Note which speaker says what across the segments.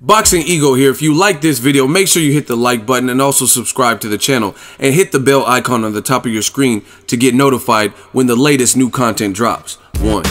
Speaker 1: Boxingego here. If you like this video, make sure you hit the like button and also subscribe to the channel and hit the bell icon on the top of your screen to get notified when the latest new content drops. 1.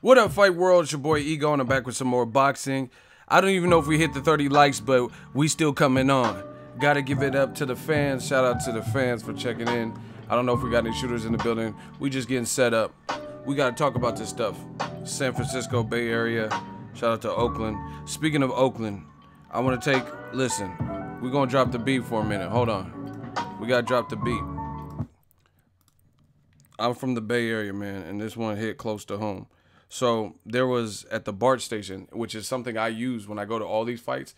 Speaker 1: What up, Fight World? It's your boy Ego, and I'm back with some more boxing. I don't even know if we hit the 30 likes, but we still coming on. Gotta give it up to the fans. Shout out to the fans for checking in. I don't know if we got any shooters in the building. We just getting set up. We gotta talk about this stuff. San Francisco, Bay Area. Shout out to Oakland. Speaking of Oakland, I want to listen, we're gonna drop the beat for a minute. Hold on. We gotta drop the beat. I'm from the Bay Area, man, and this one hit close to home. So there was at the BART station, which is something I use when I go to all these fights.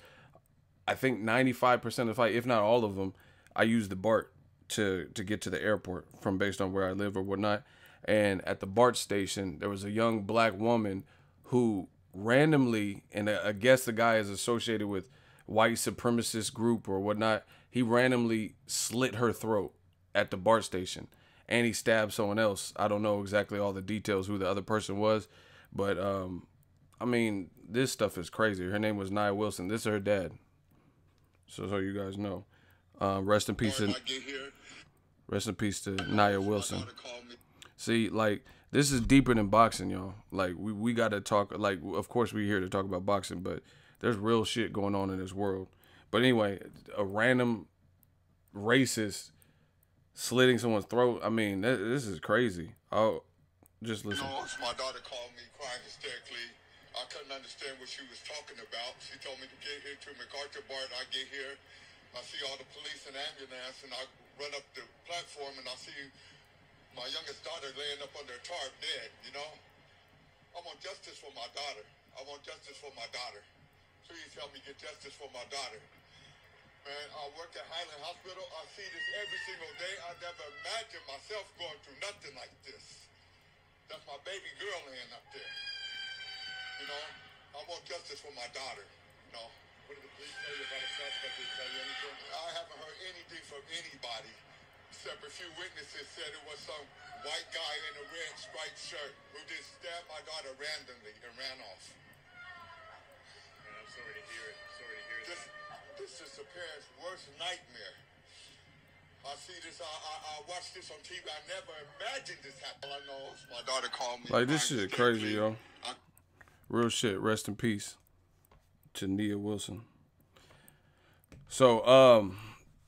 Speaker 1: I think 95% of the fight, if not all of them, I use the BART to get to the airport from based on where I live or whatnot. And at the BART station, there was a young black woman who randomly, and I guess the guy is associated with white supremacist group or whatnot, he randomly slit her throat at the BART station. And he stabbed someone else. I don't know exactly all the details who the other person was. But, I mean, this stuff is crazy. Her name was Nia Wilson. This is her dad. So you guys know. Rest in peace to Nia Wilson. See, like, this is deeper than boxing, y'all. Like, we got to talk. Like, of course, we're here to talk about boxing. But there's real shit going on in this world. But anyway, a random racist slitting someone's throat. I mean, this is crazy. Oh, just listen.
Speaker 2: You know, my daughter called me crying hysterically. I couldn't understand what she was talking about. She told me to get here to MacArthur BART. I get here, I see all the police and ambulance, and I run up the platform, and I see my youngest daughter laying up under a tarp dead, you know? I want justice for my daughter. I want justice for my daughter. Please help me get justice for my daughter. Man, I work at Highland Hospital. I see this every single day. I never imagined myself going through nothing like this. That's my baby girl laying up there. You know, I want justice for my daughter. You know. What did the police tell you about the suspect? Did they tell you anything? I haven't heard anything from anybody, except a few witnesses said it was some white guy in a red striped shirt who just stabbed my daughter randomly and ran off. Man, I'm sorry to hear it. Sorry to hear that. This is a parent's worst nightmare. I see this, I watch this on TV. I never imagined this happen. I know my daughter called me.
Speaker 1: Like, this shit crazy, yo. Real shit. Rest in peace to Nia Wilson. So,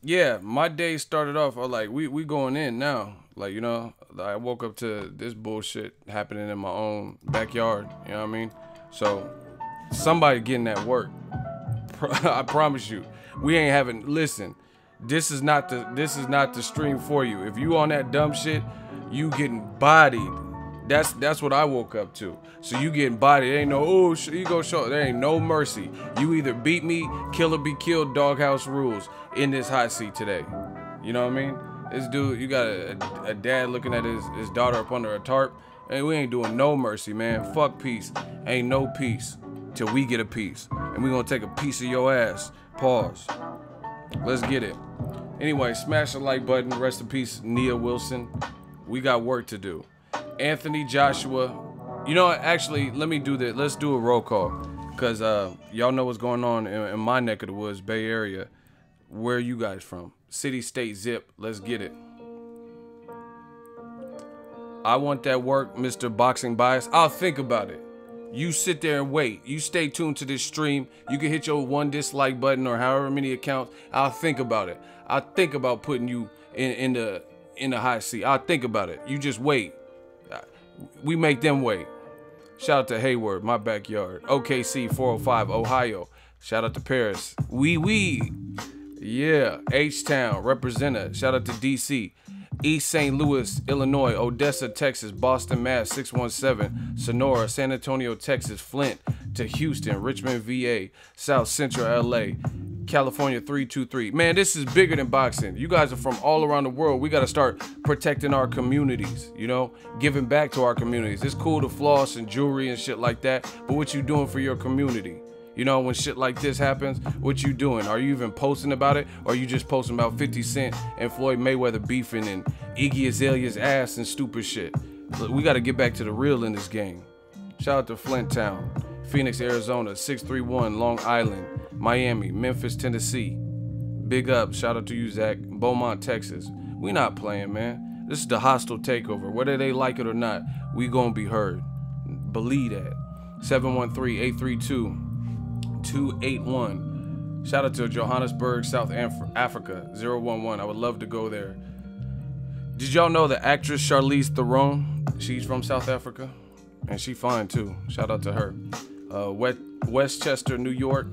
Speaker 1: yeah, my day started off, like, we going in now. Like, you know, I woke up to this bullshit happening in my own backyard. You know what I mean? So, somebody getting that work. I promise you, we ain't having. Listen, this is not the stream for you. If you on that dumb shit, you getting bodied. That's what I woke up to. So you getting bodied. There ain't no you go show. There ain't no mercy. You either beat me, kill or be killed. Doghouse rules in this hot seat today. You know what I mean? This dude, you got a dad looking at his daughter up under a tarp, and we ain't doing no mercy, man. Fuck peace. Ain't no peace till we get a piece. And we gonna take a piece of your ass. Pause. Let's get it. Anyway, smash the like button. Rest in peace, Nia Wilson. We got work to do. Anthony Joshua. You know what? Actually, let me do this. Let's do a roll call. Because y'all know what's going on in my neck of the woods, Bay Area. Where are you guys from? City, state, zip. Let's get it. I want that work, Mr. Boxing Bias. I'll think about it. You sit there and wait. You stay tuned to this stream. You can hit your 1 dislike button or however many accounts. I'll think about it. I'll think about putting you in the hot seat. I'll think about it. You just wait. We make them wait. Shout out to Hayward, my backyard. OKC 405, Ohio. Shout out to Paris. Wee. Yeah. H-Town, representative. Shout out to DC. East St. Louis, Illinois, Odessa, Texas, Boston, Mass. 617, Sonora, San Antonio, Texas, Flint to Houston, Richmond, VA, South Central LA, California 323. Man, this is bigger than boxing. You guys are from all around the world. We got to start protecting our communities, you know, giving back to our communities. It's cool to floss and jewelry and shit like that, but what you doing for your community? You know, when shit like this happens, what you doing? Are you even posting about it? Or are you just posting about 50 Cent and Floyd Mayweather beefing and Iggy Azalea's ass and stupid shit? Look, we got to get back to the real in this game. Shout out to Flint Town, Phoenix, Arizona, 631, Long Island, Miami, Memphis, Tennessee. Big up. Shout out to you, Zach. Beaumont, Texas. We not playing, man. This is the hostile takeover. Whether they like it or not, we gonna be heard. believe that. 713-832-281. Shout out to Johannesburg, South Africa, 011. I would love to go there. Did y'all know the actress Charlize Theron? She's from South Africa, and she fine too. Shout out to her. Westchester, New York,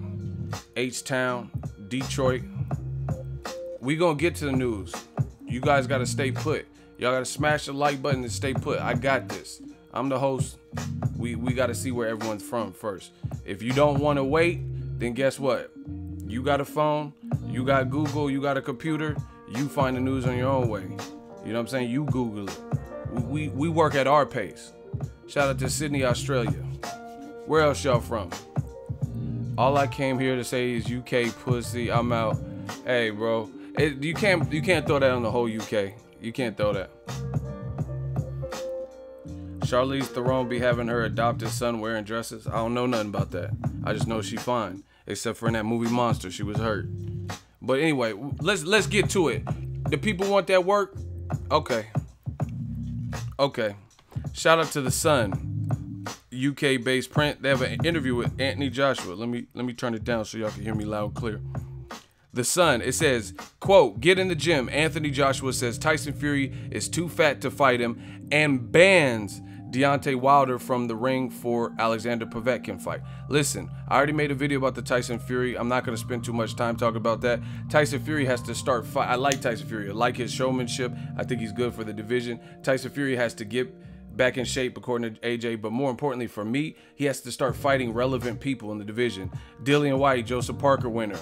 Speaker 1: H-Town, Detroit. We gonna get to the news. You guys gotta stay put. Y'all gotta smash the like button and stay put. I got this. I'm the host. We gotta see where everyone's from first. If you don't want to wait, then guess what? You got a phone, you got Google, you got a computer. You find the news on your own way. You know what I'm saying? You Google it. We work at our pace. Shout out to Sydney, Australia. Where else y'all from? All I came here to say is UK pussy. I'm out. Hey, bro. You can't throw that on the whole UK. You can't throw that. Charlize Theron be having her adopted son wearing dresses. I don't know nothing about that. I just know she fine. Except for in that movie Monster, she was hurt. But anyway, let's get to it. The people want that work? Okay. Shout out to The Sun, UK-based print. They have an interview with Anthony Joshua. Let me turn it down so y'all can hear me loud and clear. The Sun, it says, quote, "Get in the gym. Anthony Joshua says Tyson Fury is too fat to fight him and bans Deontay Wilder from the ring for Alexander Povetkin fight." Listen, I already made a video about the Tyson Fury. I'm not going to spend too much time talking about that. Tyson Fury has to start fight. I like Tyson Fury. I like his showmanship. I think he's good for the division. Tyson Fury has to get back in shape according to AJ, but more importantly for me, he has to start fighting relevant people in the division. Dillian White, Joseph Parker winner.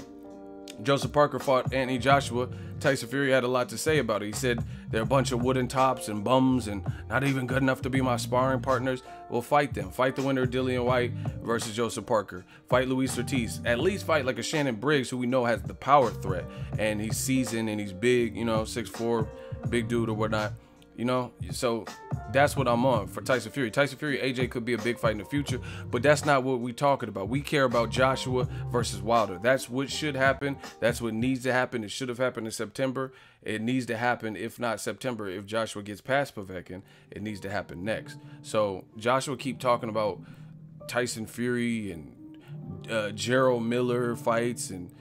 Speaker 1: Joseph Parker fought Anthony Joshua. Tyson Fury had a lot to say about it. He said they're a bunch of wooden tops and bums and not even good enough to be my sparring partners. Well, fight them. Fight the winner, Dillian White versus Joseph Parker. Fight Luis Ortiz. At least fight like a Shannon Briggs, who we know has the power threat. And he's seasoned and he's big, 6'4", big dude or whatnot. So that's what I'm on for Tyson Fury. Tyson Fury, AJ could be a big fight in the future, but that's not what we're talking about. We care about Joshua versus Wilder. That's what should happen. That's what needs to happen. It should have happened in September. It needs to happen, if not September. If Joshua gets past Povetkin, it needs to happen next. So Joshua keep talking about Tyson Fury and Gerald Miller fights and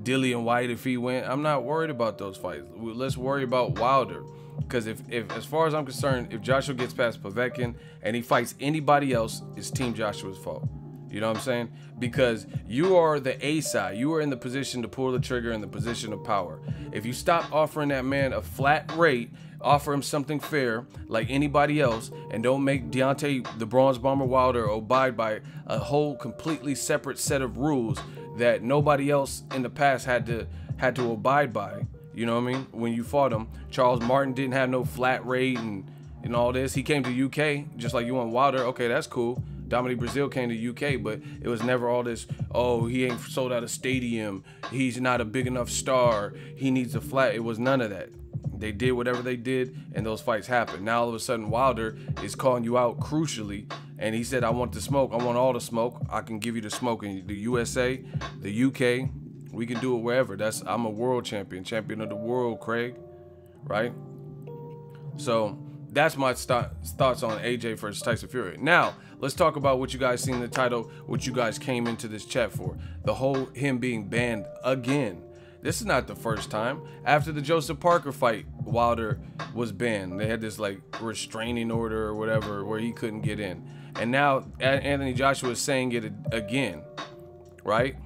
Speaker 1: Dillian White if he went. I'm not worried about those fights. Let's worry about Wilder. Because if as far as I'm concerned, if Joshua gets past Povetkin and he fights anybody else, it's Team Joshua's fault. You know what I'm saying? Because you are the A side. You are in the position to pull the trigger, in the position of power. If you stop offering that man a flat rate, offer him something fair like anybody else, and don't make Deontay the Bronze Bomber Wilder abide by a whole completely separate set of rules that nobody else in the past had to abide by. You know what I mean? When you fought him, Charles Martin didn't have no flat rate and all this. He came to UK just like you want Wilder. Okay, that's cool. Dominic Brazil came to UK, but it was never all this, oh, he ain't sold out a stadium. He's not a big enough star. He needs a flat. It was none of that. They did whatever they did, and those fights happened. Now all of a sudden Wilder is calling you out crucially, and he said, I want the smoke. I want all the smoke. I can give you the smoke in the USA, the UK. We can do it wherever. I'm a world champion of the world, Craig, right? So that's my thoughts on AJ versus Tyson Fury. Now, let's talk about what you guys seen in the title, what you guys came into this chat for. The whole him being banned again. This is not the first time. After the Joseph Parker fight, Wilder was banned. They had this like restraining order or whatever where he couldn't get in. And now Anthony Joshua is saying it again, right?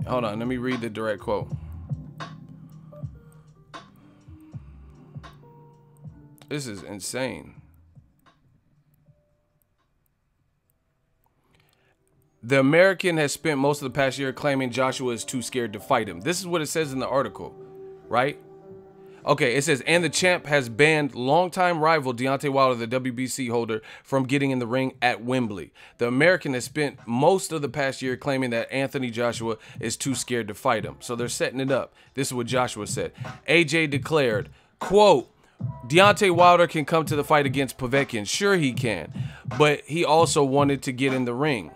Speaker 1: Hold on, let me read the direct quote. This is insane. The American has spent most of the past year claiming Joshua is too scared to fight him. This is what it says in the article, right? Okay, it says, and the champ has banned longtime rival Deontay Wilder, the WBC holder, from getting in the ring at Wembley. The American has spent most of the past year claiming that Anthony Joshua is too scared to fight him. So they're setting it up. This is what Joshua said. AJ declared, quote, Deontay Wilder can come to the fight against Povetkin. Sure he can, but he also wanted to get in the ring.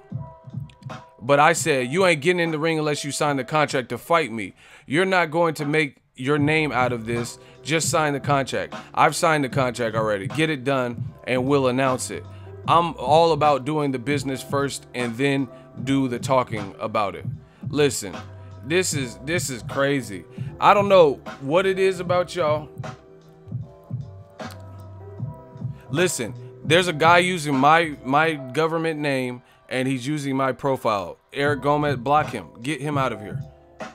Speaker 1: But I said, you ain't getting in the ring unless you sign the contract to fight me. You're not going to make your name out of this. Just sign the contract. I've signed the contract already. Get it done and we'll announce it. I'm all about doing the business first and then do the talking about it. Listen, this is crazy. I don't know what it is about y'all. Listen, there's a guy using my government name and he's using my profile. Eric Gomez, block him. Get him out of here.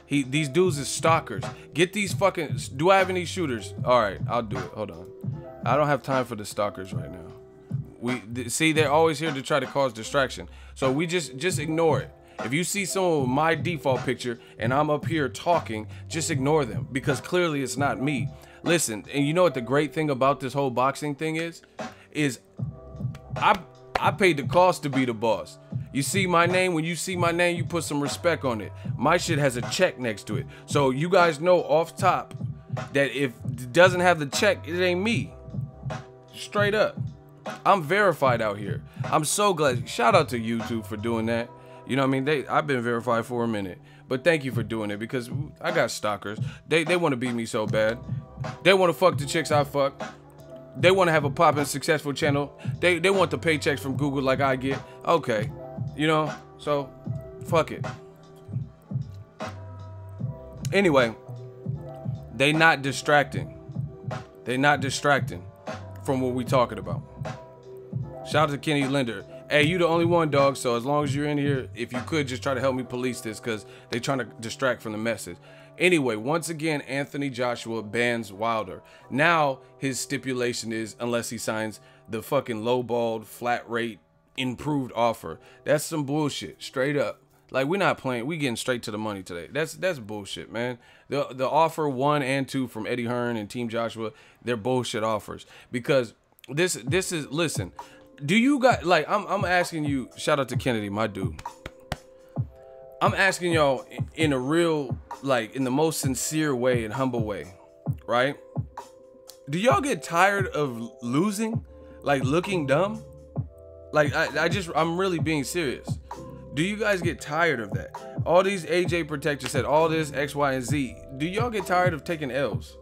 Speaker 1: These dudes is stalkers. Get these fucking. Do I have any shooters? All right, I'll do it. Hold on. I don't have time for the stalkers right now. See, they're always here to try to cause distraction. So we just ignore it. If you see someone with my default picture and I'm up here talking, just ignore them because clearly it's not me. Listen, and you know what the great thing about this whole boxing thing is I paid the cost to be the boss. You see my name, when you see my name, you put some respect on it. My shit has a check next to it. So you guys know off top that if it doesn't have the check, it ain't me. Straight up. I'm verified out here. I'm so glad. Shout out to YouTube for doing that. You know what I mean? I've been verified for a minute. But thank you for doing it because I got stalkers. They want to beat me so bad. They want to fuck the chicks I fuck. They want to have a poppin' successful channel. They want the paychecks from Google like I get. Okay. You know? So, fuck it. Anyway, they not distracting. They not distracting from what we talking about. Shout out to Kenny Linder. Hey, you the only one, dog. So as long as you're in here, if you could just try to help me police this because they trying to distract from the message. Anyway, once again, Anthony Joshua bans Wilder. Now his stipulation is unless he signs the fucking lowballed, flat rate, improved offer. That's some bullshit, straight up. Like, we're not playing. We getting straight to the money today. That's bullshit, man. The offer 1 and 2 from Eddie Hearn and Team Joshua, they're bullshit offers because this is, listen. Do you guys, like, I'm asking you, shout out to Kennedy, my dude. I'm asking y'all in a real, like, in the most sincere way and humble way, right? Do y'all get tired of losing? Like, looking dumb? Like, I'm really being serious. Do you guys get tired of that? All these AJ protectors said all this X, Y, and Z. Do y'all get tired of taking L's?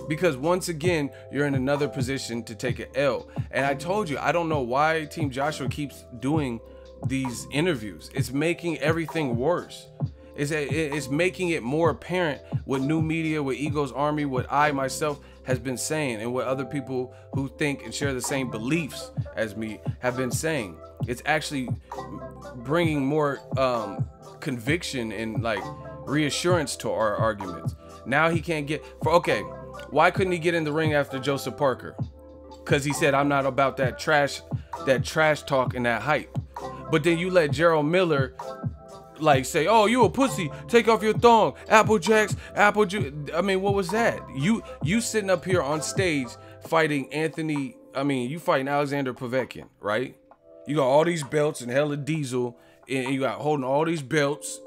Speaker 1: Because once again, you're in another position to take an L. And I told you, I don't know why Team Joshua keeps doing these interviews. It's making everything worse. It's making it more apparent what new media, what Ego's Army, what I myself has been saying, and what other people who think and share the same beliefs as me have been saying. It's actually bringing more conviction and like reassurance to our arguments. Now he can't get okay. Why couldn't he get in the ring after Joseph Parker? Because he said, I'm not about that trash talk and that hype. But then you let Gerald Miller like say, oh, you a pussy, take off your thong, apple jacks, apple juice. I mean, what was that? You sitting up here on stage fighting you fighting Alexander Povetkin, right? You got all these belts and hella diesel, and you got holding all these belts,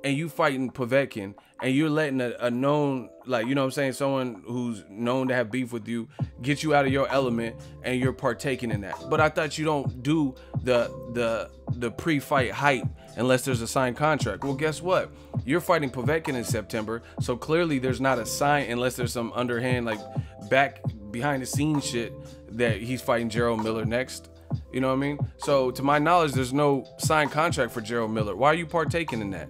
Speaker 1: and you fighting Povetkin, and you're letting a known, like, you know what I'm saying, someone who's known to have beef with you get you out of your element, and you're partaking in that. But I thought you don't do the pre-fight hype unless there's a signed contract. Well, guess what? You're fighting Povetkin in September, so clearly there's not a sign unless there's some underhand, like, back behind the scenes shit that he's fighting Gerald Miller next. You know what I mean? So to my knowledge, there's no signed contract for Gerald Miller. Why are you partaking in that?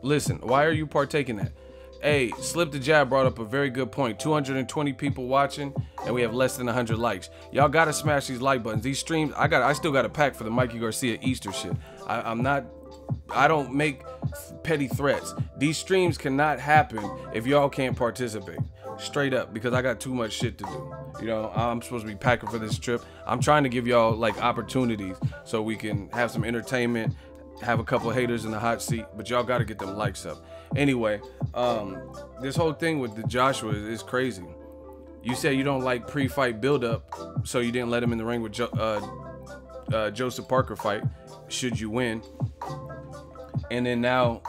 Speaker 1: Listen, why are you partaking in that? Hey, Slip the Jab brought up a very good point. 220 people watching, and we have less than 100 likes. Y'all gotta smash these like buttons. These streams, I still got a pack for the Mikey Garcia Easter shit. I don't make petty threats. These streams cannot happen if y'all can't participate. Straight up, because I got too much shit to do. You know, I'm supposed to be packing for this trip. I'm trying to give y'all like opportunities so we can have some entertainment, have a couple haters in the hot seat, but y'all got to get them likes up. Anyway, this whole thing with the Joshua is crazy. You say you don't like pre-fight build-up, so you didn't let him in the ring with Joseph Parker fight, should you win. And then now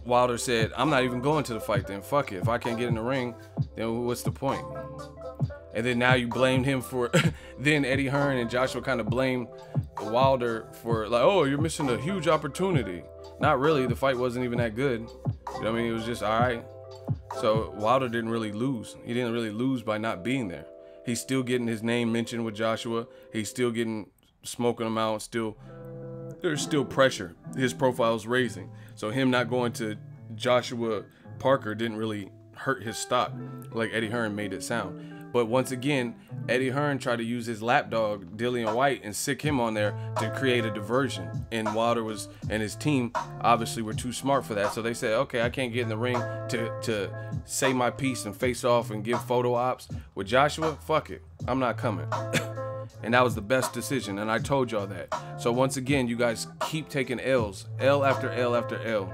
Speaker 1: Wilder said, I'm not even going to the fight then. Fuck it. If I can't get in the ring, then what's the point? And then now you blamed him for, then Eddie Hearn and Joshua kind of blamed Wilder for like, oh, you're missing a huge opportunity. Not really. The fight wasn't even that good. You know what I mean? It was just all right. So Wilder didn't really lose. He didn't really lose by not being there. He's still getting his name mentioned with Joshua. He's still getting smoking him out. There's still pressure. His profile's raising. So him not going to Joshua Parker didn't really hurt his stock like Eddie Hearn made it sound. But once again, Eddie Hearn tried to use his lapdog, Dillian White, and sick him on there to create a diversion. And Wilder and his team obviously were too smart for that. So they said, okay, I can't get in the ring to say my piece and face off and give photo ops with Joshua. Fuck it. I'm not coming. And that was the best decision. And I told y'all that. So once again, you guys keep taking L's. L after L after L.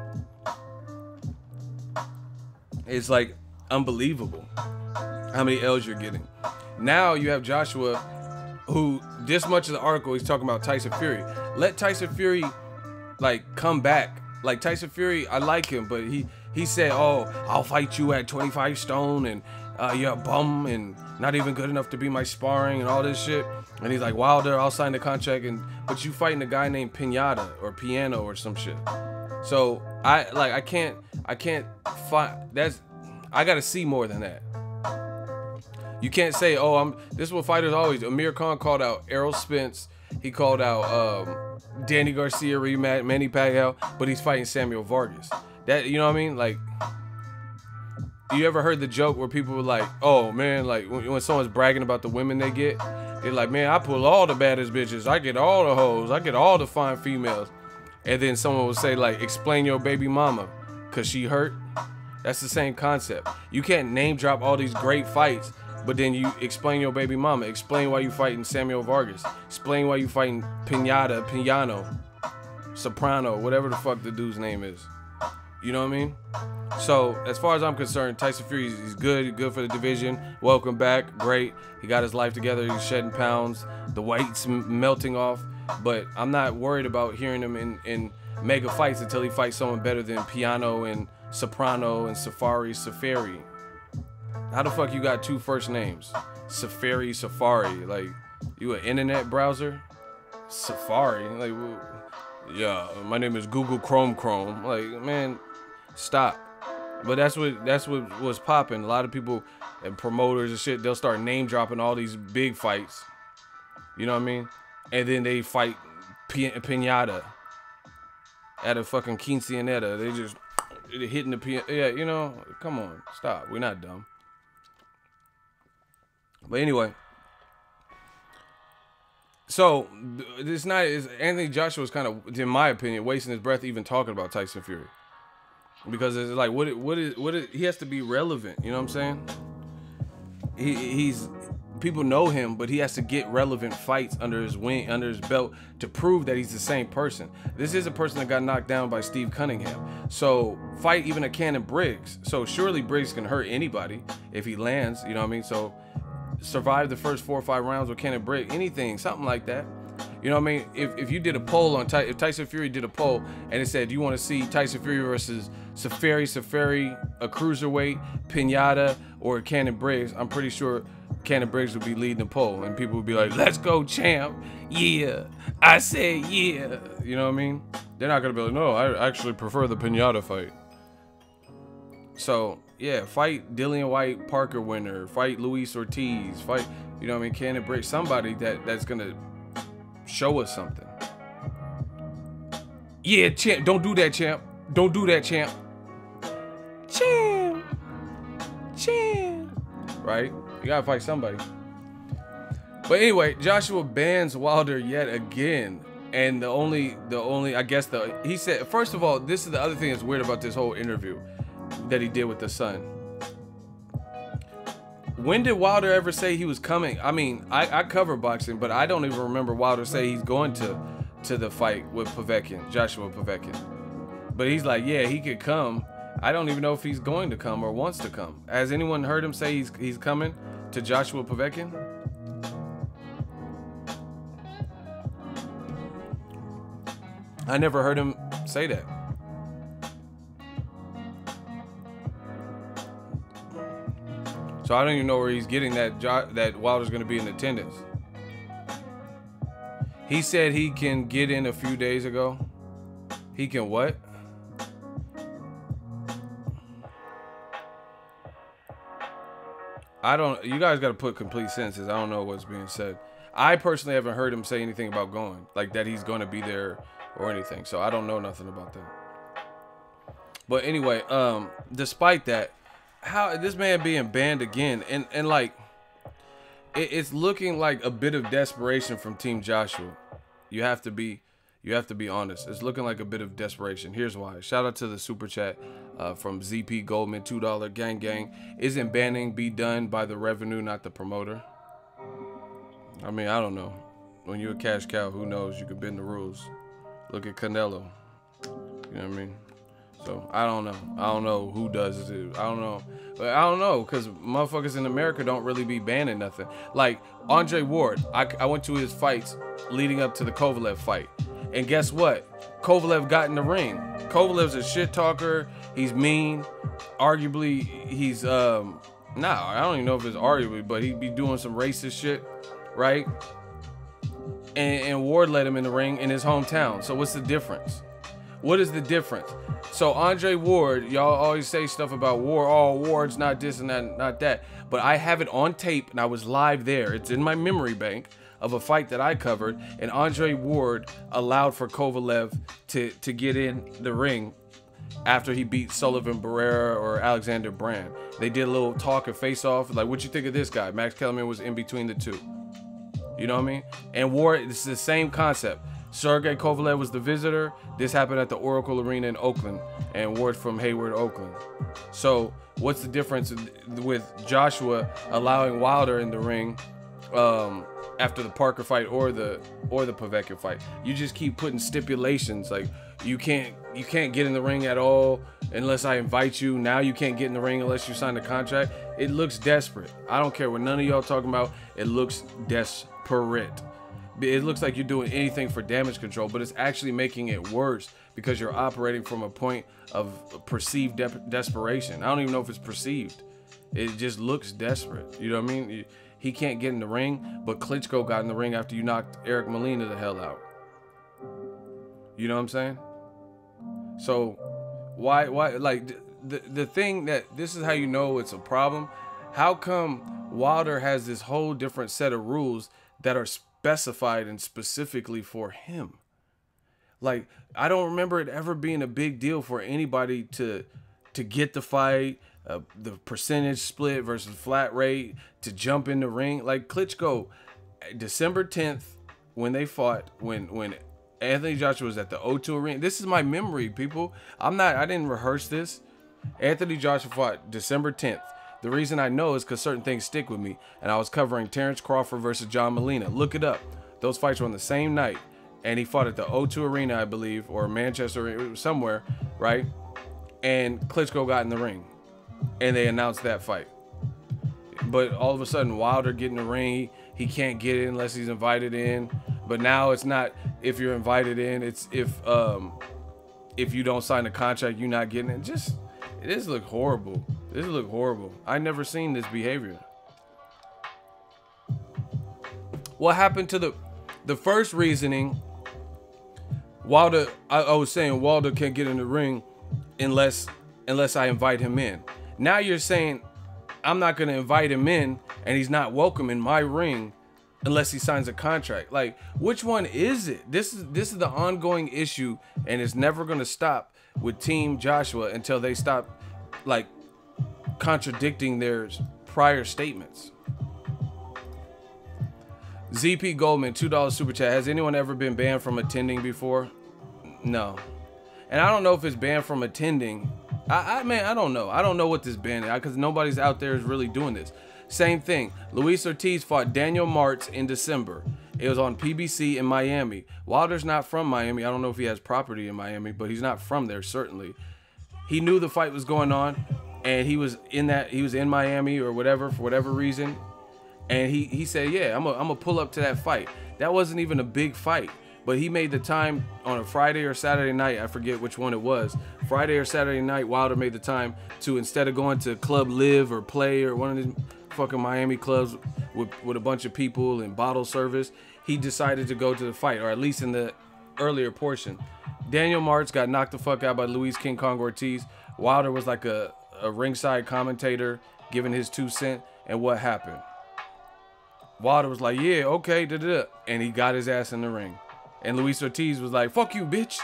Speaker 1: It's like unbelievable how many L's you're getting. Now you have Joshua, who this much of the article he's talking about Tyson Fury. Let Tyson Fury like come back. Like Tyson Fury, I like him, but he said, "Oh, I'll fight you at 25 stone, and you're a bum and not even good enough to be my sparring and all this shit." And he's like, "Wilder, I'll sign the contract, but you fighting a guy named Pinata or Piano or some shit." So I can't fight. I gotta see more than that. You can't say, "Oh, this is what fighters always do." Amir Khan called out Errol Spence. He called out Danny Garcia rematch, Manny Pacquiao, but he's fighting Samuel Vargas. That, you know what I mean? Like, you ever heard the joke where people were like, "Oh man," like when someone's bragging about the women they get, they're like, "Man, I pull all the baddest bitches. I get all the hoes. I get all the fine females." And then someone would say like, "Explain your baby mama, cause she hurt." That's the same concept. You can't name drop all these great fights, but then you explain your baby mama. Explain why you fighting Samuel Vargas. Explain why you fighting Pinata, Piano, Soprano, whatever the fuck the dude's name is. You know what I mean? So as far as I'm concerned, Tyson Fury, he's good for the division. Welcome back, great. He got his life together. He's shedding pounds. The weight's melting off. But I'm not worried about hearing him in mega fights until he fights someone better than Piano and Soprano and Safari. How the fuck you got two first names? Safari. Like, you an internet browser? Safari. Like, yeah, my name is Google Chrome. Like, man, stop. But that's what was popping. A lot of people and promoters and shit, they'll start name dropping all these big fights. You know what I mean? And then they fight Pinata at a fucking quinceanera. They just hitting the piano. Yeah, you know, come on, stop. We're not dumb. But anyway, so this night is Anthony Joshua's kind of, in my opinion, wasting his breath even talking about Tyson Fury, because it's like what is he has to be relevant. You know what I'm saying? He's people know him, but he has to get relevant fights under his belt to prove that he's the same person. This is a person that got knocked down by Steve Cunningham. So fight even a Cannon Briggs. So surely Briggs can hurt anybody if he lands. You know what I mean? So survive the first 4 or 5 rounds with Cannon Briggs, anything, something like that. You know what I mean? If you did a poll on if Tyson Fury did a poll and it said, "Do you want to see Tyson Fury versus Safari, a cruiserweight, Pinata, or Cannon Briggs?" I'm pretty sure Cannon Briggs would be leading the poll, and people would be like, "Let's go, champ! Yeah, I said yeah." You know what I mean? They're not gonna be like, "No, I actually prefer the Pinata fight." So yeah, fight Dillian White, Parker winner, fight Luis Ortiz, fight, you know what I mean, Cannon Briggs, somebody that's gonna show us something. Yeah, champ, don't do that, champ. Don't do that, champ. Champ. Right? You gotta fight somebody. But anyway, Joshua bans Wilder yet again. And the only I guess he said, first of all, this is the other thing that's weird about this whole interview that he did with the Sun. When did Wilder ever say he was coming? I mean, I cover boxing, but I don't even remember Wilder say he's going to the fight with Povetkin, Joshua Povetkin. But he's like, yeah, he could come. I don't even know if he's going to come or wants to come. Has anyone heard him say he's coming to Joshua Povetkin? I never heard him say that. So I don't even know where he's getting that Wilder's going to be in attendance. He said he can get in a few days ago. He can what? I don't. You guys got to put complete sentences. I don't know what's being said. I personally haven't heard him say anything about going, like that he's going to be there or anything. So I don't know nothing about that. But anyway, despite that, how this man being banned again, and like it's looking like a bit of desperation from Team Joshua. You have to be honest. It's looking like a bit of desperation. Here's why. Shout out to the super chat from ZP Goldman, $2 gang gang. Isn't banning be done by the revenue, not the promoter? I mean, I don't know. When you're a cash cow, who knows? You can bend the rules. Look at Canelo. You know what I mean? So I don't know. I don't know who does it. I don't know. But I don't know, because motherfuckers in America don't really be banning nothing. Like Andre Ward, I went to his fights leading up to the Kovalev fight. And guess what? Kovalev got in the ring. Kovalev's a shit talker. He's mean. Arguably, he's I don't even know if it's arguably, but he'd be doing some racist shit, right? And Ward let him in the ring in his hometown. So what's the difference? What is the difference? So Andre Ward, y'all always say stuff about Ward. Oh, Ward's not this and that, not that. But I have it on tape, and I was live there. It's in my memory bank of a fight that I covered, and Andre Ward allowed for Kovalev to get in the ring after he beat Sullivan Barrera or Alexander Brand. They did a little talk and face off, like, what you think of this guy? Max Kellerman was in between the two. You know what I mean? And Ward, this is the same concept. Sergey Kovalev was the visitor. This happened at the Oracle Arena in Oakland, and Ward from Hayward, Oakland. So what's the difference with Joshua allowing Wilder in the ring after the Parker fight or the Povetkin fight? You just keep putting stipulations, like you can't get in the ring at all unless I invite you. Now you can't get in the ring unless you sign the contract. It looks desperate. I don't care what none of y'all talking about. It looks desperate. It looks like you're doing anything for damage control, but it's actually making it worse because you're operating from a point of perceived desperation. I don't even know if it's perceived. It just looks desperate. You know what I mean? He can't get in the ring, but Klitschko got in the ring after you knocked Eric Molina the hell out. You know what I'm saying? So why like the thing that this is how you know it's a problem. How come Wilder has this whole different set of rules that are specified and specifically for him? Like, I don't remember it ever being a big deal for anybody to get the fight, the percentage split versus flat rate, to jump in the ring. Like Klitschko, December 10th, when they fought, when Anthony Joshua was at the O2 Arena. This is my memory, people. I didn't rehearse this. Anthony Joshua fought December 10th. The reason I know is because certain things stick with me. And I was covering Terrence Crawford versus John Molina. Look it up. Those fights were on the same night. And he fought at the O2 Arena, I believe, or Manchester, somewhere, right? And Klitschko got in the ring. And they announced that fight. But all of a sudden, Wilder get in the ring. He can't get in unless he's invited in. But now it's not if you're invited in. It's if you don't sign the contract, you're not getting it. This look horrible. This look horrible. I never seen this behavior. What happened to the first reasoning? Wilder, I was saying Wilder can't get in the ring unless I invite him in. Now you're saying I'm not gonna invite him in and he's not welcome in my ring unless he signs a contract. Like, which one is it? This is the ongoing issue, and it's never gonna stop with Team Joshua until they stop like contradicting their prior statements. ZP Goldman, $2 super chat. Has anyone ever been banned from attending before? No. And I don't know if it's banned from attending. Man, I don't know. I don't know what this ban is because nobody's out there is really doing this. Same thing. Luis Ortiz fought Daniel Martz in December. It was on PBC in Miami. Wilder's not from Miami. I don't know if he has property in Miami, but he's not from there, certainly. He knew the fight was going on, and he was in Miami or whatever, for whatever reason. And he said, yeah, I'm gonna pull up to that fight. That wasn't even a big fight, but he made the time on a Friday or Saturday night. I forget which one it was. Friday or Saturday night, Wilder made the time to, instead of going to Club Live or Play or one of these fucking Miami clubs with a bunch of people and bottle service, he decided to go to the fight, or at least in the earlier portion. Daniel Martz got knocked the fuck out by Luis King Kong Ortiz. Wilder was like a ringside commentator giving his 2 cents. And what happened? Wilder was like, yeah, okay, da-da-da. And he got his ass in the ring. And Luis Ortiz was like, fuck you, bitch.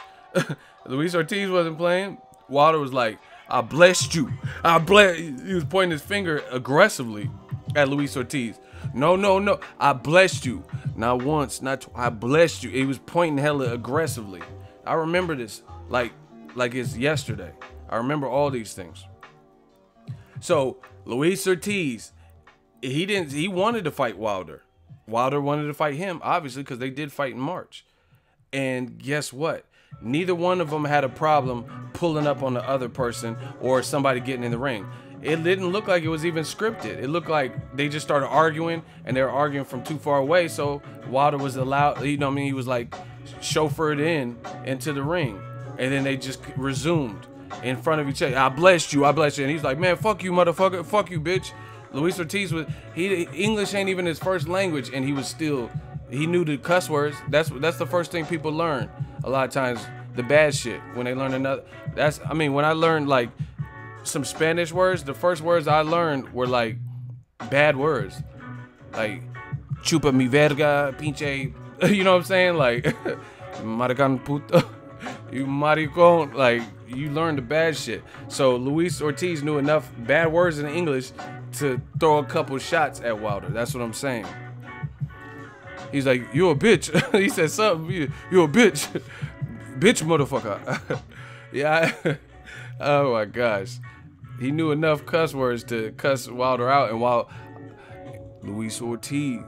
Speaker 1: Luis Ortiz wasn't playing. Wilder was like, I blessed you. He was pointing his finger aggressively at Luis Ortiz. No, no, no. I blessed you. Not once, not twice. I blessed you. He was pointing hella aggressively. I remember this like it's yesterday. I remember all these things. So Luis Ortiz, he wanted to fight Wilder. Wilder wanted to fight him, obviously, because they did fight in March. And guess what? Neither one of them had a problem pulling up on the other person or somebody getting in the ring. It didn't look like it was even scripted. It looked like they just started arguing, and they were arguing from too far away. So Wilder was allowed, you know what I mean? He was like chauffeured into the ring. And then they just resumed in front of each other. I blessed you, I blessed you. And he's like, man, fuck you, motherfucker. Fuck you, bitch. Luis Ortiz English ain't even his first language, and he knew the cuss words. That's the first thing people learn. A lot of times, the bad shit. When they learn another, when I learned like some Spanish words, the first words I learned were like bad words, like chupa mi verga, pinche. You know what I'm saying? Like marican puto, you maricon. Like you learn the bad shit. So Luis Ortiz knew enough bad words in English to throw a couple shots at Wilder. That's what I'm saying. He's like, you a bitch. He said something. You a bitch. Bitch motherfucker. Yeah. Oh my gosh. He knew enough cuss words to cuss Wilder out. And while Luis Ortiz,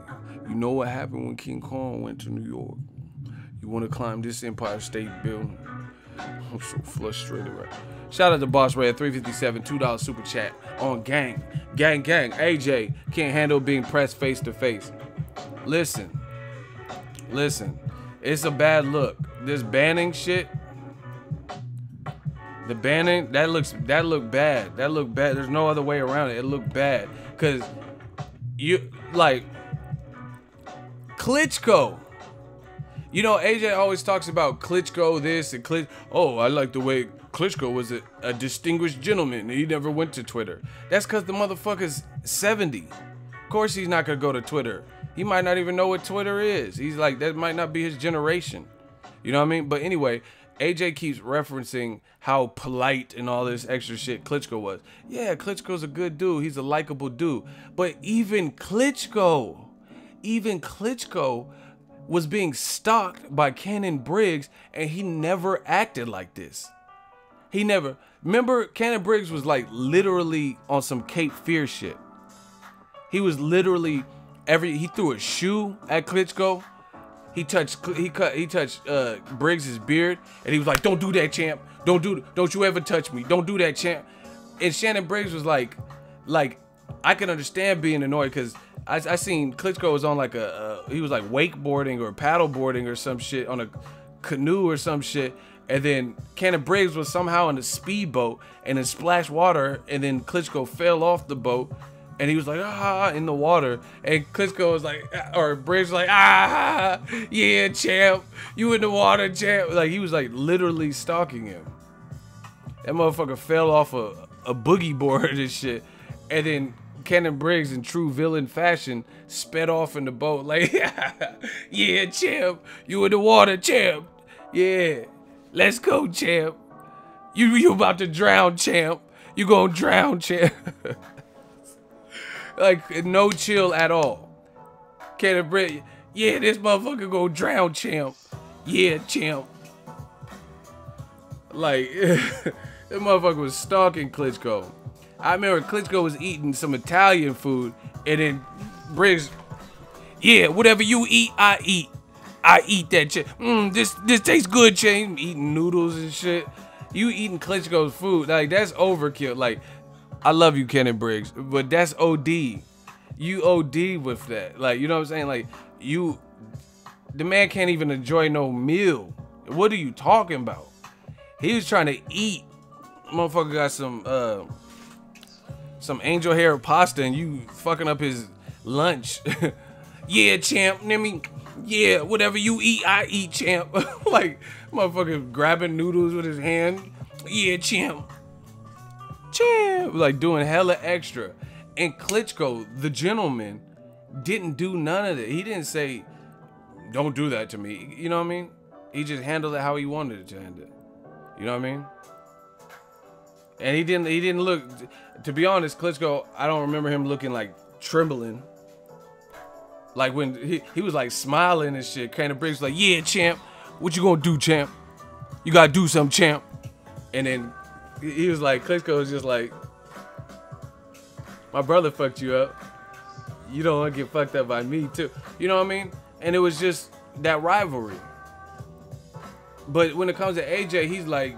Speaker 1: you know what happened when King Kong went to New York? You want to climb this Empire State Building? I'm so frustrated right. Shout out to Boss Ray at 357, $2 super chat on gang. Gang. AJ can't handle being pressed face to face. Listen. It's a bad look. This banning shit. The banning, that looked bad. That looked bad. There's no other way around it. It looked bad. Cause you like Klitschko. You know, AJ always talks about Klitschko this and Klitschko. Oh, I like the way Klitschko was a distinguished gentleman. He never went to Twitter. That's because the motherfucker's 70. Of course he's not going to go to Twitter. He might not even know what Twitter is. He's like, that might not be his generation. You know what I mean? But anyway, AJ keeps referencing how polite and all this extra shit Klitschko was. Yeah, Klitschko's a good dude. He's a likable dude. But even Klitschko was being stalked by Cannon Briggs, and he never acted like this. He never. Remember, Cannon Briggs was like literally on some Cape Fear shit. He was literally he threw a shoe at Klitschko. He touched Briggs's beard, and he was like, "Don't do that, champ. Don't you ever touch me. Don't do that, champ." And Shannon Briggs was like I can understand being annoyed because I seen Klitschko was on like he was like wakeboarding or paddleboarding or some shit on a canoe or some shit, and then Cannon Briggs was somehow in a speedboat and then splashed water, and then Klitschko fell off the boat. And he was like, in the water. And Klitschko was like, or Briggs was like, yeah, champ. You in the water, champ. Like, he was like literally stalking him. That motherfucker fell off a boogie board and shit. And then Cannon Briggs, in true villain fashion, sped off in the boat. Like, yeah, champ. You in the water, champ. Yeah. Let's go, champ. You about to drown, champ. You gonna drown, champ. Like, no chill at all. Cannon Briggs, yeah, this motherfucker gonna drown, champ. Yeah, champ. Like, that motherfucker was stalking Klitschko. I remember Klitschko was eating some Italian food, and then Briggs, yeah, whatever you eat, I eat. I eat that shit. This tastes good, champ. Eating noodles and shit. You eating Klitschko's food, like, that's overkill. Like, I love you, Cannon Briggs, but that's OD. You OD with that. Like, you know what I'm saying? Like, the man can't even enjoy no meal. What are you talking about? He was trying to eat. Motherfucker got some angel hair pasta, and you fucking up his lunch. Yeah, champ. I mean, yeah, whatever you eat, I eat, champ. Like, motherfucker grabbing noodles with his hand. Yeah, champ. Champ, like doing hella extra. And Klitschko, the gentleman, didn't do none of it. He didn't say, don't do that to me. You know what I mean? He just handled it how he wanted it to handle it. You know what I mean? And he didn't look, to be honest, Klitschko, I don't remember him looking like trembling. Like when he was like smiling and shit. Kind of Briggs was like, yeah, champ. What you gonna do, champ? You gotta do something, champ. And then he was like, Klitschko was just like, my brother fucked you up. You don't want to get fucked up by me too. You know what I mean? And it was just that rivalry. But when it comes to AJ, he's like,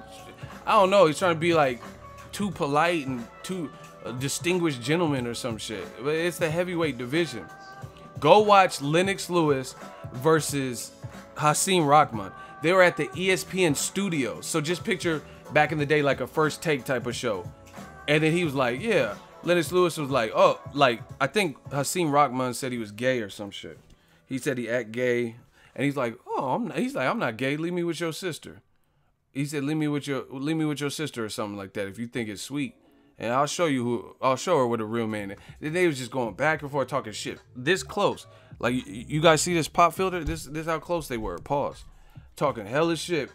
Speaker 1: I don't know. He's trying to be like too polite and too distinguished gentleman or some shit. But it's the heavyweight division. Go watch Lennox Lewis versus Hasim Rahman. They were at the ESPN studios. So just picture back in the day like a First Take type of show. And then he was like, yeah. Lennox Lewis was like, oh, like, I think Hasim Rahman said he was gay or some shit. He said he act gay. And he's like, oh, I'm not gay. Leave me with your sister. He said, leave me with your sister or something like that if you think it's sweet. And I'll show her what a real man is. They was just going back and forth talking shit. This close. Like, you guys see this pop filter? This how close they were. Pause. Talking hella shit.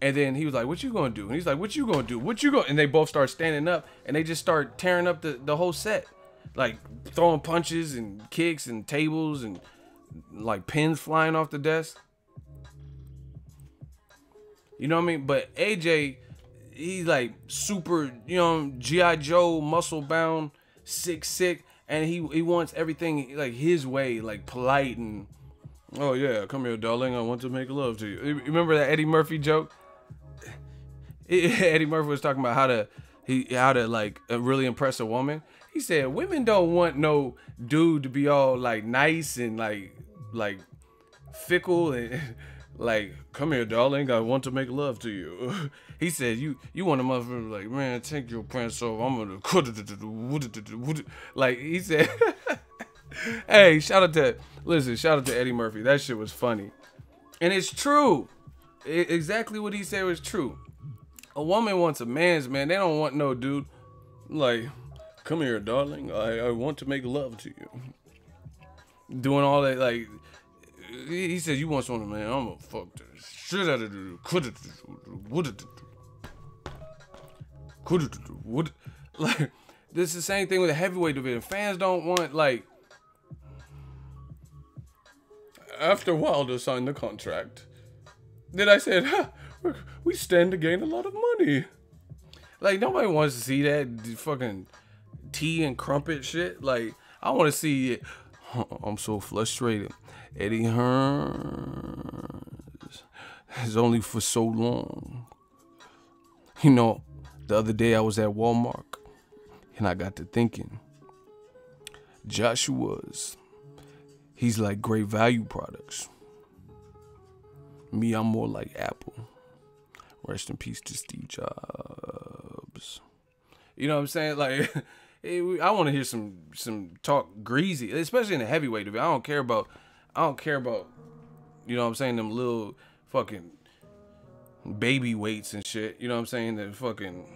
Speaker 1: And then he was like, what you gonna do? And he's like, what you gonna do? What you gonna? And they both start standing up and they just start tearing up the whole set. Like throwing punches and kicks and tables and like pins flying off the desk. You know what I mean? But AJ, he's like super, you know, G.I. Joe, muscle bound, sick, and he wants everything like his way, like polite and, oh yeah, come here, darling, I want to make love to you. Remember that Eddie Murphy joke? Eddie Murphy was talking about how to like really impress a woman. He said women don't want no dude to be all like nice and like fickle and like, come here, darling, I want to make love to you. He said, you want a motherfucker like, man, take your pants off. I'm gonna like he said. Hey, shout out to Eddie Murphy. That shit was funny, and it's true. Exactly what he said was true. A woman wants a man's man. They don't want no dude like, come here, darling, I want to make love to you. Doing all that, like, he said, you want something, man, I'm gonna fuck the shit out of you. Like, this is the same thing with the heavyweight division. Fans don't want, like, after Wilder signed the contract, then I said, we stand to gain a lot of money. Like, nobody wants to see that fucking tea and crumpet shit. Like, I want to see it. I'm so frustrated. Eddie Hearns is only for so long. You know, the other day I was at Walmart and I got to thinking, Joshua's, he's like great value products. Me, I'm more like Apple. Rest in peace to Steve Jobs. You know what I'm saying? Like, I want to hear some talk greasy, especially in the heavyweight division. I don't care about, you know what I'm saying, them little fucking baby weights and shit. You know what I'm saying? The fucking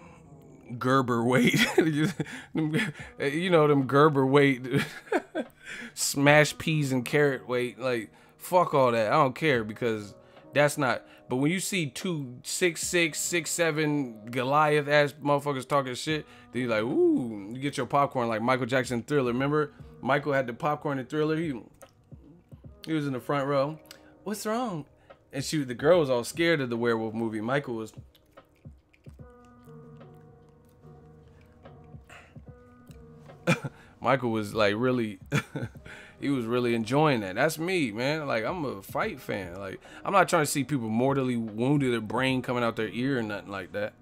Speaker 1: Gerber weight. You know, them Gerber weight. Smashed peas and carrot weight. Like, fuck all that. I don't care because that's not. But when you see 2 6'6", 6'7" Goliath ass motherfuckers talking shit, then you're like, ooh, you get your popcorn like Michael Jackson Thriller. Remember, Michael had the popcorn in Thriller. He was in the front row. What's wrong? And the girl was all scared of the werewolf movie. Michael was. Michael was like really. He was really enjoying that. That's me, man. Like, I'm a fight fan. Like, I'm not trying to see people mortally wounded, their brain coming out their ear or nothing like that.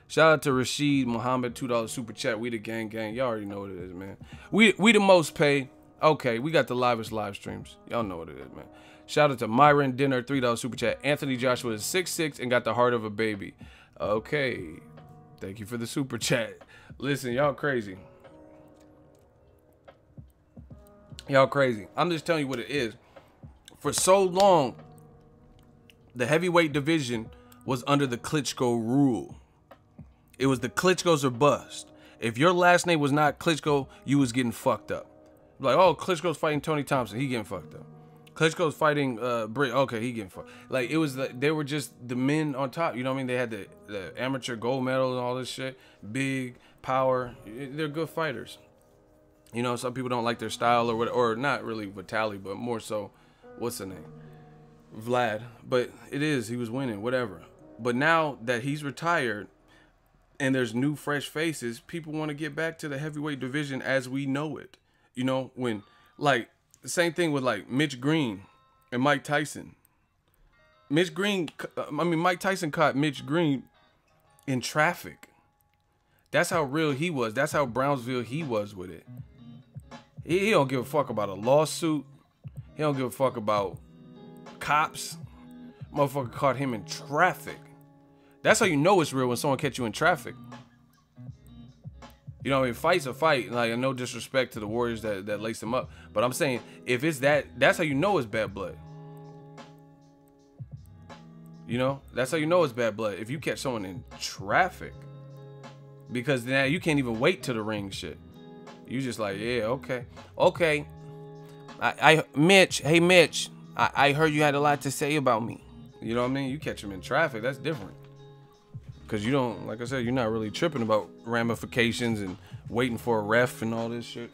Speaker 1: Shout out to Rashid Muhammad, $2 super chat. We the gang. Y'all already know what it is, man. We the most pay. Okay, we got the livest live streams. Y'all know what it is, man. Shout out to Myron Dinner, $3 super chat. Anthony Joshua is 6'6" and got the heart of a baby. Okay. Thank you for the super chat. Listen, y'all crazy. Y'all crazy. I'm just telling you what it is. For so long, the heavyweight division was under the Klitschko rule. It was the Klitschko's or bust. If your last name was not Klitschko, you was getting fucked up. Like, oh, Klitschko's fighting Tony Thompson, he getting fucked up. Klitschko's fighting Britt, okay, he getting fucked. Like, it was they were just the men on top. You know what I mean? They had the amateur gold medal and all this shit. Big power. They're good fighters. You know, some people don't like their style or not really Vitaly, but more so, what's the name? Vlad. But it is, he was winning, whatever. But now that he's retired and there's new fresh faces, people want to get back to the heavyweight division as we know it. You know, when, like, the same thing with, like, Mitch Green and Mike Tyson. Mike Tyson caught Mitch Green in traffic. That's how real he was. That's how Brownsville he was with it. He don't give a fuck about a lawsuit. He don't give a fuck about cops. Motherfucker caught him in traffic. That's how you know it's real, when someone catch you in traffic. You know, I mean, fight's a fight. Like, no disrespect to the Warriors that laced him up. But I'm saying, if it's that's how you know it's bad blood. You know? That's how you know it's bad blood. If you catch someone in traffic. Because now you can't even wait to the ring shit. You just like, yeah, okay. Okay. Mitch, hey, Mitch. I heard you had a lot to say about me. You know what I mean? You catch him in traffic, that's different. Because you don't, like I said, you're not really tripping about ramifications and waiting for a ref and all this shit.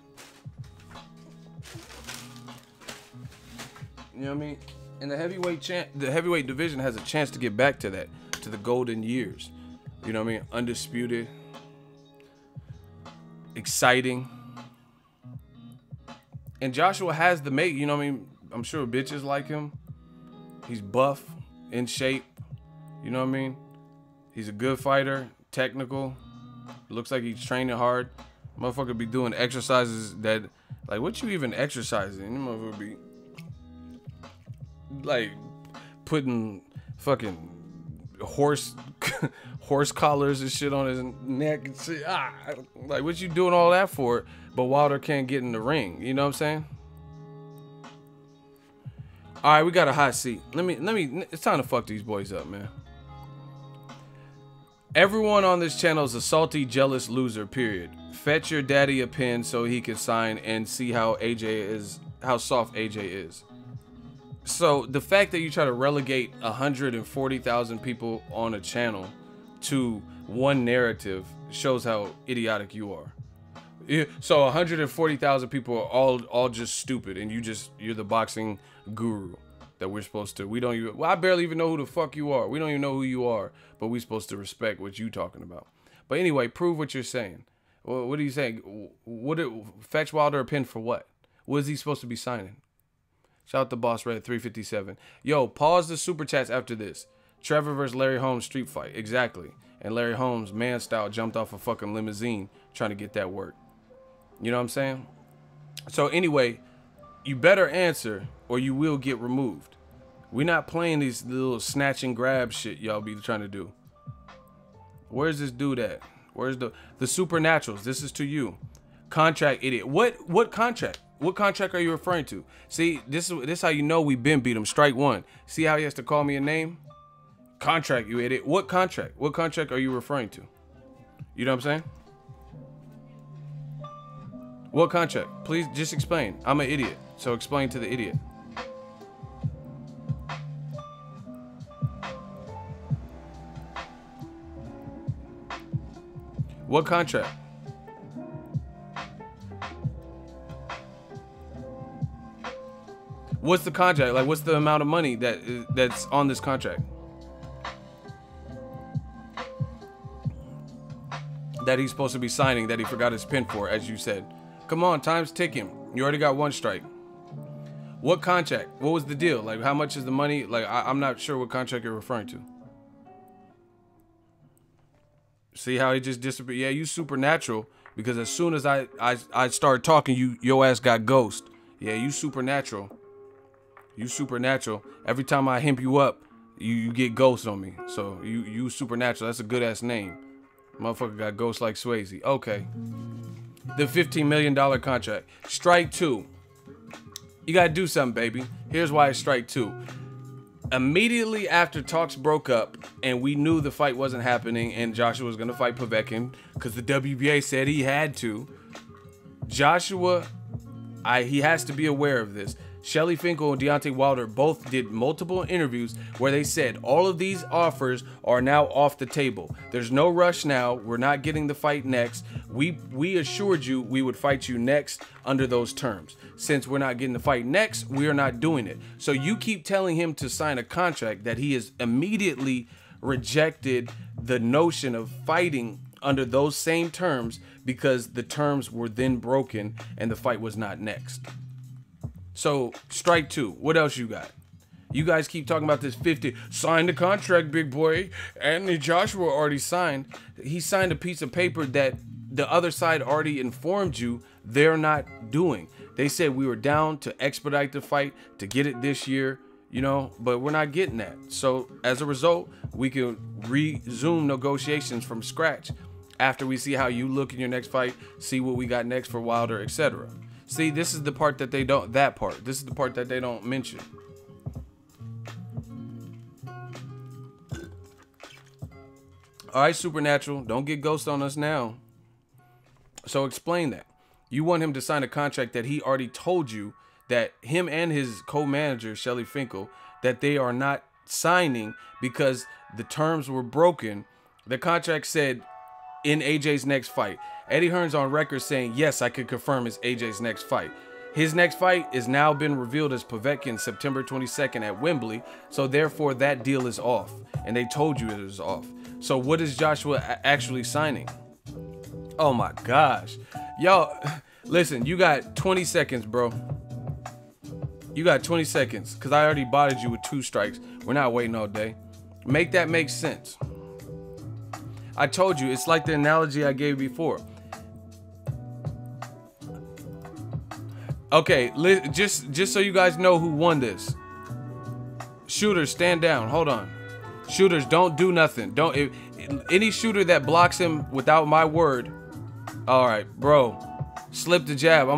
Speaker 1: You know what I mean? And the heavyweight division has a chance to get back to that, to the golden years. You know what I mean? Undisputed. Exciting. And Joshua has the mate, you know what I mean? I'm sure bitches like him. He's buff, in shape. You know what I mean? He's a good fighter, technical. Looks like he's training hard. Motherfucker be doing exercises that, like, what you even exercising? You motherfucker be, like, putting fucking horse collars and shit on his neck and shit. Like, what you doing all that for? But Wilder can't get in the ring. You know what I'm saying? All right, we got a hot seat. Let me. It's time to fuck these boys up, man. Everyone on this channel is a salty, jealous loser, period. Fetch your daddy a pen so he can sign and see how soft AJ is. So the fact that you try to relegate 140,000 people on a channel to one narrative shows how idiotic you are. So 140,000 people are all just stupid, and you're the boxing guru that we're supposed to. Well, I barely even know who the fuck you are. We don't even know who you are, but we're supposed to respect what you talking about. But anyway, prove what you're saying. What are you saying? Fetch Wilder a pin for what? What is he supposed to be signing? Shout out to Boss Red 357. Yo, pause the super chats after this. Trevor versus Larry Holmes street fight. Exactly. And Larry Holmes, man style, jumped off a fucking limousine trying to get that work. You know what I'm saying? So anyway, you better answer or you will get removed. We're not playing these little snatch and grab shit y'all be trying to do. Where's this dude at? Where's the supernaturals? This is to you. Contract idiot. What contract? What contract are you referring to? See, this is how you know we been beat him. Strike one. See how he has to call me a name? Contract, you idiot. What contract? What contract are you referring to? You know what I'm saying? What contract? Please just explain. I'm an idiot, so explain to the idiot. What contract? What's the contract? Like, what's the amount of money that's on this contract? That he's supposed to be signing, that he forgot his pin for, as you said. Come on, time's ticking. You already got one strike. What contract? What was the deal? Like, how much is the money? Like, I'm not sure what contract you're referring to. See how he just disappeared? Yeah, you supernatural, because as soon as I started talking, your ass got ghost. Yeah, you supernatural. You supernatural. Every time I himp you up, you get ghost on me. So you supernatural. That's a good ass name. Motherfucker got ghost like Swayze. Okay. The $15 million contract. Strike two. You gotta do something, baby. Here's why it's strike two. Immediately after talks broke up and we knew the fight wasn't happening and Joshua was going to fight Povetkin because the WBA said he had to, Joshua, he has to be aware of this. Shelly Finkel and Deontay Wilder both did multiple interviews where they said all of these offers are now off the table. There's no rush now. We're not getting the fight next. We assured you we would fight you next under those terms. Since we're not getting the fight next, we are not doing it. So you keep telling him to sign a contract that he has immediately rejected the notion of fighting under those same terms because the terms were then broken and the fight was not next. So, strike two. What else you got? You guys keep talking about this 50. Sign the contract, big boy. Anthony Joshua already signed. He signed a piece of paper that the other side already informed you they're not doing. They said we were down to expedite the fight, to get it this year, you know, but we're not getting that. So, as a result, we can resume negotiations from scratch after we see how you look in your next fight, see what we got next for Wilder, etc. See, this is the part that they don't, this is the part that they don't mention. All right, Supernatural, don't get ghost on us now. So explain that. You want him to sign a contract that he already told you that him and his co-manager, Shelly Finkel, that they are not signing because the terms were broken. The contract said in AJ's next fight. Eddie Hearn's on record saying, yes, I could confirm it's AJ's next fight. His next fight is now been revealed as Povetkin September 22nd at Wembley. So therefore that deal is off. And they told you it was off. So what is Joshua actually signing? Oh my gosh. Y'all, listen, you got 20 seconds, bro. You got 20 seconds because I already botted you with 2 strikes. We're not waiting all day. Make that make sense. I told you, it's like the analogy I gave before. Okay, just so you guys know who won this. Shooters, stand down. Hold on. Shooters, don't do nothing. Don't. Any shooter that blocks him without my word. All right, bro. Slip the jab.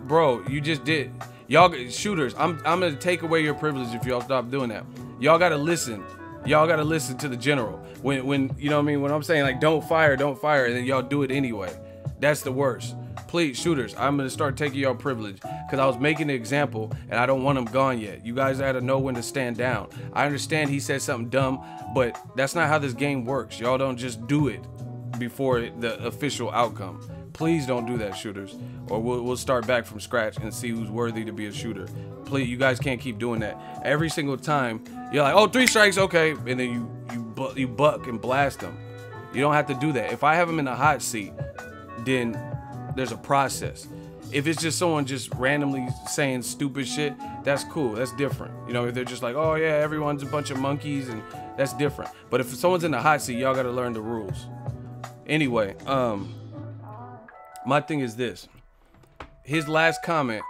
Speaker 1: Bro, you just did. Y'all shooters, I'm gonna take away your privilege if y'all stop doing that. Y'all gotta listen. Y'all gotta listen to the general. When you know what I mean, when I'm saying like don't fire, and then y'all do it anyway. That's the worst. Please, shooters, I'm gonna start taking y'all privilege because I was making an example and I don't want them gone yet. You guys gotta know when to stand down. I understand he said something dumb, but that's not how this game works. Y'all don't just do it before the official outcome. Please don't do that, shooters, or we'll start back from scratch and see who's worthy to be a shooter. Please, you guys can't keep doing that. Every single time you're like, oh, 3 strikes, okay, and then you buck and blast them. You don't have to do that. If I have them in the hot seat, then there's a process. If it's just someone just randomly saying stupid shit, that's cool. That's different. You know, if they're just like, oh yeah, everyone's a bunch of monkeys, and that's different. But if someone's in the hot seat, y'all gotta learn the rules. Anyway, my thing is this. His last comment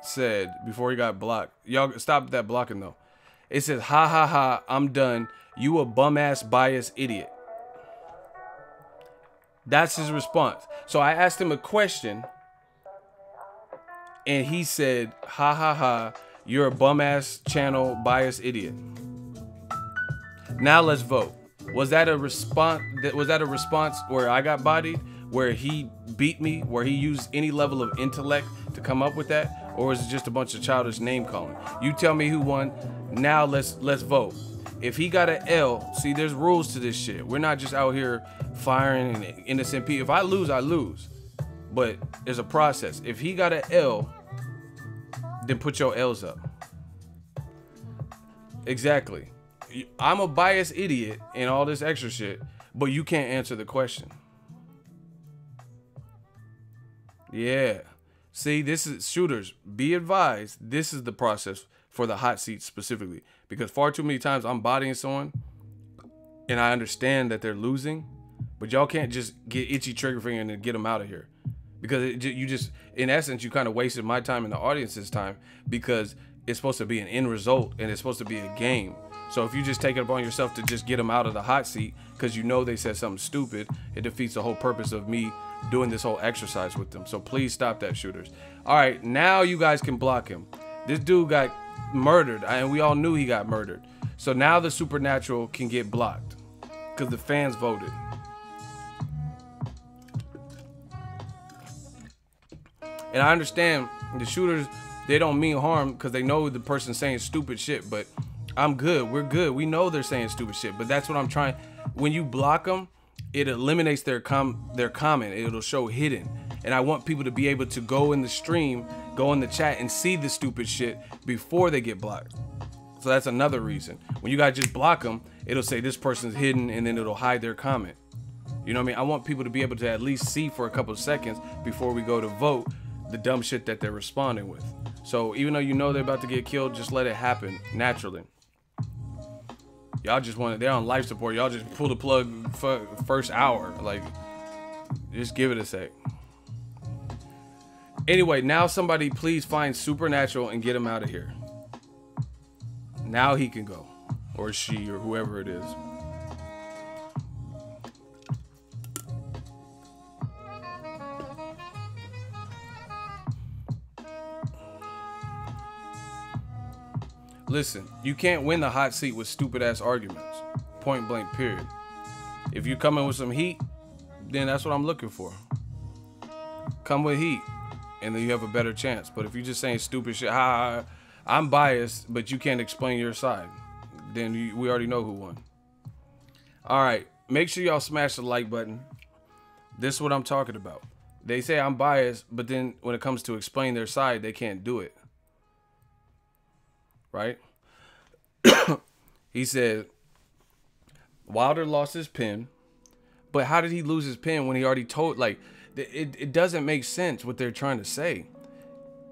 Speaker 1: said, before he got blocked, y'all stop that blocking though. It says, ha ha ha, I'm done. You a bum ass biased idiot. That's his response. So I asked him a question and he said, ha ha ha, you're a bum ass channel biased idiot. Now let's vote. Was that a response? Was that a response where I got bodied, where he beat me, where he used any level of intellect to come up with that, or is it just a bunch of childish name calling? You tell me who won. Now let's vote. If he got an L, see, there's rules to this shit. We're not just out here firing innocent people. If I lose, I lose. But there's a process. If he got an L, then put your L's up. Exactly. I'm a biased idiot and all this extra shit, but you can't answer the question. Yeah. See, this is shooters. Be advised, this is the process for the hot seat specifically. Because far too many times I'm bodying someone and I understand that they're losing, but y'all can't just get itchy trigger finger and get them out of here. Because you just, in essence, you kind of wasted my time and the audience's time because it's supposed to be an end result and it's supposed to be a game. So if you just take it upon yourself to just get them out of the hot seat because you know they said something stupid, it defeats the whole purpose of me doing this whole exercise with them. So please stop that, shooters. All right, now you guys can block him. This dude got murdered, and we all knew he got murdered. So now the supernatural can get blocked because the fans voted. And I understand the shooters, they don't mean harm because they know the person's saying stupid shit, but I'm good. We're good. We know they're saying stupid shit, but that's what I'm trying. When you block them, it eliminates their comment. It'll show hidden. And I want people to be able to go in the stream, go in the chat and see the stupid shit before they get blocked. So that's another reason. When you guys just block them, it'll say this person's hidden and then it'll hide their comment. You know what I mean? I want people to be able to at least see for a couple of seconds before we go to vote the dumb shit that they're responding with. So even though you know they're about to get killed, just let it happen naturally. Y'all just want it. They're on life support. Y'all just pull the plug for first hour. Like, just give it a sec. Anyway, now somebody please find Supernatural and get him out of here. Now he can go, or she, or whoever it is. Listen, you can't win the hot seat with stupid ass arguments. Point blank, period. If you come in with some heat, then that's what I'm looking for. Come with heat, and then you have a better chance. But if you're just saying stupid shit, I'm biased, but you can't explain your side, then we already know who won. All right, make sure y'all smash the like button. This is what I'm talking about. They say I'm biased, but then when it comes to explain their side, they can't do it. Right? He said Wilder lost his pen, but how did he lose his pen when he already told, like, it doesn't make sense what they're trying to say.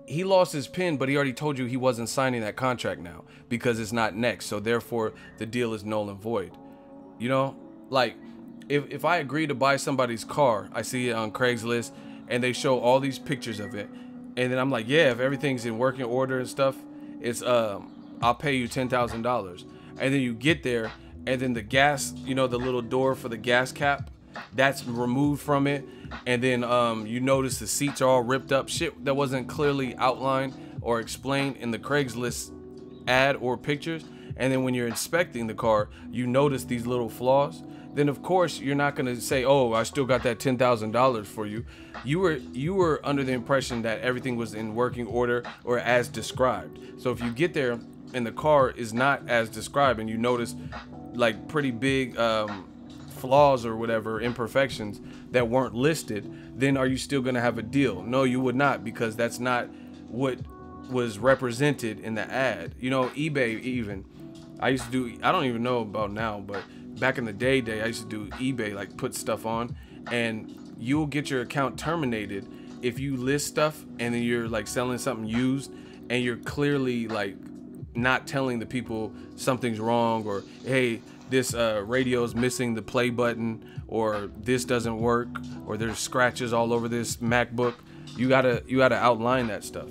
Speaker 1: He lost his pen, but he already told you he wasn't signing that contract now because it's not next. So therefore the deal is null and void. You know, like if I agree to buy somebody's car, I see it on Craigslist and they show all these pictures of it. And then I'm like, yeah, if everything's in working order and stuff, it's I'll pay you $10,000. And then you get there and then the gas, you know, the little door for the gas cap, that's removed from it. And then you notice the seats are all ripped up, shit that wasn't clearly outlined or explained in the Craigslist ad or pictures. And then when you're inspecting the car, you notice these little flaws. Then of course you're not going to say, oh, I still got that $10,000 for you. You were under the impression that everything was in working order or as described. So if you get there and the car is not as described and you notice like pretty big flaws or whatever, imperfections that weren't listed, then are you still going to have a deal? No, you would not, because that's not what was represented in the ad. You know, eBay even, I used to do, I don't even know about now, but back in the day, I used to do eBay, like put stuff on, and you'll get your account terminated if you list stuff and then you're like selling something used and you're clearly like not telling the people something's wrong, or hey, this radio is missing the play button, or this doesn't work, or there's scratches all over this MacBook. You gotta outline that stuff.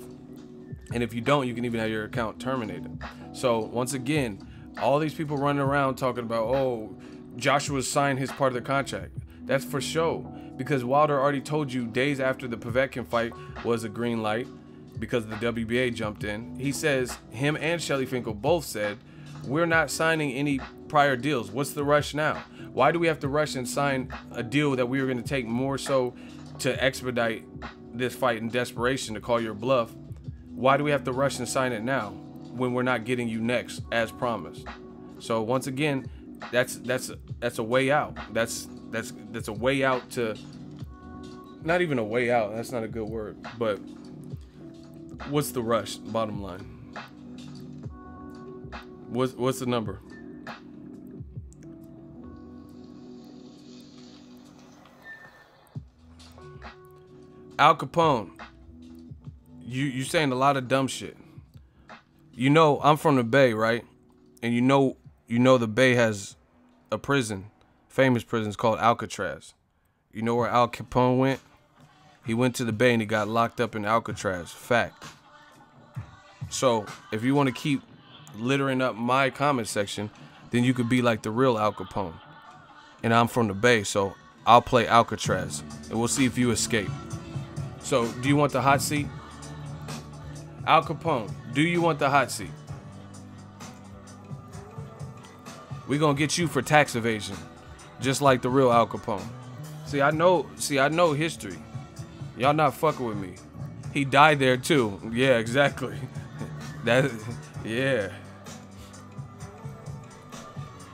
Speaker 1: And if you don't, you can even have your account terminated. So once again, all these people running around talking about, oh, Joshua signed his part of the contract. That's for show, because Wilder already told you days after the Povetkin fight was a green light because the WBA jumped in. He says him and Shelly Finkel both said, we're not signing any prior deals. What's the rush now? Why do we have to rush and sign a deal that we were going to take more so to expedite this fight in desperation to call your bluff? Why do we have to rush and sign it now when we're not getting you next as promised? So once again, that's a way out. That's a way out to, not even a way out. That's not a good word, but what's the rush? Bottom line. What's the number? Al Capone, you saying a lot of dumb shit. You know, I'm from the Bay, right? And you know the Bay has a prison, famous prison, it's called Alcatraz. You know where Al Capone went? He went to the Bay and he got locked up in Alcatraz. Fact. So if you want to keep littering up my comment section, then you could be like the real Al Capone. And I'm from the Bay, so I'll play Alcatraz and we'll see if you escape. So do you want the hot seat? Al Capone, do you want the hot seat? We gonna get you for tax evasion, just like the real Al Capone. See, I know history. Y'all not fucking with me. He died there too. Yeah, exactly. Yeah.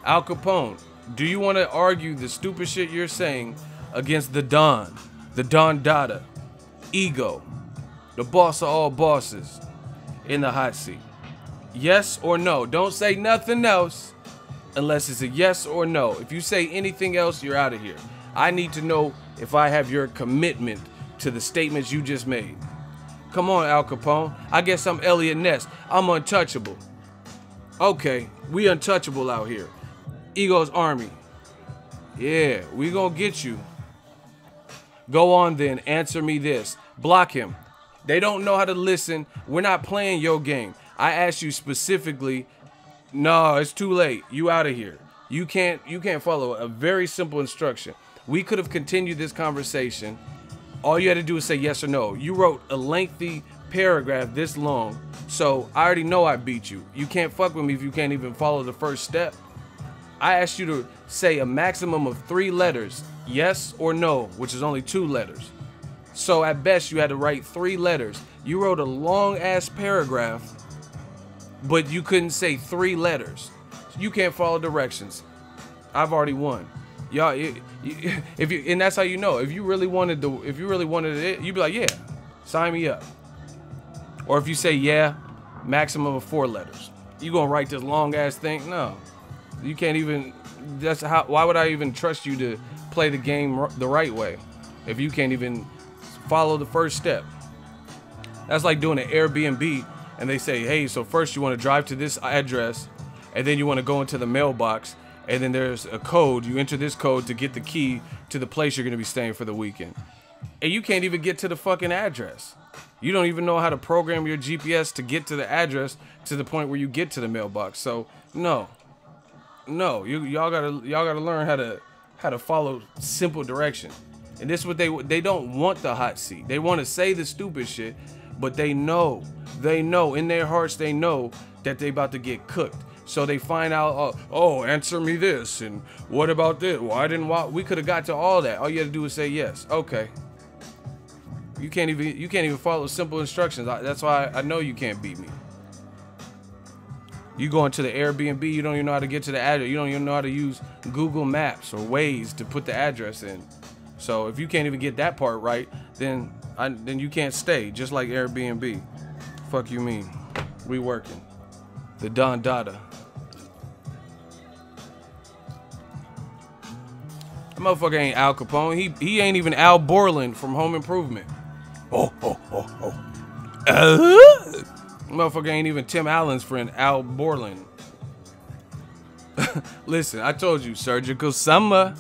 Speaker 1: Al Capone, do you want to argue the stupid shit you're saying against the Don Dada, Ego, the boss of all bosses, in the hot seat? Yes or no? Don't say nothing else unless it's a yes or no. If you say anything else, you're out of here. I need to know if I have your commitment to the statements you just made. Come on, Al Capone. I guess I'm Elliot Ness. I'm untouchable. Okay, we untouchable out here. Ego's army. Yeah, we gonna get you. Go on then, answer me this. Block him. They don't know how to listen. We're not playing your game. I asked you specifically. No, it's too late. You out of here. You can't follow a very simple instruction. We could have continued this conversation. All you had to do is say yes or no. You wrote a lengthy paragraph this long, so I already know I beat you. You can't fuck with me if you can't even follow the first step. I asked you to say a maximum of 3 letters, yes or no, which is only 2 letters. So at best, you had to write 3 letters. You wrote a long ass paragraph, but you couldn't say 3 letters. You can't follow directions. I've already won. Y'all, if you, and that's how you know. If you really wanted it, you'd be like, yeah, sign me up. Or if you say yeah, maximum of 4 letters. You gonna write this long ass thing? No, you can't even. That's how. Why would I even trust you to play the game the right way if you can't even follow the first step? That's like doing an Airbnb and they say, hey, so first you want to drive to this address, and then you want to go into the mailbox. And then there's a code. You enter this code to get the key to the place you're going to be staying for the weekend. And you can't even get to the fucking address. You don't even know how to program your GPS to get to the address to the point where you get to the mailbox. So no, y'all gotta learn how to follow simple direction. And this is what they don't want the hot seat. They want to say the stupid shit, but they know in their hearts they know that they about to get cooked. So they find out, oh, answer me this, and what about this? We could have got to all that. All you had to do was say yes. Okay. You can't even follow simple instructions. That's why I know you can't beat me. You go into the Airbnb, you don't even know how to get to the address. You don't even know how to use Google Maps or Waze to put the address in. So if you can't even get that part right, then you can't stay. Just like Airbnb. Fuck you mean? We working. The Don Dada. That motherfucker ain't Al Capone. He ain't even Al Borland from Home Improvement. Motherfucker ain't even Tim Allen's friend, Al Borland. Listen, I told you, surgical summer.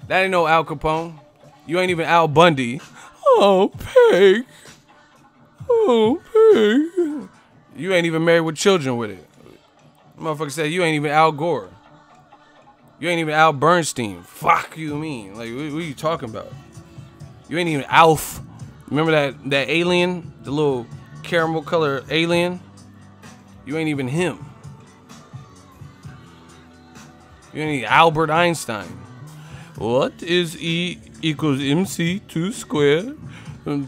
Speaker 1: That ain't no Al Capone. You ain't even Al Bundy. Oh, Peg. Oh, Peg. You ain't even married with children with it. Motherfucker said you ain't even Al Gore. You ain't even Al Bernstein. Fuck you mean? Like, what are you talking about? You ain't even Alf. Remember that alien? The little caramel color alien? You ain't even him. You ain't even Albert Einstein. What is E equals MC2 squared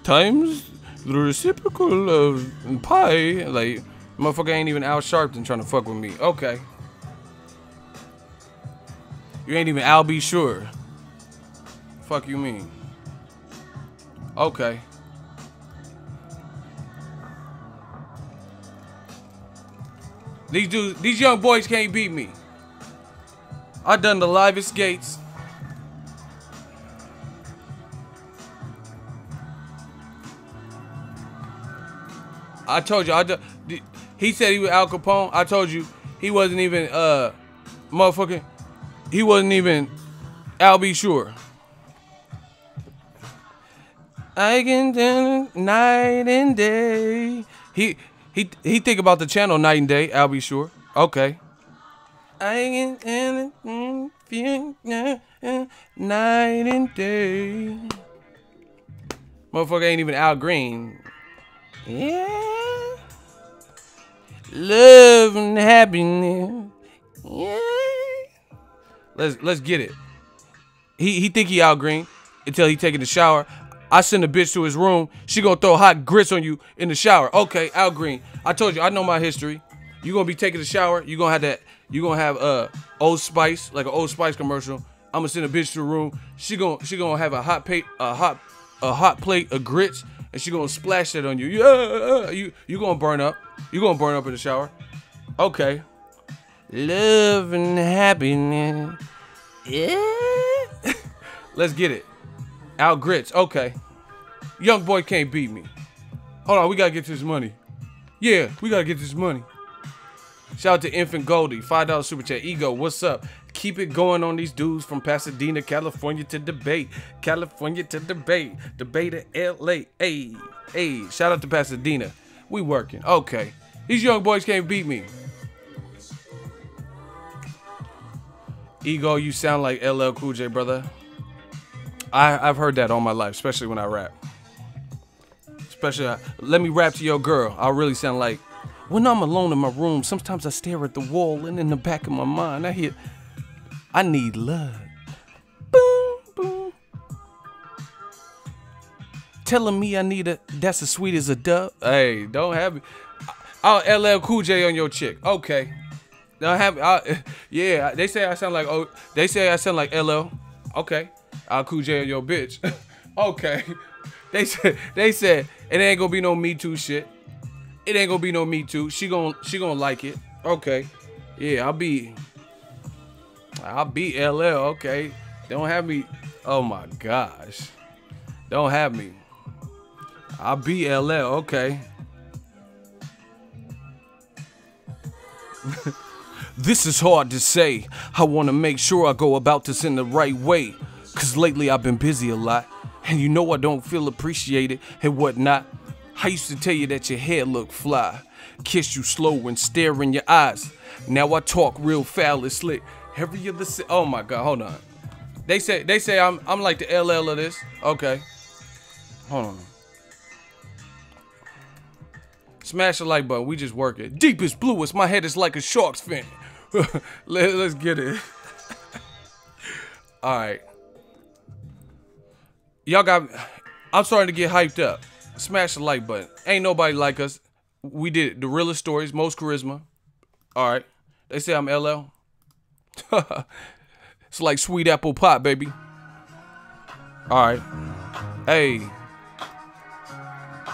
Speaker 1: times the reciprocal of pi? Like, motherfucker ain't even Al Sharpton trying to fuck with me. Okay. You ain't even Al Be Sure. Fuck you mean? Okay. These young boys can't beat me. I done the livest gates. I told you, he said he was Al Capone. I told you, he wasn't even, motherfucking, he wasn't even Al Be Sure. I can tell night and day. He think about the channel Night and Day, Al Be Sure. Okay. I can tell night and day. Motherfucker ain't even Al Green. Yeah. Love and happiness. Yeah. Let's get it. He think he out green until he taking the shower. I send a bitch to his room. She gonna throw hot grits on you in the shower. Okay, out green. I told you, I know my history. You gonna be taking the shower. You gonna have that. You gonna have Old Spice, like an Old Spice commercial. I'm gonna send a bitch to the room. She gonna have a hot plate of grits, and she gonna splash that on you. Yeah, you gonna burn up. You gonna burn up in the shower. Okay. Love and happiness. Yeah. Let's get it. Out grits. Okay. Young boy can't beat me. Hold on, we gotta get this money. Yeah, we gotta get this money. Shout out to Infant Goldie, $5 super chat. Ego, what's up? Keep it going on these dudes from Pasadena, California to debate. California to debate. Debate at LA. Hey, shout out to Pasadena. We working. Okay. These young boys can't beat me. Ego, you sound like LL Cool J, brother. I've heard that all my life, especially when I rap. Let me rap to your girl. I'll really sound like, when I'm alone in my room, sometimes I stare at the wall, and in the back of my mind, I hear, I need love. Boom, boom. Telling me I need that's as sweet as a dove. Hey, don't have me. I'll LL Cool J on your chick. Okay. Don't have me. Yeah, they say I sound like, LL. Okay. I'll Cool J on your bitch. Okay. They said it ain't gonna be no Me Too shit. It ain't gonna be no Me Too. She gonna like it. Okay. Yeah, I'll be LL. Okay. Don't have me. Oh my gosh. Don't have me. I'll be LL. Okay. This is hard to say. I wanna make sure I go about this in the right way. Cause lately I've been busy a lot. And you know I don't feel appreciated and whatnot. I used to tell you that your hair looked fly. Kiss you slow and stare in your eyes. Now I talk real foul and slick. Every other oh my god, hold on. They say I'm like the LL of this. Okay. Hold on. Smash the like button. We just working. Deepest bluest. My head is like a shark's fin. Let's get it. All right. Y'all I'm starting to get hyped up. Smash the like button. Ain't nobody like us. We did it. The realest stories, most charisma. All right. They say I'm LL. It's like sweet apple pie, baby. All right. Hey.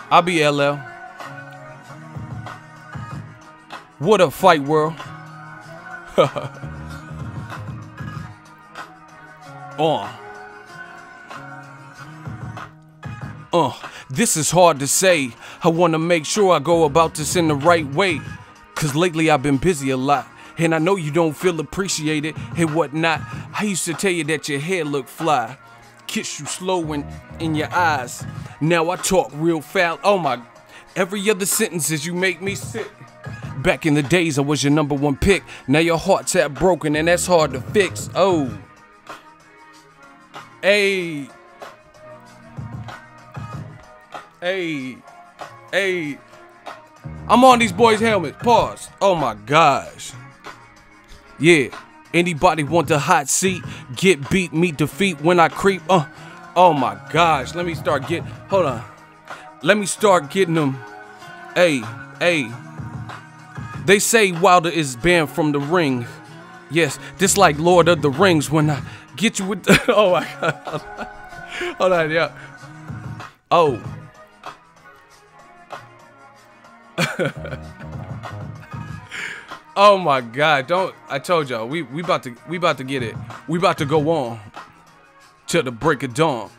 Speaker 1: I'll be LL. What up, fight world? This is hard to say. I wanna make sure I go about this in the right way. Cause lately I've been busy a lot. And I know you don't feel appreciated and whatnot. I used to tell you that your hair looked fly. Kiss you slow in your eyes. Now I talk real foul. Oh my, every other sentence is you make me sick. Back in the days I was your #1 pick. Now your heart's half broken and that's hard to fix. Oh. Hey. Hey. I'm on these boys' helmets. Pause. Oh my gosh. Yeah. Anybody want the hot seat? Get beat, meet defeat when I creep. Oh my gosh. Let me start getting. Hold on. Let me start getting them. Hey. They say Wilder is banned from the ring. Yes, this like Lord of the Rings when I get you with the, oh my god. Hold on, yeah. Oh. Oh my god, I told y'all, we about to get it. We about to go on till the break of dawn.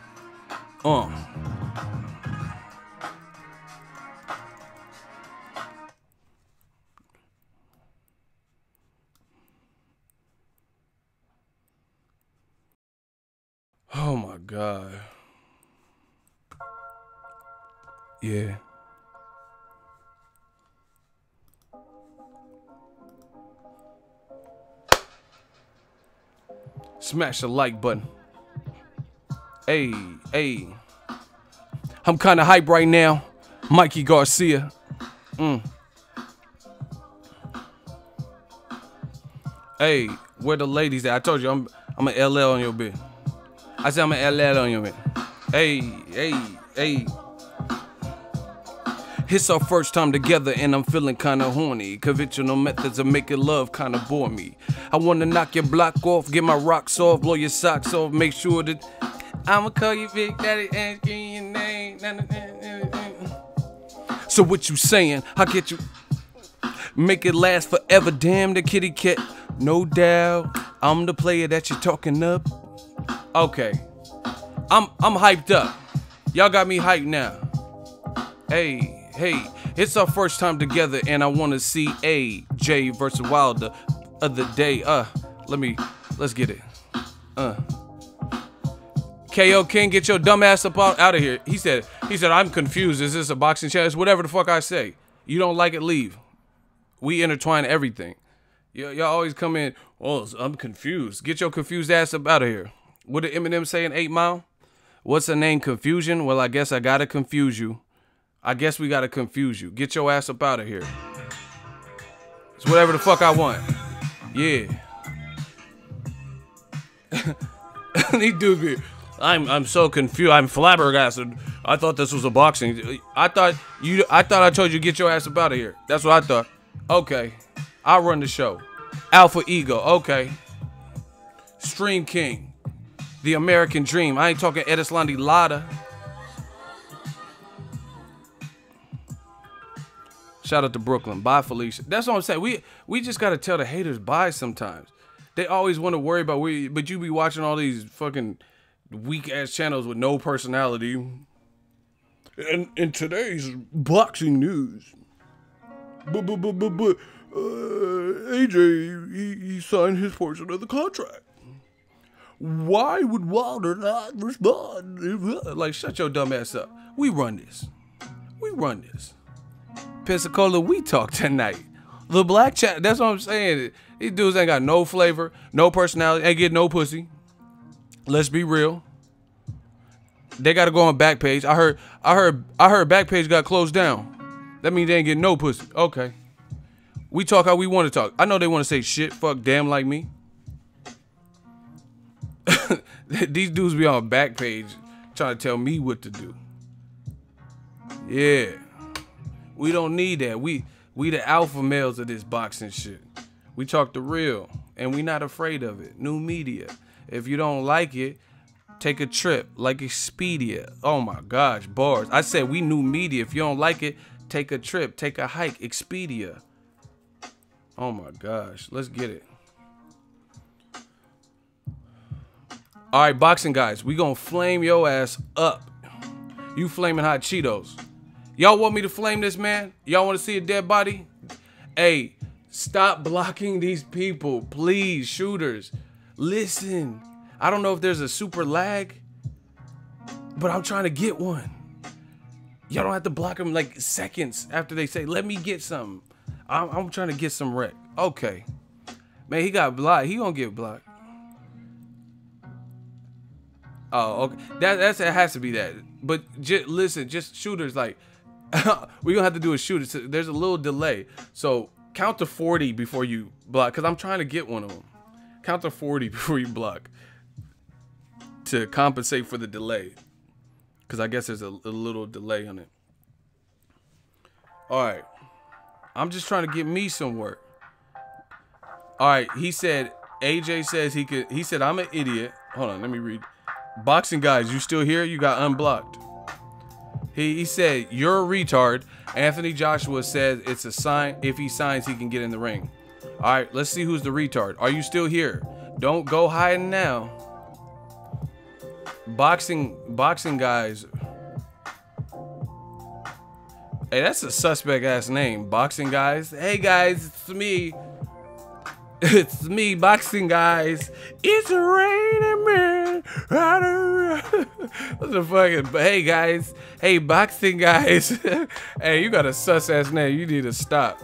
Speaker 1: Oh my god. Yeah. Smash the like button. Hey. I'm kind of hype right now. Mikey Garcia. Hey, where the ladies at? I told you I'm an LL on your bit. I said I'm an LL on your bit. Hey. It's our first time together and I'm feeling kinda horny. Conventional methods of making love kinda bore me. I wanna knock your block off, get my rocks off, blow your socks off, make sure that I'ma call you Big Daddy and give your name. So what you saying? I'll get you. Make it last forever, damn the kitty cat. No doubt, I'm the player that you're talking up. Okay, I'm hyped up. Y'all got me hyped now. Hey, it's our first time together and I wanna see AJ versus Wilder of the day. Let's get it. KO King, get your dumb ass up out of here. He said, I'm confused. Is this a boxing channel? It's whatever the fuck I say. You don't like it, leave. We intertwine everything. Y'all always come in, oh, I'm confused. Get your confused ass up out of here. What did Eminem say in 8 Mile? What's the name? Confusion? Well, I guess I gotta confuse you. I guess we gotta confuse you. Get your ass up out of here. It's whatever the fuck I want. Yeah. These dudes be, I'm so confused. I'm flabbergasted. I thought this was a boxing. I thought I told you get your ass up out of here. That's what I thought. Okay. I'll run the show. Alpha Ego. Okay. Stream King. The American Dream. I ain't talking Edislandi Lada. Shout out to Brooklyn. Bye, Felicia. That's what I'm saying. We just gotta tell the haters bye sometimes. They always want to worry about but you be watching all these fucking weak ass channels with no personality. And in today's boxing news, AJ he signed his portion of the contract. Why would Wilder not respond? Like, shut your dumb ass up. We run this. Pensacola, we talk tonight. The black chat, that's what I'm saying. These dudes ain't got no flavor, no personality, ain't get no pussy. Let's be real. They gotta go on Backpage. I heard Backpage got closed down. That means they ain't getting no pussy. Okay. We talk how we want to talk. I know they want to say shit, fuck, damn like me. These dudes be on Backpage trying to tell me what to do. Yeah. We don't need that. We the alpha males of this boxing shit. We talk the real, and we not afraid of it. New media. If you don't like it, take a trip like Expedia. Oh my gosh, bars. I said we new media. If you don't like it, take a trip, take a hike. Expedia. Oh my gosh, let's get it. All right, boxing guys, we gonna flame your ass up. You flaming hot Cheetos. Y'all want me to flame this man? Y'all want to see a dead body? Hey, stop blocking these people, please, shooters. Listen, I don't know if there's a super lag, but I'm trying to get one. Y'all don't have to block them like seconds after they say, let me get something. I'm trying to get some wreck. Okay. Man, he got blocked. He gonna get blocked. Oh, okay. It has to be that. But listen, just shooters, like, we're gonna have to do a shoot. There's a little delay. So count to 40 before you block, because I'm trying to get one of them. Count to 40 before you block to compensate for the delay, because I guess there's a little delay on it. All right. I'm just trying to get me some work. All right. He said, AJ says he could. He said, I'm an idiot. Hold on. Let me read. Boxing guys, you still here? You got unblocked. He said, you're a retard. Anthony Joshua says it's a sign. If he signs, he can get in the ring. All right, let's see who's the retard. Are you still here? Don't go hiding now. Boxing guys. Hey, that's a suspect ass name. Boxing guys. Hey guys, it's me. It's me, boxing guys. It's raining, man. What's the fucking? Hey guys. Hey, boxing guys. Hey, you got a sus ass name. You need to stop.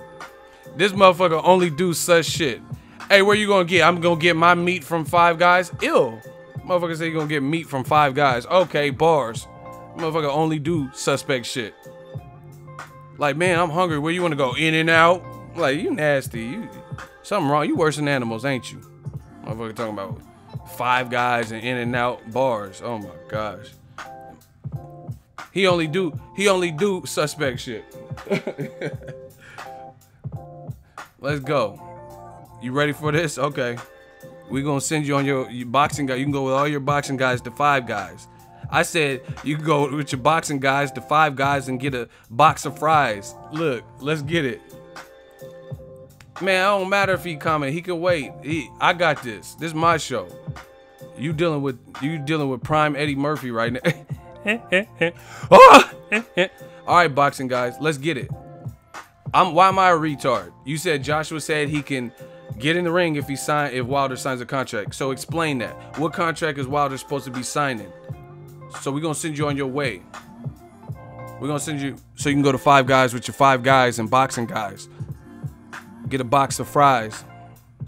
Speaker 1: This motherfucker only do sus shit. Hey, where you gonna get? I'm gonna get my meat from Five Guys. Ew. Motherfucker say you gonna get meat from Five Guys. Okay, bars. Motherfucker only do suspect shit. Like, man, I'm hungry. Where you wanna go? In and out. Like, you nasty. Something wrong. You worse than animals, ain't you? Motherfucker talking about Five Guys and in and out bars. Oh my gosh. He only do suspect shit. Let's go. You ready for this? Okay. We're gonna send you on your boxing guy. You can go with all your boxing guys to Five Guys. I said you can go with your boxing guys to Five Guys and get a box of fries. Look, let's get it. Man, it don't matter if he comment. He can wait. I got this. This is my show. You dealing with prime Eddie Murphy right now. All right, boxing guys, let's get it. Why am I a retard? You said Joshua said he can get in the ring if Wilder signs a contract. So explain that. What contract is Wilder supposed to be signing? So we're gonna send you on your way. We're gonna send you so you can go to Five Guys with your Five Guys and boxing guys. Get a box of fries.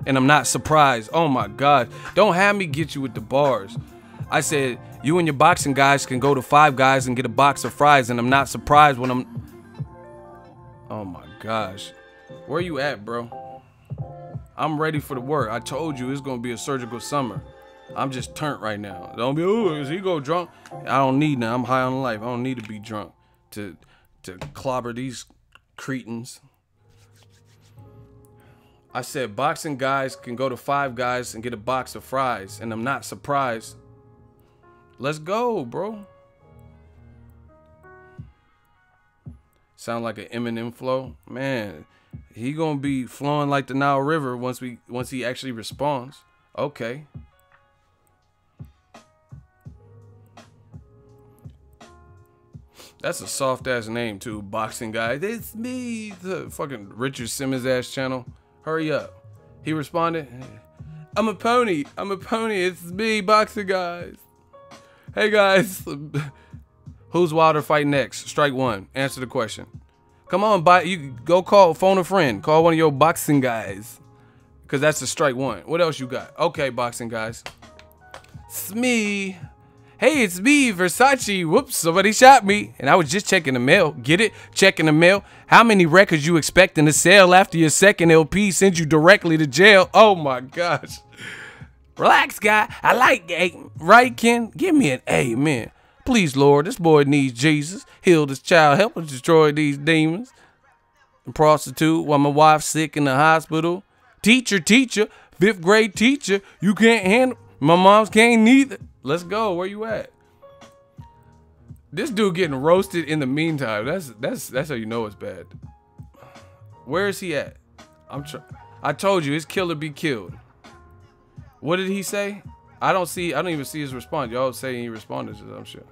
Speaker 1: And I'm not surprised. Oh my God. Don't have me get you with the bars. I said you and your boxing guys can go to Five Guys and get a box of fries, and I'm not surprised when I'm... Oh my gosh. Where you at, bro? I'm ready for the work. I told you it's gonna be a surgical summer. I'm just turnt right now. Don't be, oh, is he go drunk? I don't need that. I'm high on life. I don't need to be drunk to clobber these cretins. I said boxing guys can go to Five Guys and get a box of fries, and I'm not surprised. Let's go, bro. Sound like an Eminem flow, man. He gonna be flowing like the Nile River once he actually responds. Okay. That's a soft ass name too, boxing guy. It's me, the fucking Richard Simmons ass channel. Hurry up. He responded, I'm a pony. I'm a pony. It's me, boxing guys. Hey guys. Who's Wilder fighting next? Strike one. Answer the question. Come on, you go phone a friend. Call one of your boxing guys. Cause that's a strike one. What else you got? Okay, boxing guys. It's me. Hey, it's me, Versace. Whoops, somebody shot me. And I was just checking the mail. Get it? Checking the mail. How many records you expecting to sell after your second LP sends you directly to jail? Oh my gosh. Relax, guy. I like A. Right, Ken? Give me an amen. Please, Lord, this boy needs Jesus. Heal this child. Help us destroy these demons. And prostitute while my wife's sick in the hospital. Teacher, 5th grade teacher. You can't handle. My mom's can't neither. Let's go. Where you at? This dude getting roasted in the meantime. That's how you know it's bad. Where is he at? I told you, his killer be killed. What did he say? I don't even see his response. Y'all saying he responded to some shit.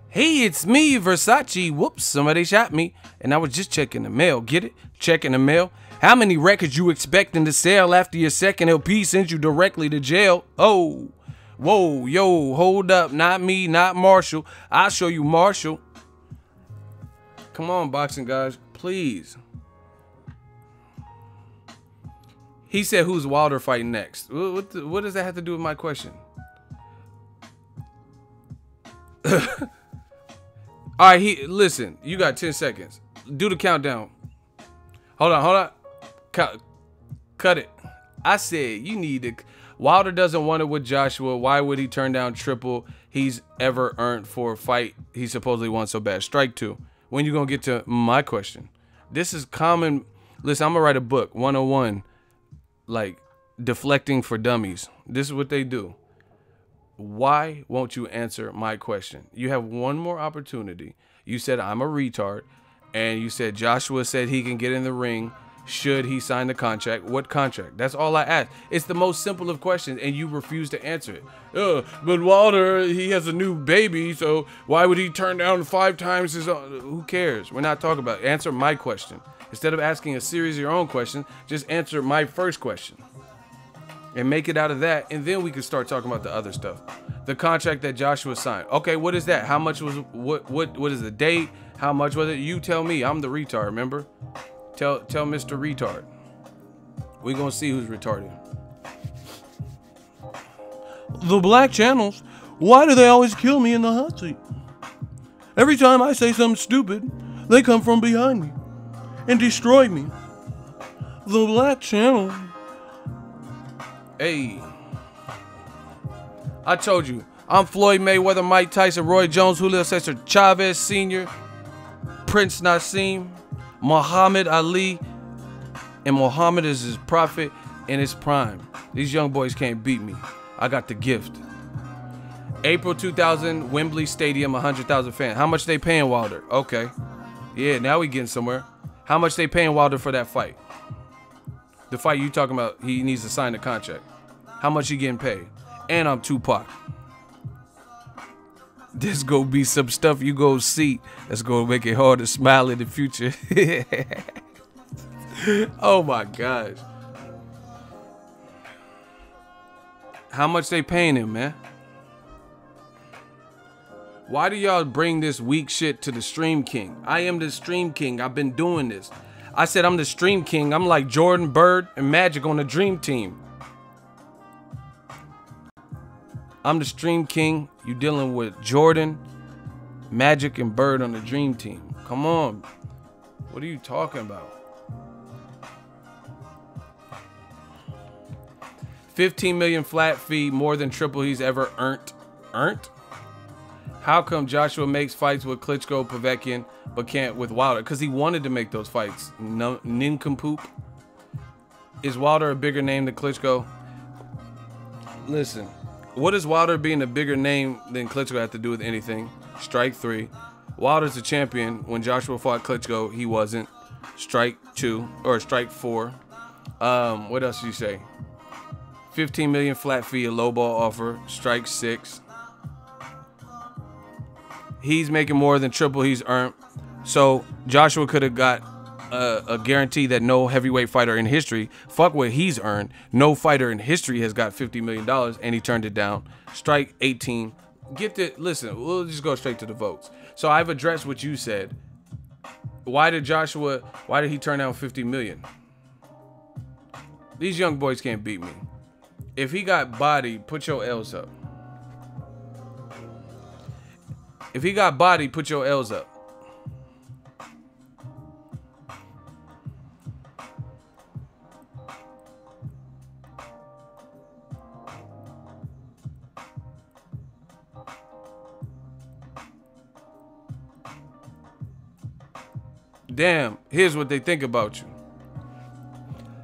Speaker 1: Hey, it's me, Versace. Whoops, somebody shot me. And I was just checking the mail. Get it? Checking the mail. How many records you expecting to sell after your second LP sends you directly to jail? Oh, whoa, yo, hold up. Not me, not Marshall. I'll show you Marshall. Come on, boxing guys, please. He said, who's Wilder fighting next? What does that have to do with my question? All right, listen, you got 10 seconds. Do the countdown. Hold on. Cut it. I said you need to. Wilder doesn't want it with Joshua. Why would he turn down triple he's ever earned for a fight he supposedly wants so bad? Strike two. When you gonna get to my question? This is common. Listen, I'm gonna write a book, 101, like deflecting for dummies. This is what they do. Why won't you answer my question? You have one more opportunity. You said I'm a retard, and you said Joshua said he can get in the ring should he sign the contract. What contract? That's all I asked. It's the most simple of questions, and you refuse to answer it. But Wilder, he has a new baby, so why would he turn down 5 times his own? Who cares? We're not talking about it. Answer my question. Instead of asking a series of your own questions, just answer my first question. And make it out of that, and then we can start talking about the other stuff. The contract that Joshua signed. Okay, what is that? How much was what is the date? How much was it? You tell me. I'm the retard, remember? Tell Mr. Retard. We're gonna see who's retarded. The black channels, why do they always kill me in the hot seat? Every time I say something stupid, They come from behind me and destroy me. The Black Channel. Hey. I told you. I'm Floyd Mayweather, Mike Tyson, Roy Jones, Julio Cesar Chavez Sr., Prince Nassim, Muhammad Ali, and Muhammad is his prophet in his prime. These young boys can't beat me. I got the gift. April 2000, Wembley Stadium, 100,000 fans. How much they paying Wilder? Okay. Yeah, now we getting somewhere. How much they paying Wilder for that fight? The fight you talking about, he needs to sign the contract. How much he getting paid? And I'm Tupac. This gonna be some stuff you gonna see that's gonna make it hard to smile in the future. Oh my gosh. How much they paying him, man? Why do y'all bring this weak shit to the Stream King? I am the Stream King. I've been doing this. I said I'm the Stream King. I'm like Jordan, Bird, and Magic on the Dream Team. I'm the Stream King. You dealing with Jordan, Magic, and Bird on the Dream Team. Come on. What are you talking about? 15 million flat fee, more than triple he's ever earned. How come Joshua makes fights with Klitschko, Povetkin, but can't with Wilder? Because he wanted to make those fights. Nincompoop. Is Wilder a bigger name than Klitschko? Listen. What does Wilder being a bigger name than Klitschko have to do with anything? Strike 3. Wilder's the champion. When Joshua fought Klitschko, he wasn't. Strike 2 or strike 4. What else do you say? 15 million flat fee, a low ball offer. Strike 6. He's making more than triple he's earned. So Joshua could have got a guarantee that no heavyweight fighter in history, fuck what he's earned, no fighter in history has got $50 million, and he turned it down. Strike 18. Listen, we'll just go straight to the votes. So I've addressed what you said. Why did he turn down 50 million? These young boys can't beat me. If he got bodied, put your L's up. If he got bodied, put your L's up. Damn, here's what they think about you.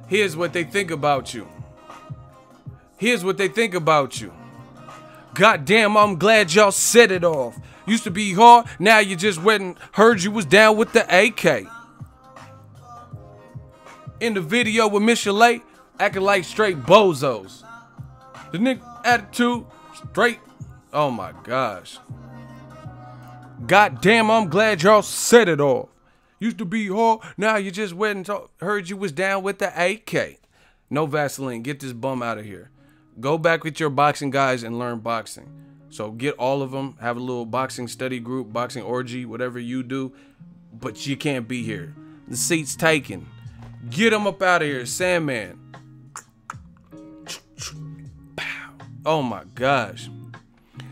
Speaker 1: Here's what they think about you. Here's what they think about you. Goddamn, I'm glad y'all set it off. Used to be hard, now you just went and heard you was down with the AK. In the video with Miss Chalet, acting like straight bozos. The nigga attitude, straight. Oh my gosh. Goddamn, I'm glad y'all set it off. Used to be hard, now you just went and heard you was down with the AK. No Vaseline, get this bum out of here. Go back with your boxing guys and learn boxing. So get all of them, have a little boxing study group, boxing orgy, whatever you do, but you can't be here. The seat's taken. Get them up out of here, Sandman. Oh my gosh.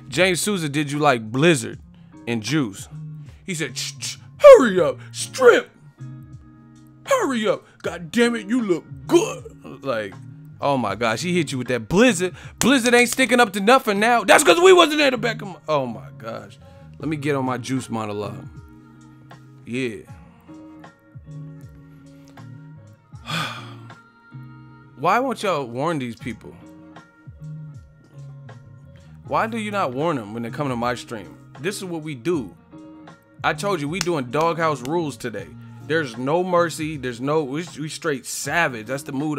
Speaker 1: James Souza did you like Blizzard and Juice. He said, hurry up, strip. Hurry up. God damn it, you look good. Like, oh my gosh, he hit you with that Blizzard. Blizzard ain't sticking up to nothing now. That's because we wasn't there to back him. Oh my gosh. Let me get on my Juice monologue. Yeah. Why won't y'all warn these people? Why do you not warn them when they come to my stream? This is what we do. I told you we doing doghouse rules today. There's no mercy. There's no, we straight savage. That's the mood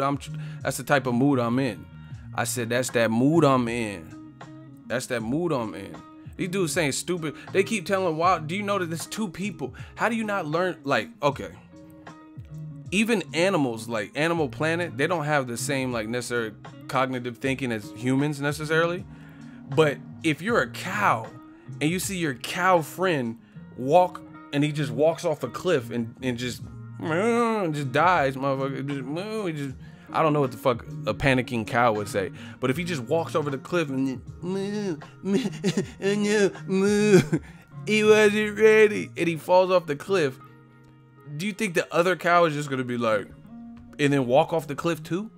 Speaker 1: that's the type of mood I'm in. I said, that's that mood I'm in. That's that mood I'm in. These dudes saying stupid. They keep telling, wow, do you know that there's two people? How do you not learn? Like, okay. Even animals, like Animal Planet, they don't have the same like necessary cognitive thinking as humans necessarily. But if you're a cow and you see your cow friend walk and he just walks off a cliff and just dies, motherfucker. I don't know what the fuck a panicking cow would say, but if he just walks over the cliff and he wasn't ready and he falls off the cliff, Do you think the other cow is just gonna be like, and then walk off the cliff too?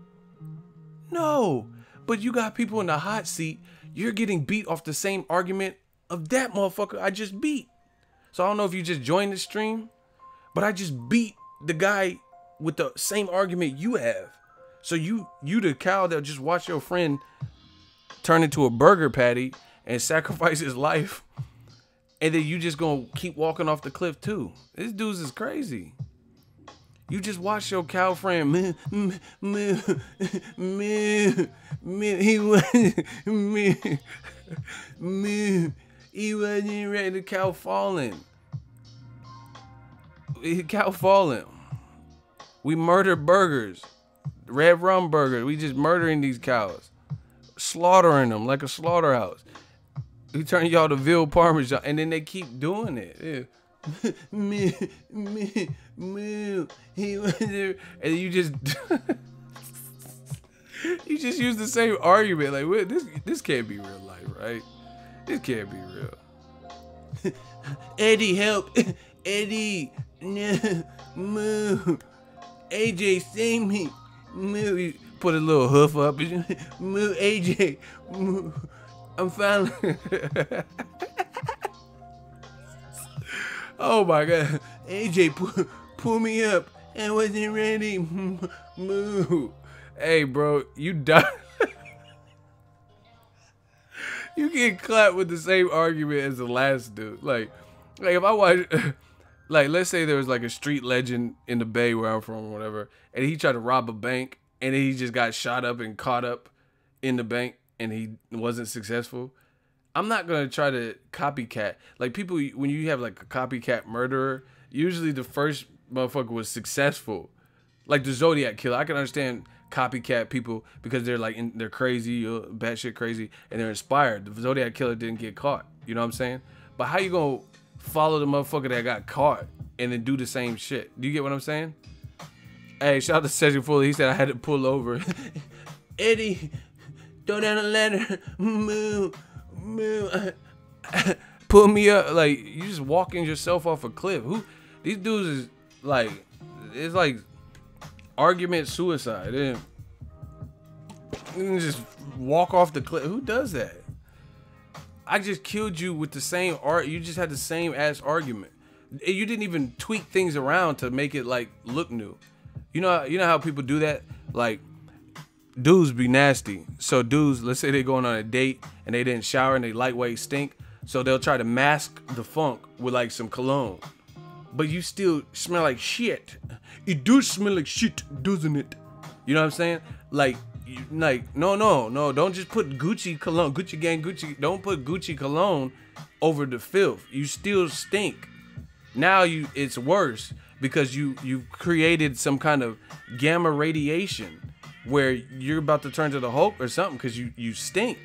Speaker 1: No, but you got people in the hot seat. You're getting beat off the same argument of that motherfucker I just beat. So I don't know if you just joined the stream, but I just beat the guy with the same argument you have. So you the cow that just watched your friend turn into a burger patty and sacrifice his life, and then you just gonna keep walking off the cliff too. This dude's is crazy. You just watched your cow friend. He wasn't ready. The cow falling. Cow falling. We murder burgers. Red rum burgers. We just murdering these cows. Slaughtering them like a slaughterhouse. We turn y'all to veal parmesan, and then they keep doing it. Yeah. He was there, and you just you just use the same argument. Like, what, this can't be real life, right? This can't be real. Eddie, help! Eddie, no, move! AJ, save me! Move! Put a little hoof up. Move, AJ! Move! I'm finally. Oh my God. AJ, pull me up. I wasn't ready. Move. Hey, bro, you die. You get clapped with the same argument as the last dude. Like if I watch, like, let's say there was like a street legend in the Bay where I'm from or whatever, and he tried to rob a bank, and then he just got shot up and caught up in the bank, and he wasn't successful. I'm not going to try to copycat. Like, people, when you have like a copycat murderer, usually the first motherfucker was successful. Like the Zodiac killer. I can understand copycat people because they're like, they're crazy, batshit crazy, and they're inspired. The Zodiac killer didn't get caught. You know what I'm saying? But how you going to follow the motherfucker that got caught and then do the same shit? Do you get what I'm saying? Hey, shout out to Session Fully. He said I had to pull over. Eddie, throw down a ladder. Move. Pull me up. Like, you just walking yourself off a cliff. Who these dudes is like, it's like argument suicide. And just walk off the cliff. Who does that? I just killed you with the same art. You just had the same ass argument. You didn't even tweak things around to make it like look new. You know how people do that? Like, dudes be nasty. So dudes, let's say they're going on a date and they didn't shower and they lightweight stink. So they'll try to mask the funk with like some cologne. But you still smell like shit. It does smell like shit, doesn't it? You know what I'm saying? Like, no. Don't just put Gucci cologne, Gucci gang, Gucci. Don't put Gucci cologne over the filth. You still stink. Now it's worse because you created some kind of gamma radiation where you're about to turn to the Hulk or something because you stink.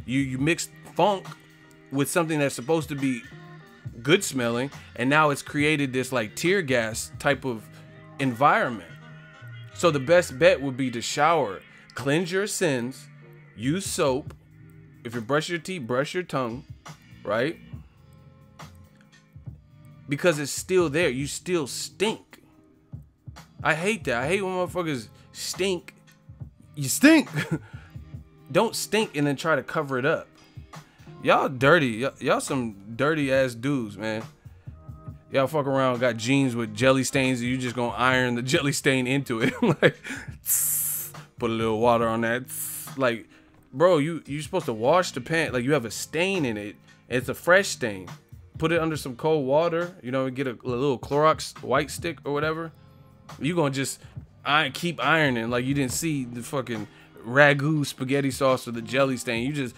Speaker 1: You mixed funk with something that's supposed to be good smelling, and now it's created this like tear gas type of environment. So the best bet would be to shower, cleanse your sins, use soap. If you brush your teeth, brush your tongue, right? Because it's still there. You still stink. I hate that. I hate when motherfuckers stink. You stink. Don't stink and then try to cover it up. Y'all dirty. Y'all some dirty ass dudes, man. Y'all fuck around, got jeans with jelly stains, and you just gonna iron the jelly stain into it. Like, put a little water on that. Like, bro, you supposed to wash the pant. Like, you have a stain in it. It's a fresh stain. Put it under some cold water. You know, get a little Clorox white stick or whatever. You gonna just keep ironing like you didn't see the fucking ragu spaghetti sauce or the jelly stain. You just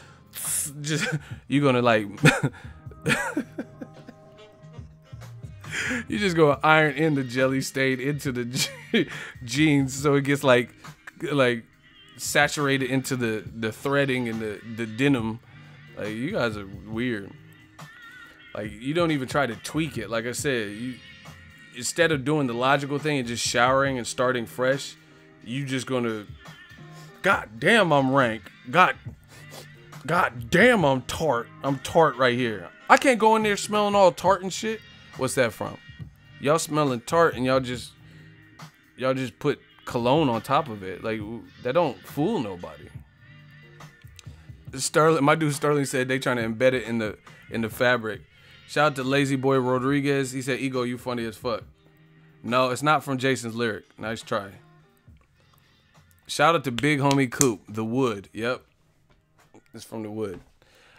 Speaker 1: you're gonna like you just gonna iron in the jelly stain into the jeans so it gets like saturated into the threading and the denim. Like, you guys are weird. Like, you don't even try to tweak it. Like I said, you instead of doing the logical thing and just showering and starting fresh, you just gonna, God damn, I'm rank. God damn, I'm tart. I'm tart right here. I can't go in there smelling all tart and shit. What's that from? y'all smelling tart and y'all just put cologne on top of it. Like, that don't fool nobody. Sterling, my dude Sterling said they trying to embed it in the fabric. Shout out to Lazy Boy Rodriguez. He said, Ego, you funny as fuck. No, it's not from Jason's lyric. Nice try. Shout out to Big Homie Coop, The Wood. Yep. It's from The Wood.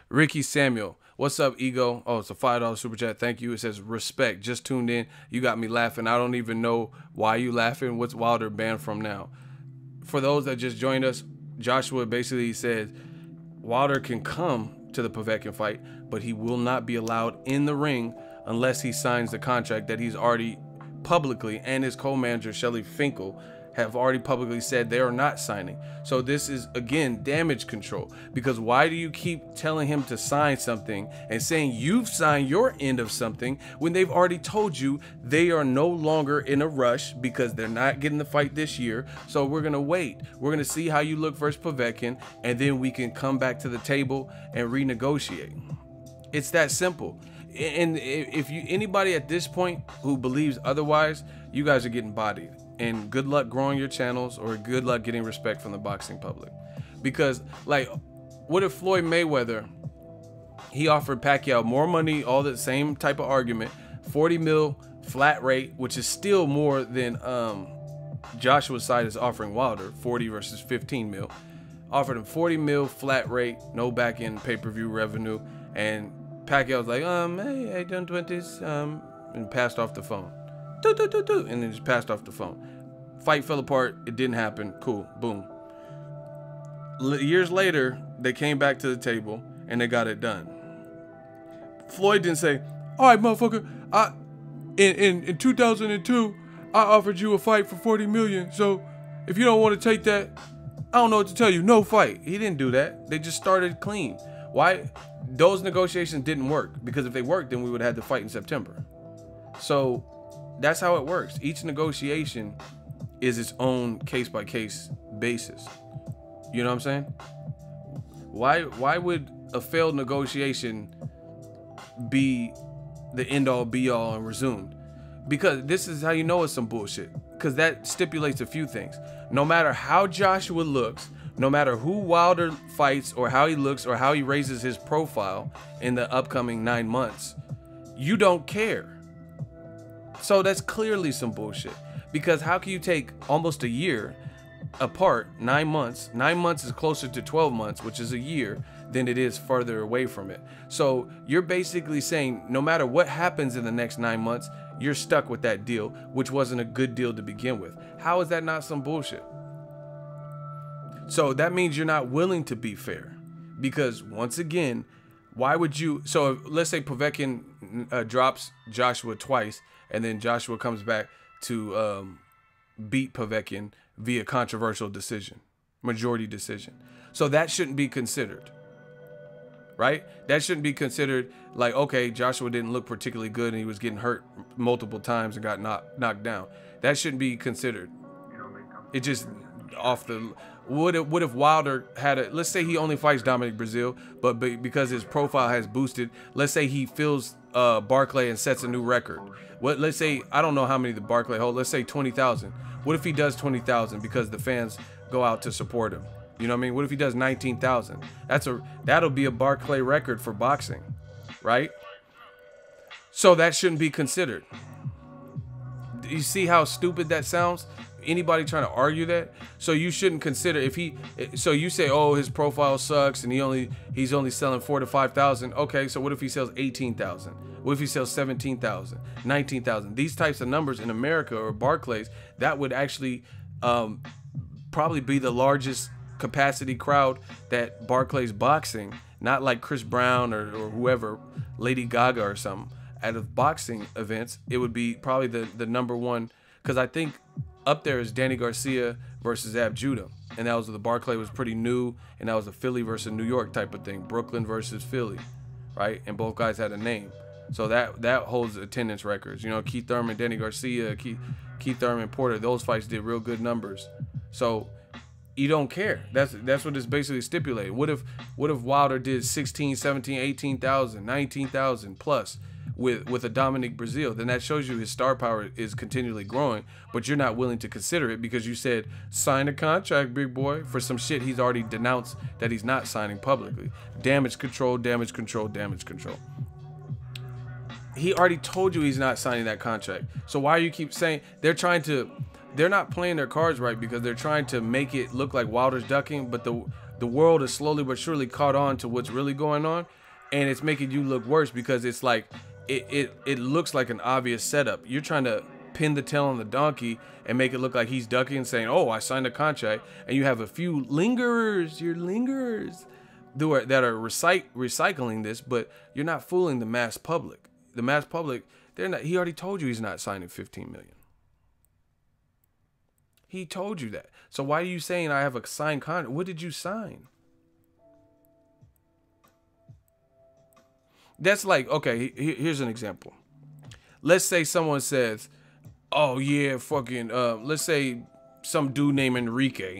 Speaker 1: Ricky Samuel. What's up, Ego? Oh, it's a $5 super chat. Thank you. It says, respect. Just tuned in. You got me laughing. I don't even know why you laughing. What's Wilder banned from now? For those that just joined us, Joshua basically said Wilder can come to the Povetkin fight, but he will not be allowed in the ring unless he signs the contract that he's already publicly, and his co-manager Shelly Finkel have already publicly said they are not signing. So this is, again, damage control. Because why do you keep telling him to sign something and saying you've signed your end of something when they've already told you they are no longer in a rush because they're not getting the fight this year? So we're going to wait. We're going to see how you look versus Povetkin, and then we can come back to the table and renegotiate. It's that simple. And if you anybody at this point who believes otherwise, you guys are getting bodied. And good luck growing your channels, or good luck getting respect from the boxing public. Because, like, what if Floyd Mayweather, he offered Pacquiao more money, all the same type of argument, 40 mil flat rate, which is still more than Joshua's side is offering Wilder, 40 versus 15 mil. Offered him 40 mil flat rate, no back end pay-per-view revenue, and Pacquiao was like, hey, I done 20s, and passed off the phone. And then just passed off the phone. Fight fell apart. It didn't happen. Cool. Boom. Years later, they came back to the table and they got it done. Floyd didn't say, all right, motherfucker, in 2002, I offered you a fight for 40 million. So if you don't want to take that, I don't know what to tell you. No fight. He didn't do that. They just started clean. Why? Those negotiations didn't work, because if they worked, then we would have had the fight in September. So that's how it works. Each negotiation is its own case-by-case basis. You know what I'm saying? Why would a failed negotiation be the end-all, be-all, and resumed? Because this is how you know it's some bullshit. Because that stipulates a few things. No matter how Joshua looks, no matter who Wilder fights, or how he looks, or how he raises his profile in the upcoming 9 months, you don't care. So that's clearly some bullshit. Because how can you take almost a year apart, 9 months? 9 months is closer to 12 months, which is a year, than it is further away from it. So you're basically saying no matter what happens in the next 9 months, you're stuck with that deal, which wasn't a good deal to begin with. How is that not some bullshit? So that means you're not willing to be fair. Because once again, why would you? So let's say Povetkin drops Joshua twice, and then Joshua comes back to beat Povetkin via controversial decision, majority decision. So that shouldn't be considered, right? That shouldn't be considered like, okay, Joshua didn't look particularly good and he was getting hurt multiple times and got knocked down. That shouldn't be considered. It just off the... What if Wilder had a... Let's say he only fights Dominic Brazil, but because his profile has boosted, let's say he fills Barclay and sets a new record. Let's say, I don't know how many the Barclay hold. Let's say 20,000. What if he does 20,000 because the fans go out to support him? You know what I mean? What if he does 19,000? That'll be a Barclay record for boxing, right? So that shouldn't be considered. You see how stupid that sounds? Anybody trying to argue that? So you shouldn't consider if he... So you say, oh, his profile sucks and he's only selling 4,000 to 5,000. Okay, so what if he sells 18,000? What if he sells 17,000, 19,000? These types of numbers in America or Barclays, that would actually probably be the largest capacity crowd that Barclays boxing, not like Chris Brown or whoever, Lady Gaga or something. Out of boxing events, it would be probably the number one, because I think up there is Danny Garcia versus Ab Judah, and that was the Barclay was pretty new, and that was a Philly versus New York type of thing, Brooklyn versus Philly, right? And both guys had a name, so that holds attendance records. You know, Keith Thurman, Danny Garcia, Keith Thurman, Porter, those fights did real good numbers. So you don't care. That's what it's basically stipulated. What if Wilder did 16, 17, 18,000, 19,000 plus? with a Dominic Breazeale, then that shows you his star power is continually growing, but you're not willing to consider it because you said sign a contract, big boy, for some shit he's already denounced that he's not signing publicly. Damage control, damage control, damage control. He already told you he's not signing that contract. So why do you keep saying they're not playing their cards right because they're trying to make it look like Wilder's ducking, but the world has slowly but surely caught on to what's really going on, and it's making you look worse because it's like it looks like an obvious setup. You're trying to pin the tail on the donkey and make it look like he's ducking, saying, "Oh, I signed a contract," and you have a few lingerers, that are recycling this, but you're not fooling the mass public. The mass public, they're not. He already told you he's not signing 15 million. He told you that. So why are you saying I have a signed contract? What did you sign? That's like, okay, here's an example. Let's say someone says, oh yeah, fucking, let's say some dude named Enrique.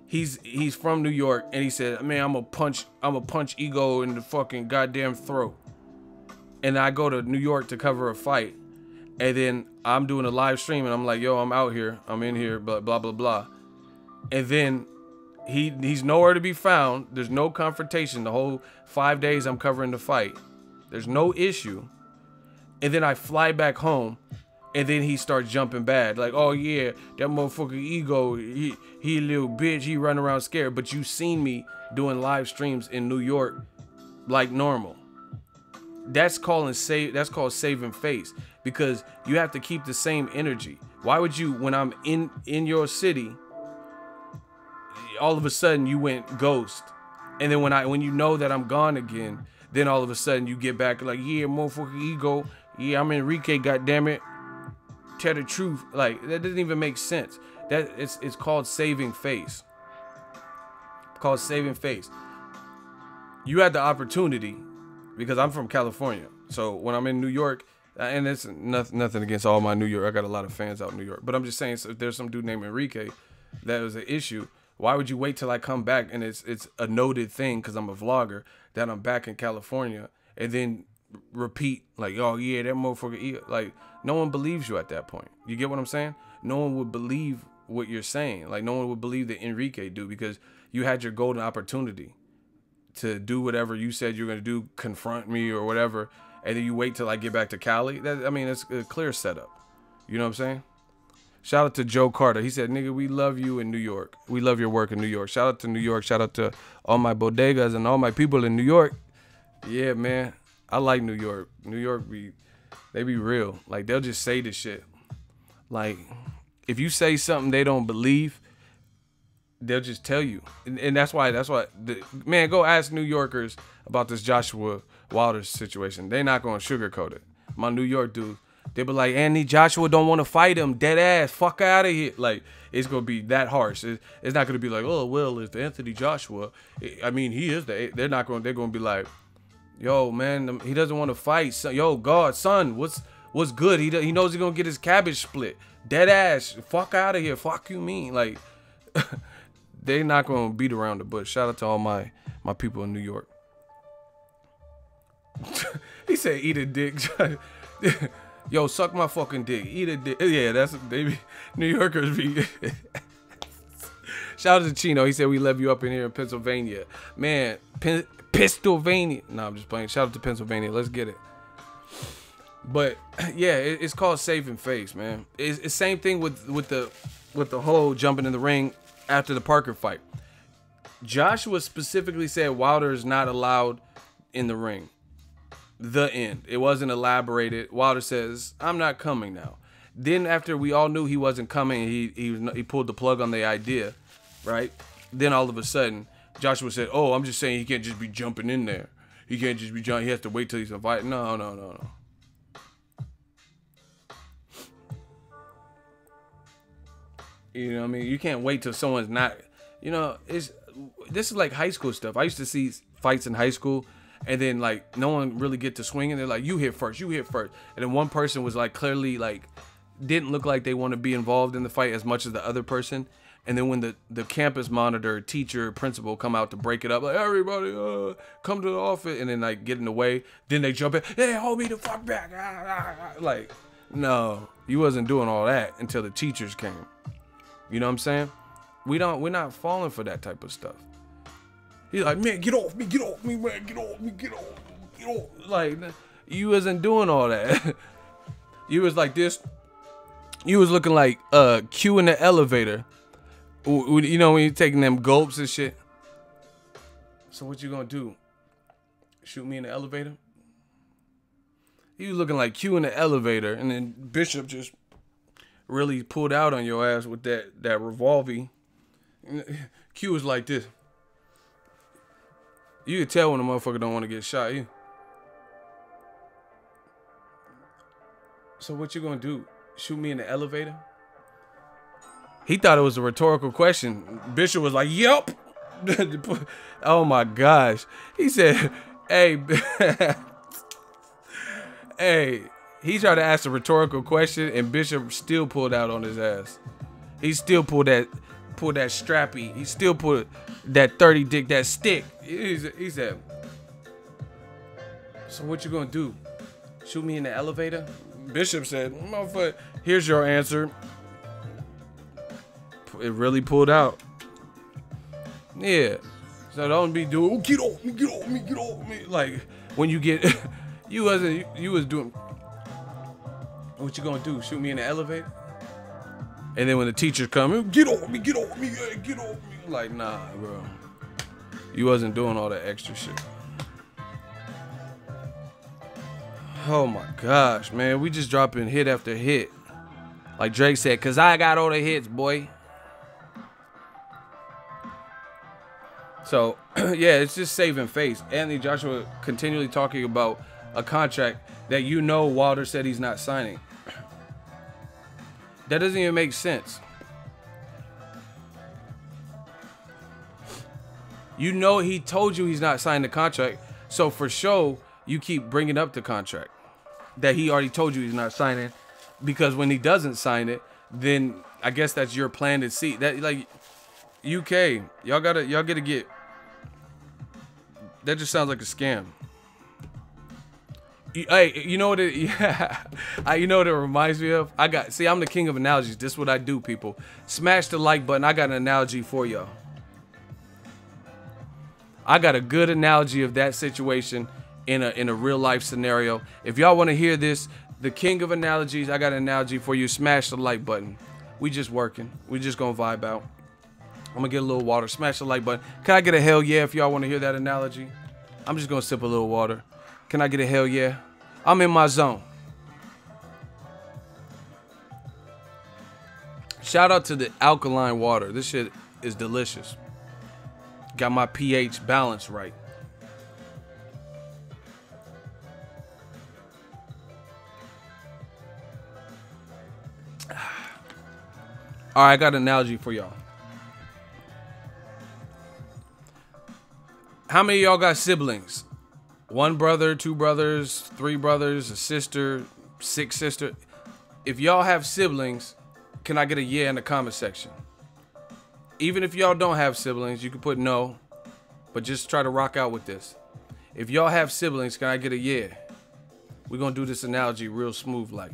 Speaker 1: He's from New York, and he said, man, I'm a punch Ego in the fucking goddamn throat. And I go to New York to cover a fight, and then I'm doing a live stream, and I'm like, yo, I'm out here, I'm in here, blah, blah, blah, blah. And then he's nowhere to be found. There's no confrontation. The whole 5 days I'm covering the fight. There's no issue. And then I fly back home, and then he starts jumping bad. Like, oh yeah, that motherfucker Ego, he a little bitch, he run around scared. But you seen me doing live streams in New York like normal. That's called saving face, because you have to keep the same energy. Why would you, when I'm in your city, all of a sudden you went ghost, and then when you know that I'm gone again, then all of a sudden you get back like, yeah, motherfucker Ego, yeah, I'm Enrique, goddammit, tell the truth. Like, that doesn't even make sense. That it's called saving face. Called saving face. You had the opportunity, because I'm from California, so when I'm in New York, and it's nothing against all my New York, I got a lot of fans out in New York, but I'm just saying, so if there's some dude named Enrique that was an issue, why would you wait till I come back and it's a noted thing because I'm a vlogger that I'm back in California, and then repeat like, oh yeah, that motherfucker, like, no one believes you at that point. You get what I'm saying? No one would believe what you're saying. Like, no one would believe that Enrique do, because you had your golden opportunity to do whatever you said you're gonna do, confront me or whatever, and then you wait till I get back to Cali. It's a clear setup. You know what I'm saying? Shout out to Joe Carter. He said, nigga, we love you in New York. We love your work in New York. Shout out to New York. Shout out to all my bodegas and all my people in New York. Yeah, man. I like New York. New York, they be real. Like, they'll just say this shit. Like, if you say something they don't believe, they'll just tell you. And that's why, man, go ask New Yorkers about this Joshua Wilder situation. They're not going to sugarcoat it. My New York dude, they be like, Anthony Joshua don't want to fight him. Dead ass. Fuck out of here. Like, it's going to be that harsh. It's not going to be like, oh, well, if Anthony Joshua, I mean, he is they're going to be like, yo, man, he doesn't want to fight. Son. Yo, God, son, what's good? He knows he's going to get his cabbage split. Dead ass. Fuck out of here. Fuck you mean. Like, they not going to beat around the bush. Shout out to all my people in New York. He said, eat a dick. Yo, suck my fucking dick. Eat a dick. Yeah, that's baby. New Yorkers be. Shout out to Chino. He said we love you up in here in Pennsylvania. Man, Pennsylvania. No, I'm just playing. Shout out to Pennsylvania. Let's get it. But yeah, it's called saving face, man. It's the same thing with the whole jumping in the ring after the Parker fight. Joshua specifically said Wilder is not allowed in the ring. The end. It wasn't elaborated. Wilder says, I'm not coming now. Then after we all knew he wasn't coming, he pulled the plug on the idea, right? Then all of a sudden, Joshua said, oh, I'm just saying he can't just be jumping in there. He can't just be jumping. He has to wait till he's invited. No. You know what I mean? You can't wait till someone's not, you know, this is like high school stuff. I used to see fights in high school, and then like no one really get to swing, and they're like, you hit first. And then one person was like clearly like didn't look like they want to be involved in the fight as much as the other person. And then when the campus monitor, teacher, principal come out to break it up, like, everybody, come to the office, and then like get in the way, then they jump in, hey, hold me the fuck back. Like, no, you wasn't doing all that until the teachers came. You know what I'm saying? We're not falling for that type of stuff. He's like, man, get off me, man, get off me. Like, you wasn't doing all that. You was like this. You was looking like Q in the elevator. You know, when you're taking them gulps and shit. So what you gonna do? Shoot me in the elevator? He was looking like Q in the elevator, and then Bishop just really pulled out on your ass with that revolver. Q was like this. You could tell when a motherfucker don't want to get shot. So what you gonna do? Shoot me in the elevator? He thought it was a rhetorical question. Bishop was like, yup. Oh my gosh. He said, hey, hey, he tried to ask a rhetorical question and Bishop still pulled out on his ass. He still pulled that strappy. He still pulled that 30 dick, that stick. He said, so what you gonna do? Shoot me in the elevator? Bishop said, motherfucker, here's your answer. It really pulled out. Yeah. So don't be doing, oh, get off me. Like, when you get, you was doing, what you gonna do? Shoot me in the elevator? And then when the teachers come, get off me. Like, nah, bro. You wasn't doing all that extra shit. Oh my gosh, man. We just dropping hit after hit. Like Drake said, cause I got all the hits, boy. So, yeah, it's just saving face. Anthony Joshua continually talking about a contract that you know Wilder said he's not signing. That doesn't even make sense. You know he told you he's not signing the contract, so for sure you keep bringing up the contract that he already told you he's not signing, because when he doesn't sign it, then I guess that's your plan to see that, like, UK, y'all gotta get. That just sounds like a scam. Hey, you know what it? Yeah, you know what it reminds me of? See, I'm the king of analogies. This is what I do, people. Smash the like button. I got an analogy for y'all. I got a good analogy of that situation in a real life scenario. If y'all want to hear this, the king of analogies, I got an analogy for you. Smash the like button. We just working. We just gonna vibe out. I'm gonna get a little water. Smash the like button. Can I get a hell yeah if y'all want to hear that analogy? I'm just gonna sip a little water. Can I get a hell yeah? I'm in my zone. Shout out to the alkaline water. This shit is delicious. Got my pH balance right. All right, I got an analogy for y'all. How many of y'all got siblings? 1 brother, 2 brothers, 3 brothers, a sister, 6 sisters. If y'all have siblings, can I get a yeah in the comment section? Even if y'all don't have siblings, you can put no, but just try to rock out with this. If y'all have siblings, can I get a yeah? We're gonna do this analogy real smooth like.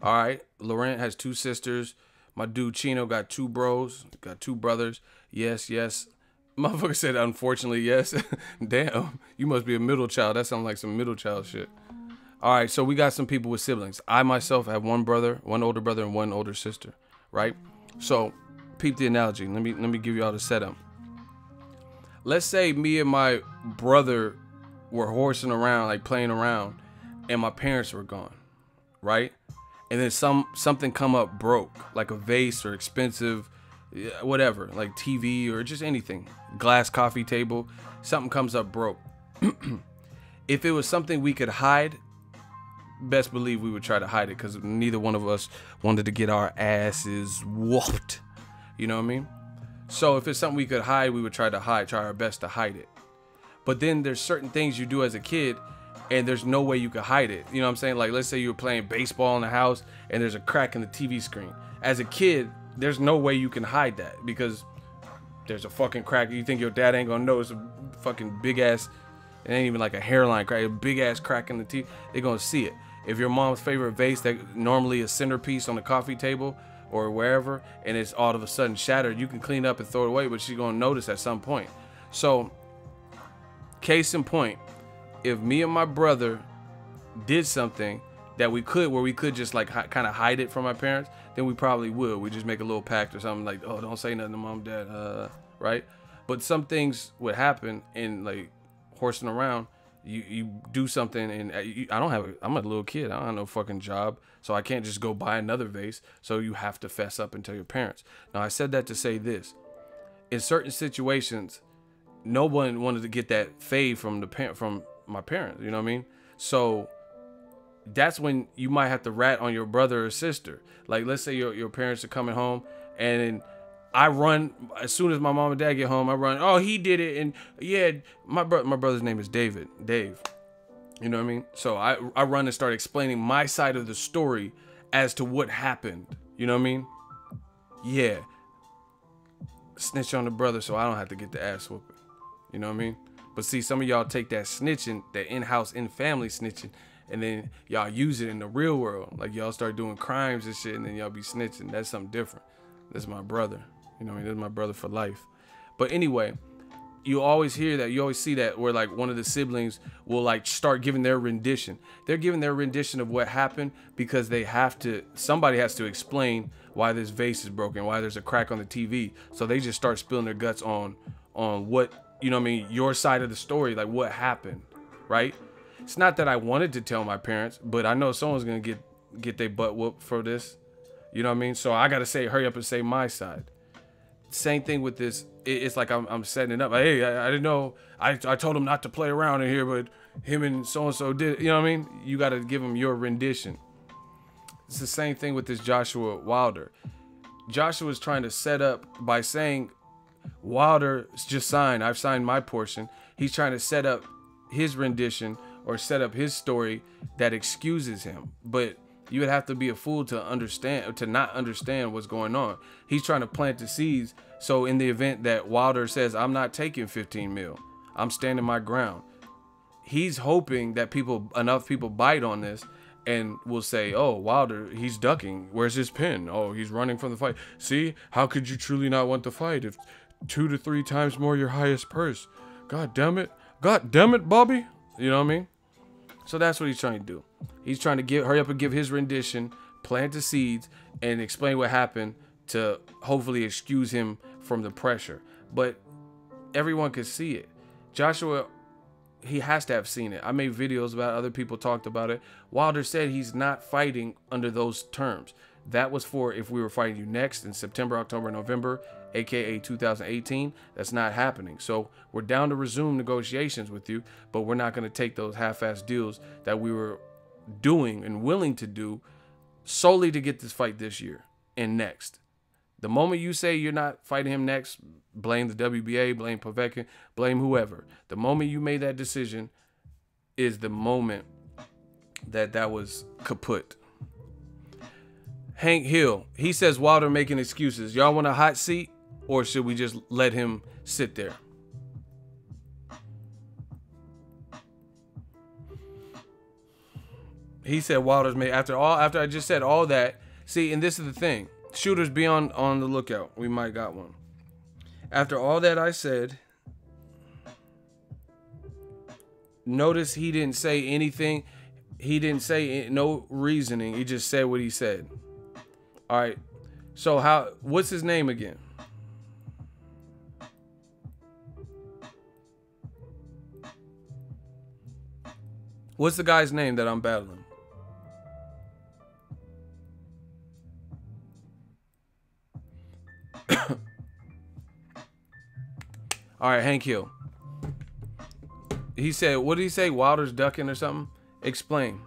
Speaker 1: All right, Laurent has 2 sisters. My dude Chino got 2 bros, got 2 brothers. Yes, yes. Motherfucker said, unfortunately, yes. Damn, you must be a middle child. That sounds like some middle child shit. All right, so we got some people with siblings. I myself have 1 brother, 1 older brother, and 1 older sister, right? So, peep the analogy. Let me give you all the setup. Let's say me and my brother were horsing around, like playing around, and my parents were gone, right? And then something come up broke, like a vase or expensive, whatever, like TV or just anything, glass coffee table, something comes up broke. If it was something we could hide, best believe we would try to hide it, because neither one of us wanted to get our asses whooped. You know what I mean? So if it's something we could hide, we would try our best to hide it. But then there's certain things you do as a kid and there's no way you could hide it. You know what I'm saying? Like, let's say you were playing baseball in the house and there's a crack in the TV screen. As a kid, there's no way you can hide that because there's a fucking crack. You think your dad ain't gonna know it's a fucking big ass, it ain't even like a hairline crack, a big ass crack in the teeth. They're gonna see it. If your mom's favorite vase that normally a centerpiece on the coffee table or wherever, and it's all of a sudden shattered, you can clean up and throw it away, but she's gonna notice at some point. So, case in point, if me and my brother did something that we could just like kind of hide it from my parents, then we probably would. We just make a little pact or something like, oh, don't say nothing to mom, dad, right? But some things would happen and like horsing around, you do something and I'm a little kid. I don't have no fucking job. So I can't just go buy another vase. So you have to fess up and tell your parents. Now I said that to say this. In certain situations, no one wanted to get that fade from my parents. You know what I mean? So that's when you might have to rat on your brother or sister. Like, let's say your parents are coming home and I run, as soon as my mom and dad get home, I run, oh, he did it. And yeah, my brother's name is Dave. You know what I mean? So I run and start explaining my side of the story as to what happened. You know what I mean? Yeah. Snitch on the brother so I don't have to get the ass whooping. You know what I mean? But see, some of y'all take that snitching, that in-house, in-family snitching, and then y'all use it in the real world. Like y'all start doing crimes and shit, and then y'all be snitching. That's something different. That's my brother. You know what I mean? That's my brother for life. But anyway, you always hear that. You always see that where like one of the siblings will like start giving their rendition. They're giving their rendition of what happened because they have to, somebody has to explain why this vase is broken, why there's a crack on the TV. So they just start spilling their guts on what, you know what I mean, your side of the story, like what happened, right? It's not that I wanted to tell my parents, but I know someone's going to get their butt whooped for this. You know what I mean? So I got to say, hurry up and say my side. Same thing with this. It's like I'm setting it up. Like, hey, I didn't know. I told him not to play around in here, but him and so-and-so did. You know what I mean? You got to give him your rendition. It's the same thing with this Joshua Wilder. Joshua's trying to set up by saying, Wilder's just signed. I've signed my portion. He's trying to set up his rendition or set up his story that excuses him. But you would have to be a fool to understand, or to not understand what's going on. He's trying to plant the seeds. So in the event that Wilder says, I'm not taking 15 mil, I'm standing my ground. He's hoping that enough people bite on this and will say, oh, Wilder, he's ducking. Where's his pin? Oh, he's running from the fight. See, how could you truly not want the fight if 2 to 3 times more your highest purse? God damn it, Bobby. You know what I mean? So that's what he's trying to do. He's trying to hurry up and give his rendition, plant the seeds, and explain what happened to hopefully excuse him from the pressure. But everyone could see it. Joshua, he has to have seen it. I made videos about it. Other people talked about it. Wilder said he's not fighting under those terms. That was for if we were fighting you next in September, October, November, aka 2018. That's not happening. So we're down to resume negotiations with you, but we're not going to take those half-ass deals that we were doing and willing to do solely to get this fight this year and next. The moment you say you're not fighting him next, blame the WBA, blame Povetkin, blame whoever. The moment you made that decision is the moment that was kaput. Hank Hill, he says Wilder making excuses. Y'all want a hot seat, or should we just let him sit there? He said Wilder's made after I just said all that. See, and this is the thing. Shooters, be on the lookout. We might got one. After all that I said, notice he didn't say anything. He didn't say no reasoning. He just said what he said. All right. So what's his name again? What's the guy's name that I'm battling? All right, Hank Hill. He said, what did he say? Wilder's ducking or something? Explain.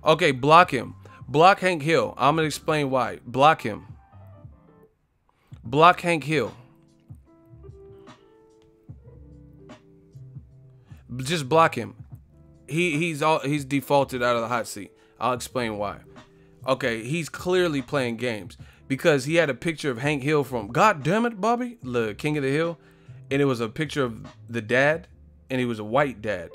Speaker 1: Okay, block him. Block Hank Hill. I'm going to explain why. Block him. Block Hank Hill. Just block him. He's defaulted out of the hot seat. I'll explain why. Okay, he's clearly playing games because he had a picture of Hank Hill from God damn it, Bobby, the King of the Hill, and it was a picture of the dad, and he was a white dad.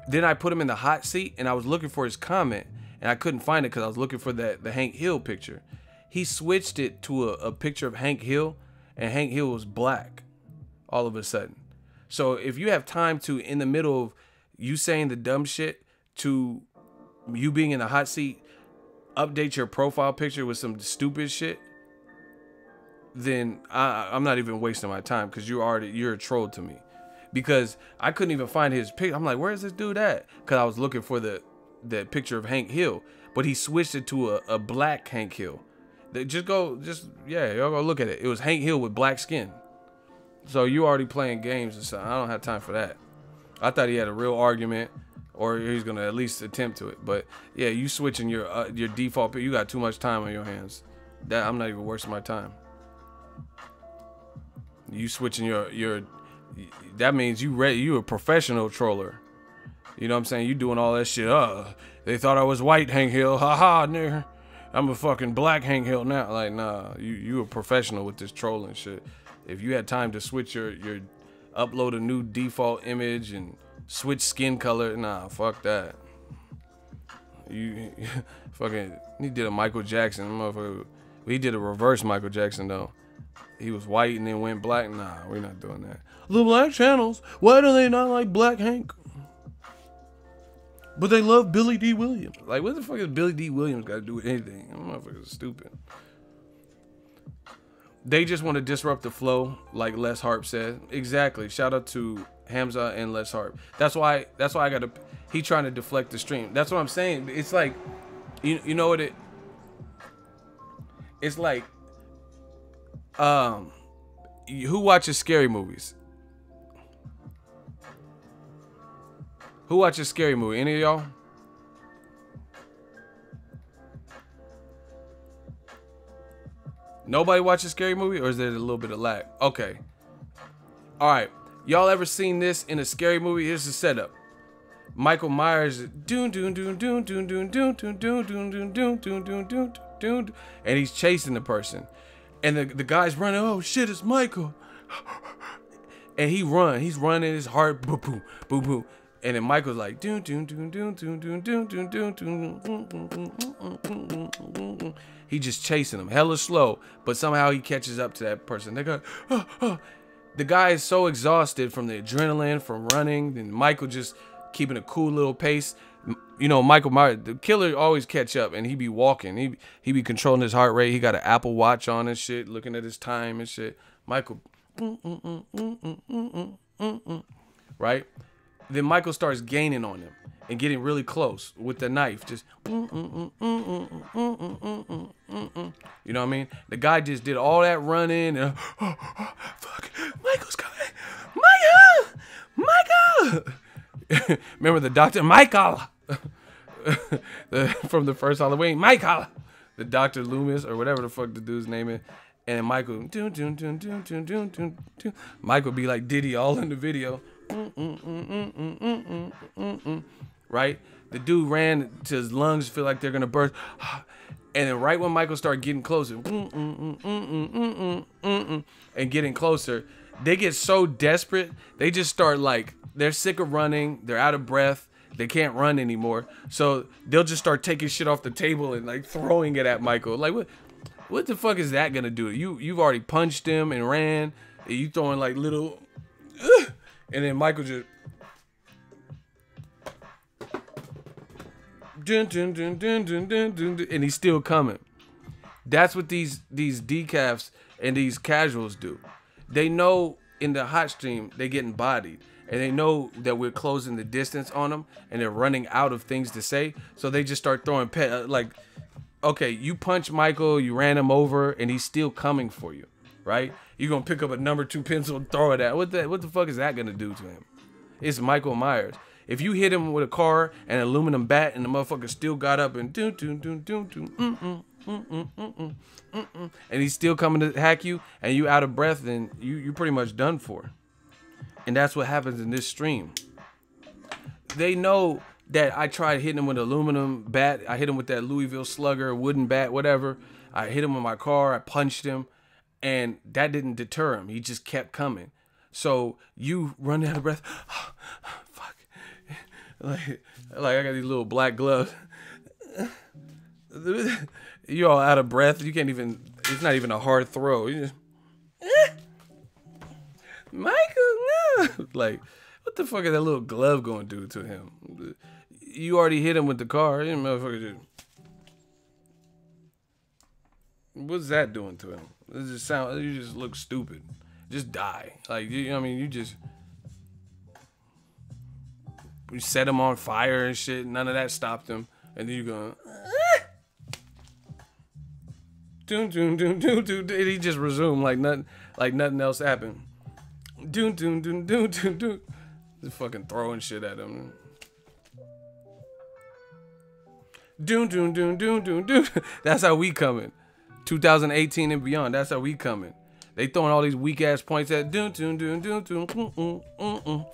Speaker 1: Then I put him in the hot seat, and I was looking for his comment, and I couldn't find it because I was looking for the Hank Hill picture. He switched it to a picture of Hank Hill, and Hank Hill was black all of a sudden. So if you have time to, in the middle of you saying the dumb shit to you being in the hot seat, update your profile picture with some stupid shit, then I'm not even wasting my time because you're a troll to me. Because I couldn't even find his picture. I'm like, where's this dude at? Because I was looking for the picture of Hank Hill, but he switched it to a black Hank Hill. Y'all go look at it. It was Hank Hill with black skin. So you already playing games and stuff. I don't have time for that. I thought he had a real argument, or he's gonna at least attempt to it. But yeah, you switching your default. You got too much time on your hands. That I'm not even wasting my time. You switching your that means you a professional troller. You know what I'm saying? You doing all that shit. They thought I was white Hank Hill. Haha, nigga. I'm a fucking black Hank Hill now. Like, nah, you a professional with this trolling shit. If you had time to switch your upload a new default image and switch skin color, nah, fuck that. You fucking, he did a Michael Jackson, motherfucker. He did a reverse Michael Jackson though. He was white and then went black. Nah, we're not doing that. The black channels, why do they not like Black Hank? But they love Billy D. Williams. Like, what the fuck is Billy D. Williams got to do with anything? Them motherfuckers are stupid. They just want to disrupt the flow, like Les Harp said. Exactly. Shout out to Hamza and Les Harp. That's why I got to. He trying to deflect the stream. That's what I'm saying. It's like, you know what it's like. Who watches scary movies? Who watches scary movie? Any of y'all? Nobody watches scary movie, or is there a little bit of lag? Okay. All right. Y'all ever seen this in a scary movie? Here's the setup. Michael Myers, and he's chasing the person, and the guy's running. Oh shit, it's Michael! And he's running. His heart, boom, boom, boom, boom. And then Michael's like, he just chasing him, hella slow, but somehow he catches up to that person. They go, the guy is so exhausted from the adrenaline, from running, and Michael just keeping a cool little pace. You know, Michael Myers, the killer, always catch up, and he be walking. He be controlling his heart rate. He got an Apple Watch on and shit, looking at his time and shit. Michael, right? Then Michael starts gaining on him and getting really close with the knife. Just, you know what I mean? The guy just did all that running. And, fuck, Michael's coming. Michael! Remember the doctor? Michael! From the first Halloween. Michael! The Dr. Loomis, or whatever the fuck the dude's name is. And then Michael, Michael be like Diddy all in the video. Right? The dude ran to his lungs, feel like they're gonna burst. And then right when Michael started getting closer, and getting closer, they get so desperate, they just start like, they're sick of running, they're out of breath, they can't run anymore. So they'll just start taking shit off the table and like throwing it at Michael. Like, what the fuck is that gonna do? You've already punched him and ran, and you throwing like little, and then Michael just and he's still coming. That's what these decafs and these casuals do. They know in the hot stream they getting bodied, and they know that we're closing the distance on them, and they're running out of things to say, so they just start throwing like, okay, you punch Michael, you ran him over, and he's still coming for you, right? You're gonna pick up a number 2 pencil and throw it at. What the fuck is that gonna do to him? It's Michael Myers. If you hit him with a car and an aluminum bat and the motherfucker still got up and and he's still coming to hack you and you out of breath, then you pretty much done for. And that's what happens in this stream. they know that I tried hitting him with an aluminum bat. I hit him with that Louisville Slugger, wooden bat, whatever. I hit him with my car. I punched him. And that didn't deter him. He just kept coming. So you run out of breath. Fuck. Like I got these little black gloves. You're all out of breath. You can't even, it's not even a hard throw. You just, Michael, no. Like, what the fuck is that little glove going to do to him? You already hit him with the car. You motherfucker just, what's that doing to him? It just sound, you just look stupid. Just die. Like, you know what I mean? You set him on fire and shit. None of that stopped him. And then you go, doom, doom, doom, doom, doom. He just resumed like nothing else happened. Doom, doom, doom, doom, doom, doom. Just fucking throwing shit at him. Doom, doom, doom, doom, doom, doom. That's how we coming. 2018 and beyond. That's how we coming. They throwing all these weak ass points at doom, doom, doom, doom, doom.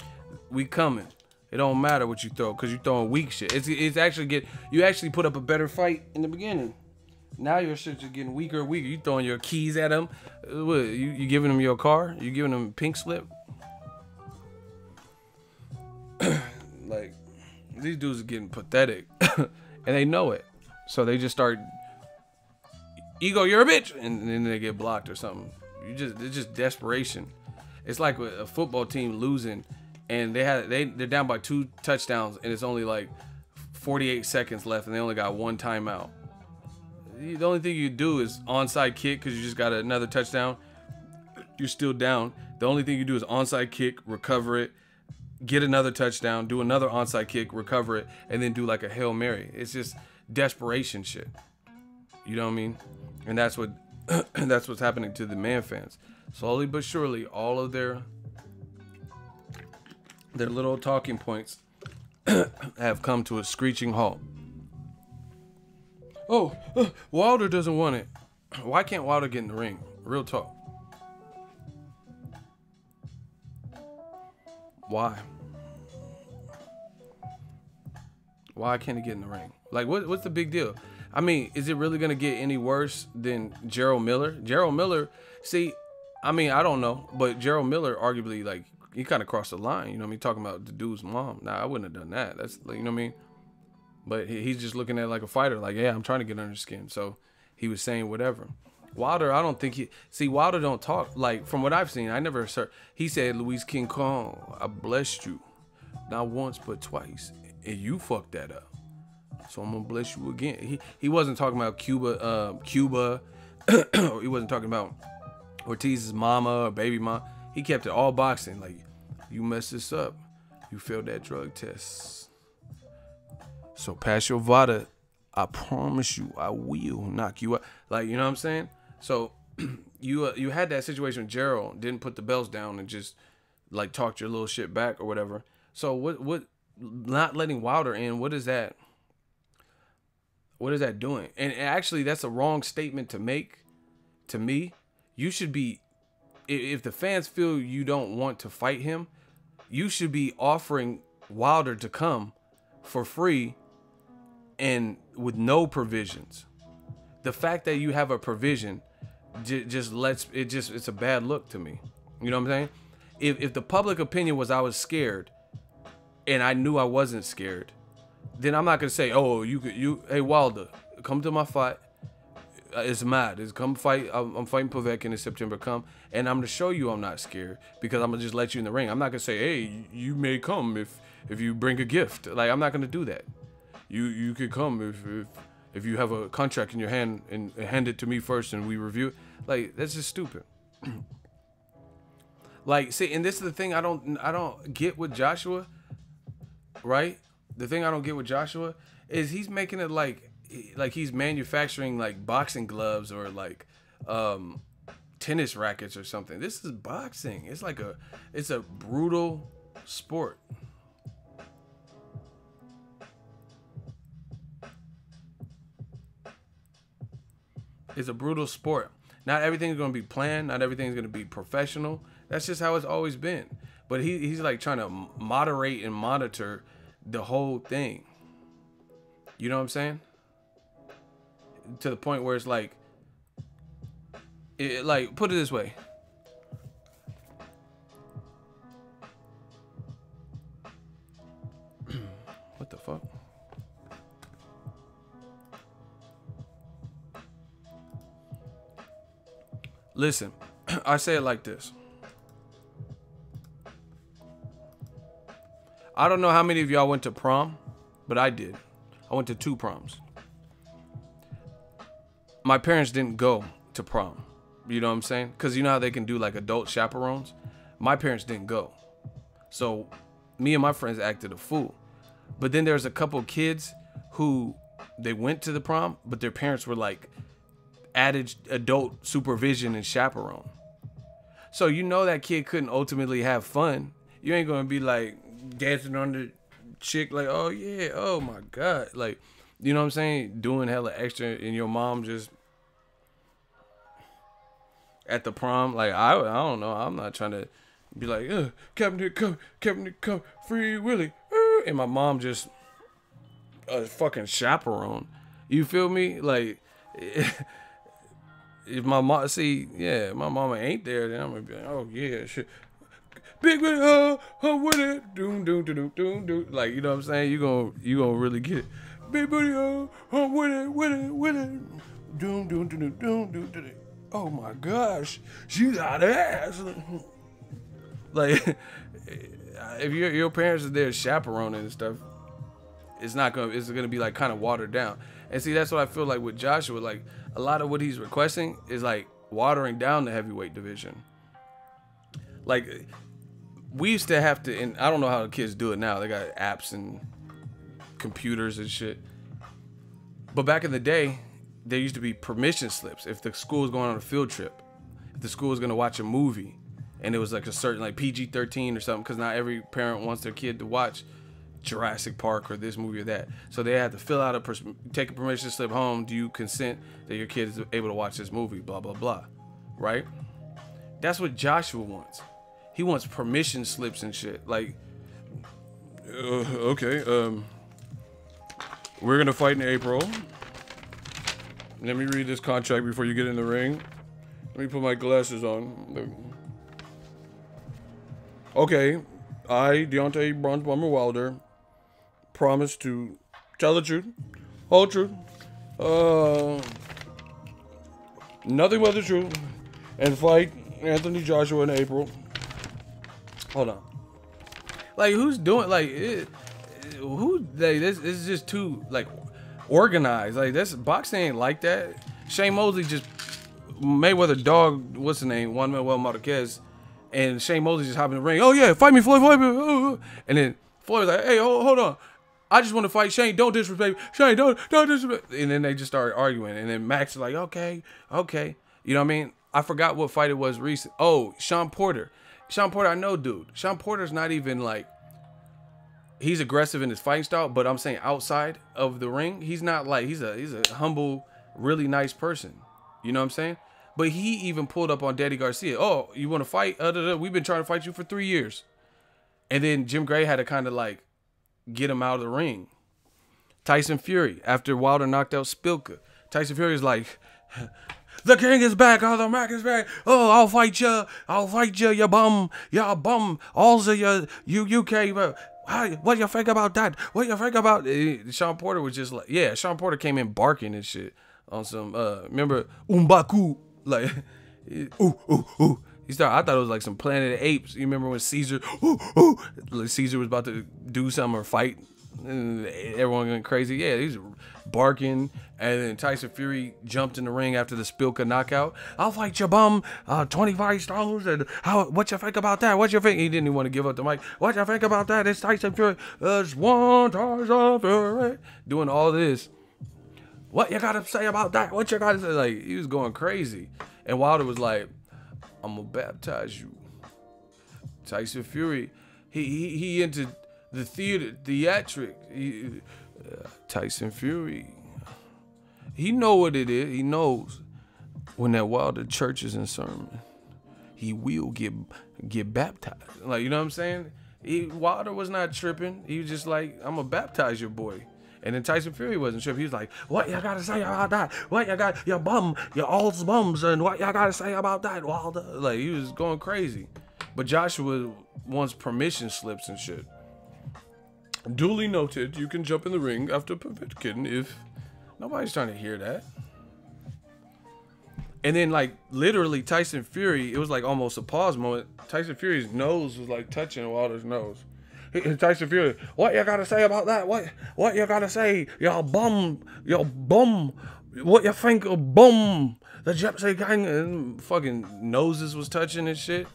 Speaker 1: We coming. It don't matter what you throw, cause you throwing weak shit. It's actually you actually put up a better fight in the beginning. Now your shit's just getting weaker and weaker. You throwing your keys at them. What, you giving them your car? You giving them pink slip? Like, these dudes are getting pathetic. And they know it. So they just start, ego, you're a bitch. And then they get blocked or something. It's just desperation. It's like a football team losing and they're down by 2 touchdowns and it's only like 48 seconds left and they only got 1 timeout. The only thing you do is onside kick because you just got another touchdown. You're still down. The only thing you do is onside kick, recover it, get another touchdown, do another onside kick, recover it, and then do like a Hail Mary. It's just desperation shit. You know what I mean? And that's what's happening to the man fans. Slowly but surely, all of their little talking points have come to a screeching halt. Oh, Wilder doesn't want it. Why can't Wilder get in the ring? Real talk. Why? Why can't he get in the ring? Like, what's the big deal? I mean, is it really going to get any worse than Gerald Miller? Gerald Miller, see, I mean, I don't know, but Gerald Miller arguably, like, he kind of crossed the line, you know what I mean? Talking about the dude's mom. Nah, I wouldn't have done that. That's, like, you know what I mean? But he's just looking at it like a fighter, like, yeah, I'm trying to get under skin. So he was saying whatever. Wilder, I don't think Wilder don't talk, like, from what I've seen, I never heard, he said, Luis King Kong, I blessed you. Not once, but twice. And you fucked that up. So I'm gonna bless you again. He wasn't talking about Cuba. He wasn't talking about Ortiz's mama or baby mom. He kept it all boxing. Like, you messed this up. You failed that drug test. So pass your VADA. I promise you, I will knock you out. Like, you know what I'm saying? So you had that situation with Gerald, didn't put the belts down and just like talked your little shit back or whatever. So what not letting Wilder in, what is that? What is that doing? And actually, that's a wrong statement to make. To me, you should be, if the fans feel you don't want to fight him, you should be offering Wilder to come for free and with no provisions. The fact that you have a provision just lets it it's a bad look to me. You know what I'm saying? If the public opinion was I was scared and I knew I wasn't scared, then I'm not gonna say, oh, hey Wilder, come to my fight. It's mad. It's come fight. I'm fighting Povetkin in September. Come, and I'm gonna show you I'm not scared because I'm gonna just let you in the ring. I'm not gonna say, hey, you may come if you bring a gift. Like, I'm not gonna do that. You could come if you have a contract in your hand and hand it to me first and we review it. Like, that's just stupid. Like, see, and this is the thing I don't get with Joshua, right? The thing I don't get with Joshua is he's making it like he's manufacturing like boxing gloves or like tennis rackets or something. This is boxing. It's a brutal sport. It's a brutal sport. Not everything's going to be planned. Not everything's going to be professional. That's just how it's always been. But he's like trying to moderate and monitor the whole thing. You know what I'm saying? To the point where it's like, put it this way. What the fuck? Listen, I say it like this. I don't know how many of y'all went to prom, but I did. I went to 2 proms. My parents didn't go to prom. You know what I'm saying? Because you know how they can do like adult chaperones? My parents didn't go. So me and my friends acted a fool. But then there's a couple kids who they went to the prom, but their parents were like added adult supervision and chaperone. So you know that kid couldn't ultimately have fun. You ain't gonna be like dancing on the chick like, oh yeah, oh my God. Like, you know what I'm saying? Doing hella extra and your mom just at the prom. Like, I don't know. I'm not trying to be like, Captain, come, Free Willy. And my mom just a fucking chaperone. You feel me? Like, if my mom, my mama ain't there, then I'm gonna be like, oh yeah, shit. Big with it, with it, doom, doom, doom, doom, doom. Like, you know what I'm saying? You gonna really get it. Big booty, with it, doom, doom, doom, doom, doom. Oh my gosh, she got ass. Like, if your parents are there chaperoning and stuff, it's gonna be like kind of watered down. And see, that's what I feel like with Joshua. Like, a lot of what he's requesting is like watering down the heavyweight division. Like, we used to have to, and I don't know how the kids do it now. They got apps and computers and shit. But back in the day, there used to be permission slips. If the school was going on a field trip, if the school was going to watch a movie, and it was like a certain, like PG-13 or something, because not every parent wants their kid to watch Jurassic Park or this movie or that. So they had to fill out take a permission slip home. Do you consent that your kid is able to watch this movie? Blah, blah, blah. Right? That's what Joshua wants. He wants permission slips and shit. Like, okay, we're going to fight in April. Let me read this contract before you get in the ring. Let me put my glasses on. Okay, I, Deontay Bronze Bomber Wilder, promise to tell the truth, whole truth, nothing but the truth, and fight Anthony Joshua in April. Hold on. Like, who's doing, like, this is just too, like, organized. Like, this boxing ain't like that. Shane Mosley just Mayweather dog, what's the name? Juan Manuel Marquez, and Shane Mosley just hopped in the ring. Oh yeah, fight me, Floyd, fight me. And then Floyd was like, hey, hold on. I just want to fight Shane. Don't disrespect me. Shane, don't disrespect. And then they just started arguing. And then Max was like, okay. You know what I mean? I forgot what fight it was recent. Oh, Sean Porter. I know, dude. Sean Porter's not even like, he's aggressive in his fighting style, but I'm saying outside of the ring, he's not like, he's a humble, really nice person. You know what I'm saying? But he even pulled up on Daddy Garcia. Oh, you want to fight? We've been trying to fight you for 3 years. And then Jim Gray had to kind of like get him out of the ring. Tyson Fury, after Wilder knocked out Spilka, Tyson Fury is like, the king is back, the Mac is back. Oh, I'll fight you, you bum. Also, you UK. What you think about that? What you think about? Sean Porter was just like, yeah, Sean Porter came in barking and shit on some, remember, Umbaku, like, ooh. He started, I thought it was like some Planet of the Apes. You remember when Caesar, like Caesar was about to do something or fight, and everyone went crazy. Yeah, he's barking, and then Tyson Fury jumped in the ring after the Spilka knockout. I'll fight your bum, 25 stones, and what you think about that? What you think? He didn't even want to give up the mic. What you think about that? It's Tyson Fury. It's one Tyson Fury. Doing all this. What you gotta say about that? What you gotta say? Like, he was going crazy. And Wilder was like, I'm gonna baptize you. Tyson Fury, he into the theatric. Tyson Fury, he know what it is. He knows when that Wilder church is in sermon, he will get baptized. Like, you know what I'm saying? Wilder was not tripping. He was just like, I'm gonna baptize your boy. And then Tyson Fury wasn't tripping. He was like, what y'all gotta say about that? What y'all got, your bum, your all's bums, and what y'all gotta say about that, Wilder? Like, he was going crazy. But Joshua wants permission slips and shit. Duly noted, you can jump in the ring after Povetkin if... Nobody's trying to hear that. And then, like, literally, Tyson Fury, it was like almost a pause moment. Tyson Fury's nose was like touching Wilder's nose. Tyson Fury, what you gotta say about that? What you gotta say? Your bum. What you think of bum? The Gypsy Gang, and fucking noses was touching and shit.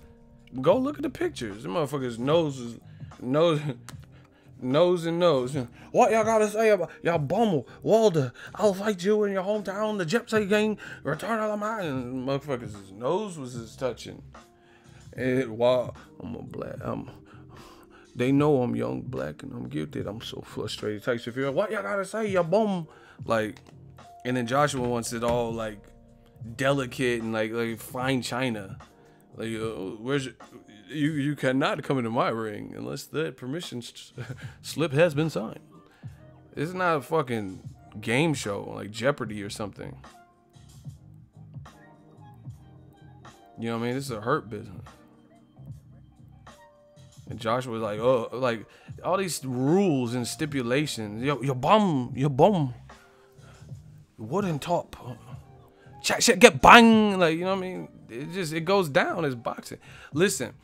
Speaker 1: Go look at the pictures. The motherfucker's nose and nose. What y'all gotta say about your bum, Wilder? I'll fight you in your hometown. The Gypsy Gang, Return of the Man. Motherfuckers' nose was just touching. And while they know I'm young, black, and I'm gifted. I'm so frustrated. Tyson Fury, what y'all gotta say, your bum? Like, and then Joshua wants it all like delicate and like fine china. Like, where's you cannot come into my ring unless the permission slip has been signed. It's not a fucking game show like Jeopardy or something. You know what I mean? This is a hurt business. And Joshua was like, oh, like all these rules and stipulations. Your bum. Wooden top. Shit, get bang. Like, you know what I mean? It goes down as boxing. Listen,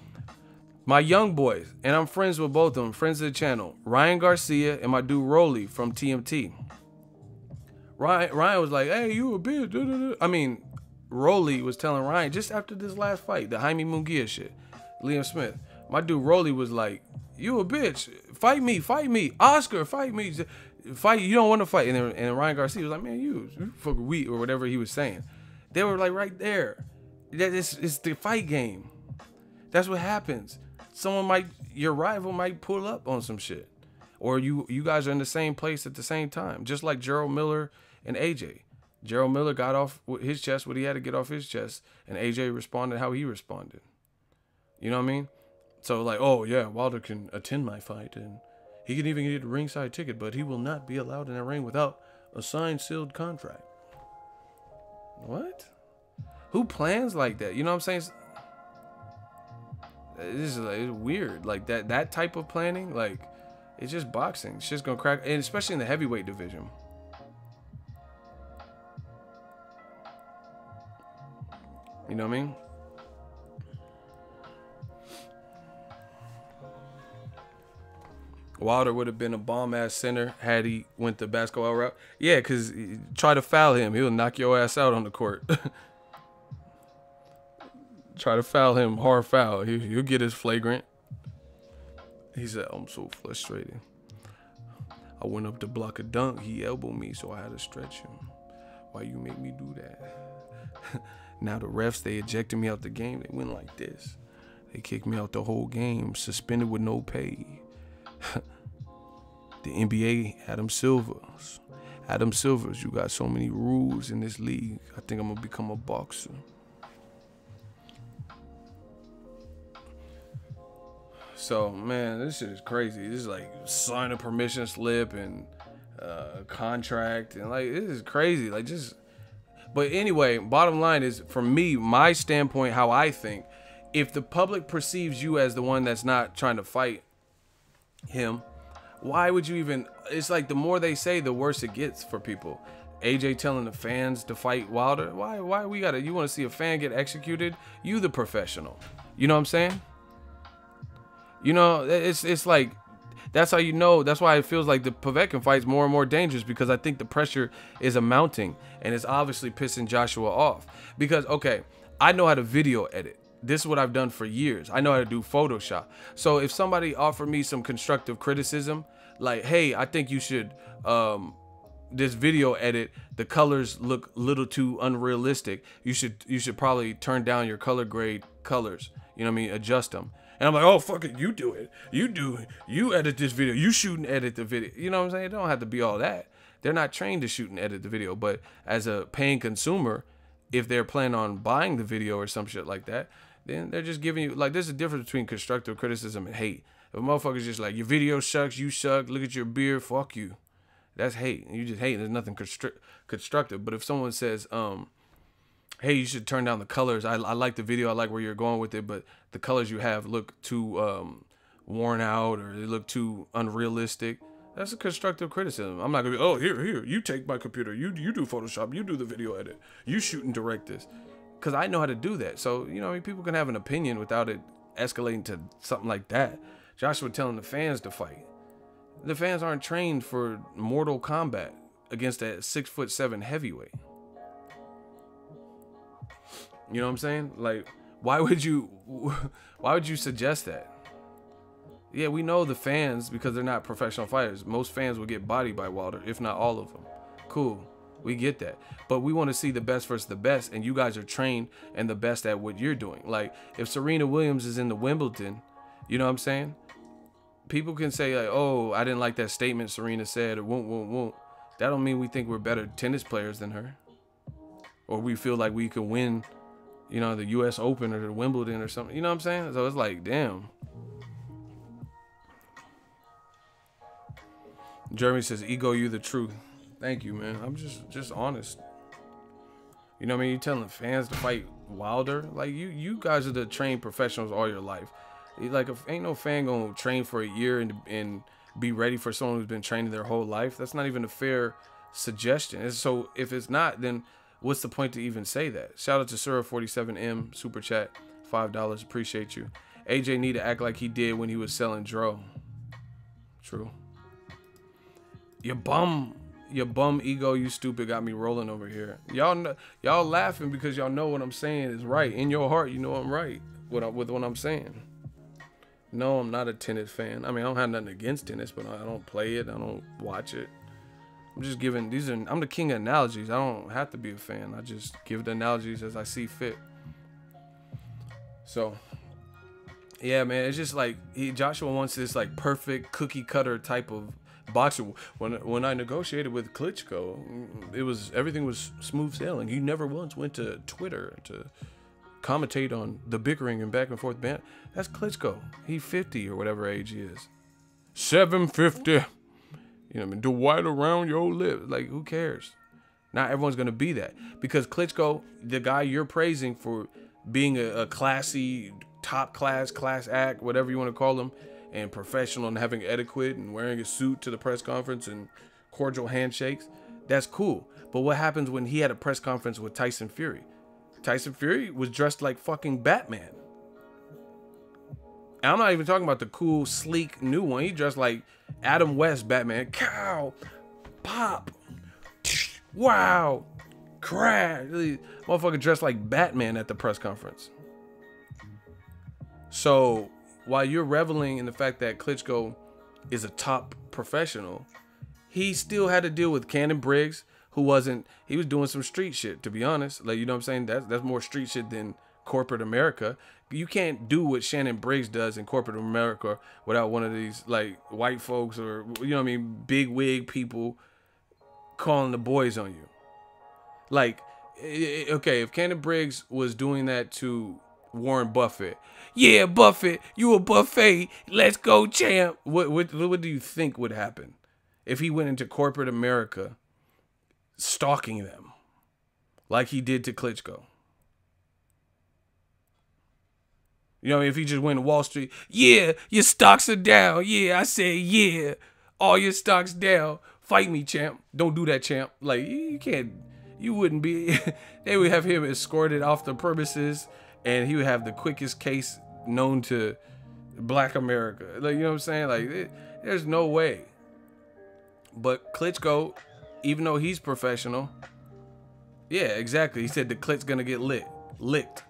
Speaker 1: my young boys, and I'm friends with both of them, friends of the channel, Ryan Garcia and my dude Rolly from TMT. Ryan was like, hey, you a bitch. I mean, Rolly was telling Ryan just after this last fight, the Jaime Munguia shit, Liam Smith. My dude Rolly was like, you a bitch. Fight me. Oscar, fight me. Fight, you don't want to fight. And Ryan Garcia was like, man, you fucking weak, or whatever he was saying. They were like right there. It's the fight game. That's what happens. Your rival might pull up on some shit. Or you guys are in the same place at the same time. Just like Gerald Miller and AJ. Gerald Miller got off his chest what he had to get off his chest. And AJ responded how he responded. You know what I mean? So like, oh yeah, Wilder can attend my fight. And he can even get a ringside ticket. But he will not be allowed in the ring without a signed, sealed contract. What? Who plans like that? You know what I'm saying? It's weird. Like that type of planning, like, it's just boxing. It's just gonna crack, and especially in the heavyweight division. You know what I mean? Wilder would have been a bomb-ass center had he went the basketball route. Yeah, because try to foul him. He'll knock your ass out on the court. Try to foul him, hard foul. He'll get his flagrant. He said, I'm so frustrated. I went up to block a dunk. He elbowed me, so I had to stretch him. Why you make me do that? Now the refs, they ejected me out the game. They went like this. They kicked me out the whole game, suspended with no pay. The NBA, Adam Silvers, you got so many rules in this league. I think I'm gonna become a boxer. So man, this shit is crazy. This is like sign a permission slip and contract, and like this is crazy. Like just, but anyway, bottom line is, for me, my standpoint, how I think, if the public perceives you as the one that's not trying to fight him, why would you even? It's like the more they say, the worse it gets for people. AJ telling the fans to fight Wilder. Why we gotta? You want to see a fan get executed? You the professional. You know what I'm saying? You know, it's like, that's how you know. That's why it feels like the Povetkin fight's more and more dangerous, because I think the pressure is mounting, and it's obviously pissing Joshua off. Because, okay, I know how to video edit. This is what I've done for years. I know how to do Photoshop. So if somebody offered me some constructive criticism, like, hey, I think you should, this video edit, the colors look a little too unrealistic. You should probably turn down your color grade colors. You know what I mean? Adjust them. And I'm like, oh, fuck it, you do it. You edit this video. You shoot and edit the video. You know what I'm saying? It don't have to be all that. They're not trained to shoot and edit the video. But as a paying consumer, if they're planning on buying the video or some shit like that, then they're just giving you, like, there's a difference between constructive criticism and hate. If a motherfucker's just like, your video sucks, you suck, look at your beard, fuck you. That's hate. You just hate. There's nothing constructive. But if someone says, hey, you should turn down the colors. I like the video. I like where you're going with it, but the colors you have look too worn out, or they look too unrealistic. That's a constructive criticism. I'm not gonna be, oh, here, you take my computer. You do Photoshop. You do the video edit. You shoot and direct this. Because I know how to do that. So, you know, I mean, people can have an opinion without it escalating to something like that. Joshua telling the fans to fight. The fans aren't trained for mortal combat against a 6'7" heavyweight. You know what I'm saying? Like, why would you suggest that? Yeah, we know the fans, because they're not professional fighters. Most fans will get bodied by Wilder, if not all of them. Cool. We get that. But we want to see the best versus the best, and you guys are trained and the best at what you're doing. Like, if Serena Williams is in the Wimbledon, you know what I'm saying? People can say, like, oh, I didn't like that statement Serena said, or won't. That don't mean we think we're better tennis players than her. Or we feel like we could win, you know, the US Open or the Wimbledon or something. You know what I'm saying? So it's like, damn. Jeremy says, ego, you the truth. Thank you, man. I'm just honest. You know what I mean? You telling fans to fight Wilder? Like, you guys are the trained professionals all your life. Like, if ain't no fan gonna train for a year and be ready for someone who's been training their whole life. That's not even a fair suggestion. And so if it's not, then what's the point to even say that? Shout out to Sura47M, super chat, $5. Appreciate you. AJ need to act like he did when he was selling Dro. True. Your bum ego, you stupid, got me rolling over here. Y'all laughing because y'all know what I'm saying is right. In your heart, you know I'm right with what I'm saying. No, I'm not a tennis fan. I mean, I don't have nothing against tennis, but I don't play it. I don't watch it. I'm just giving I'm the king of analogies. I don't have to be a fan. I just give the analogies as I see fit. So, yeah, man, it's just like Joshua wants this like perfect cookie cutter type of boxer. When I negotiated with Klitschko, everything was smooth sailing. He never once went to Twitter to commentate on the bickering and back and forth band. That's Klitschko. He's 50 or whatever age he is. 750. You know what I mean? The white around your lips. Like, who cares? Not everyone's gonna be that, because Klitschko, the guy you're praising for being a classy, top class act, whatever you want to call him, and professional and having etiquette and wearing a suit to the press conference and cordial handshakes, that's cool. But what happens when he had a press conference with Tyson Fury? Tyson Fury was dressed like fucking Batman. And I'm not even talking about the cool, sleek new one. He dressed like Adam West Batman. Cow, pop, wow, crash. Motherfucker dressed like Batman at the press conference. So while you're reveling in the fact that Klitschko is a top professional, he still had to deal with Cannon Briggs, who he was doing some street shit, to be honest. Like, you know what I'm saying? That's more street shit than corporate America. You can't do what Shannon Briggs does in corporate America without one of these, like, white folks or, you know what I mean, big wig people calling the boys on you. Like, okay, if Cannon Briggs was doing that to Warren Buffett, yeah, Buffett, you a buffet, let's go, champ. What do you think would happen if he went into corporate America stalking them like he did to Klitschko? You know, if he just went to Wall Street, yeah, your stocks are down. Yeah, I said, yeah, all your stocks down. Fight me, champ. Don't do that, champ. Like, you can't, you wouldn't be, they would have him escorted off the premises, and he would have the quickest case known to Black America. Like, you know what I'm saying? Like, there's no way. But Klitschko, even though he's professional, yeah, exactly. He said the clit's gonna get licked.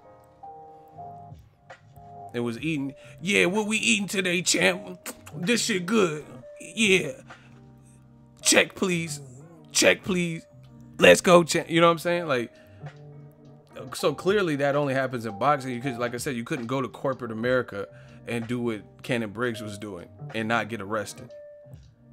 Speaker 1: It was eating. Yeah, what we eating today, champ? This shit good. Yeah. Check, please. Check, please. Let's go, champ. You know what I'm saying? Like, so clearly that only happens in boxing. Because, like I said, you couldn't go to corporate America and do what Cannon Briggs was doing and not get arrested.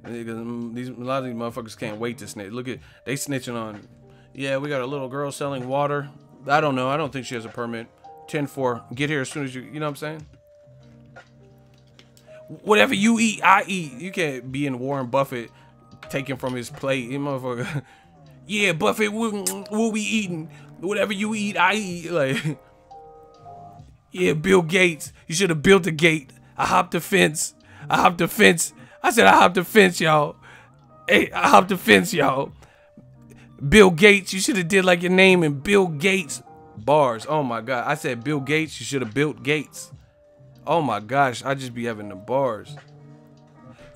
Speaker 1: Because a lot of these motherfuckers can't wait to snitch. Look at, they snitching on, yeah, we got a little girl selling water. I don't know. I don't think she has a permit. 10-4. Get here as soon as you know what I'm saying? Whatever you eat, I eat. You can't be in Warren Buffett taking from his plate. You motherfucker. Yeah, Buffett, what we eating? Whatever you eat, I eat. Like, yeah, Bill Gates. You should have built a gate. I hopped the fence. I hopped the fence. I said I hopped the fence, y'all. Hey, I hopped the fence, y'all. Bill Gates, you should have did like your name and Bill Gates. Bars. Oh my God. I said Bill Gates, you should have built gates. Oh my gosh, I just be having the bars.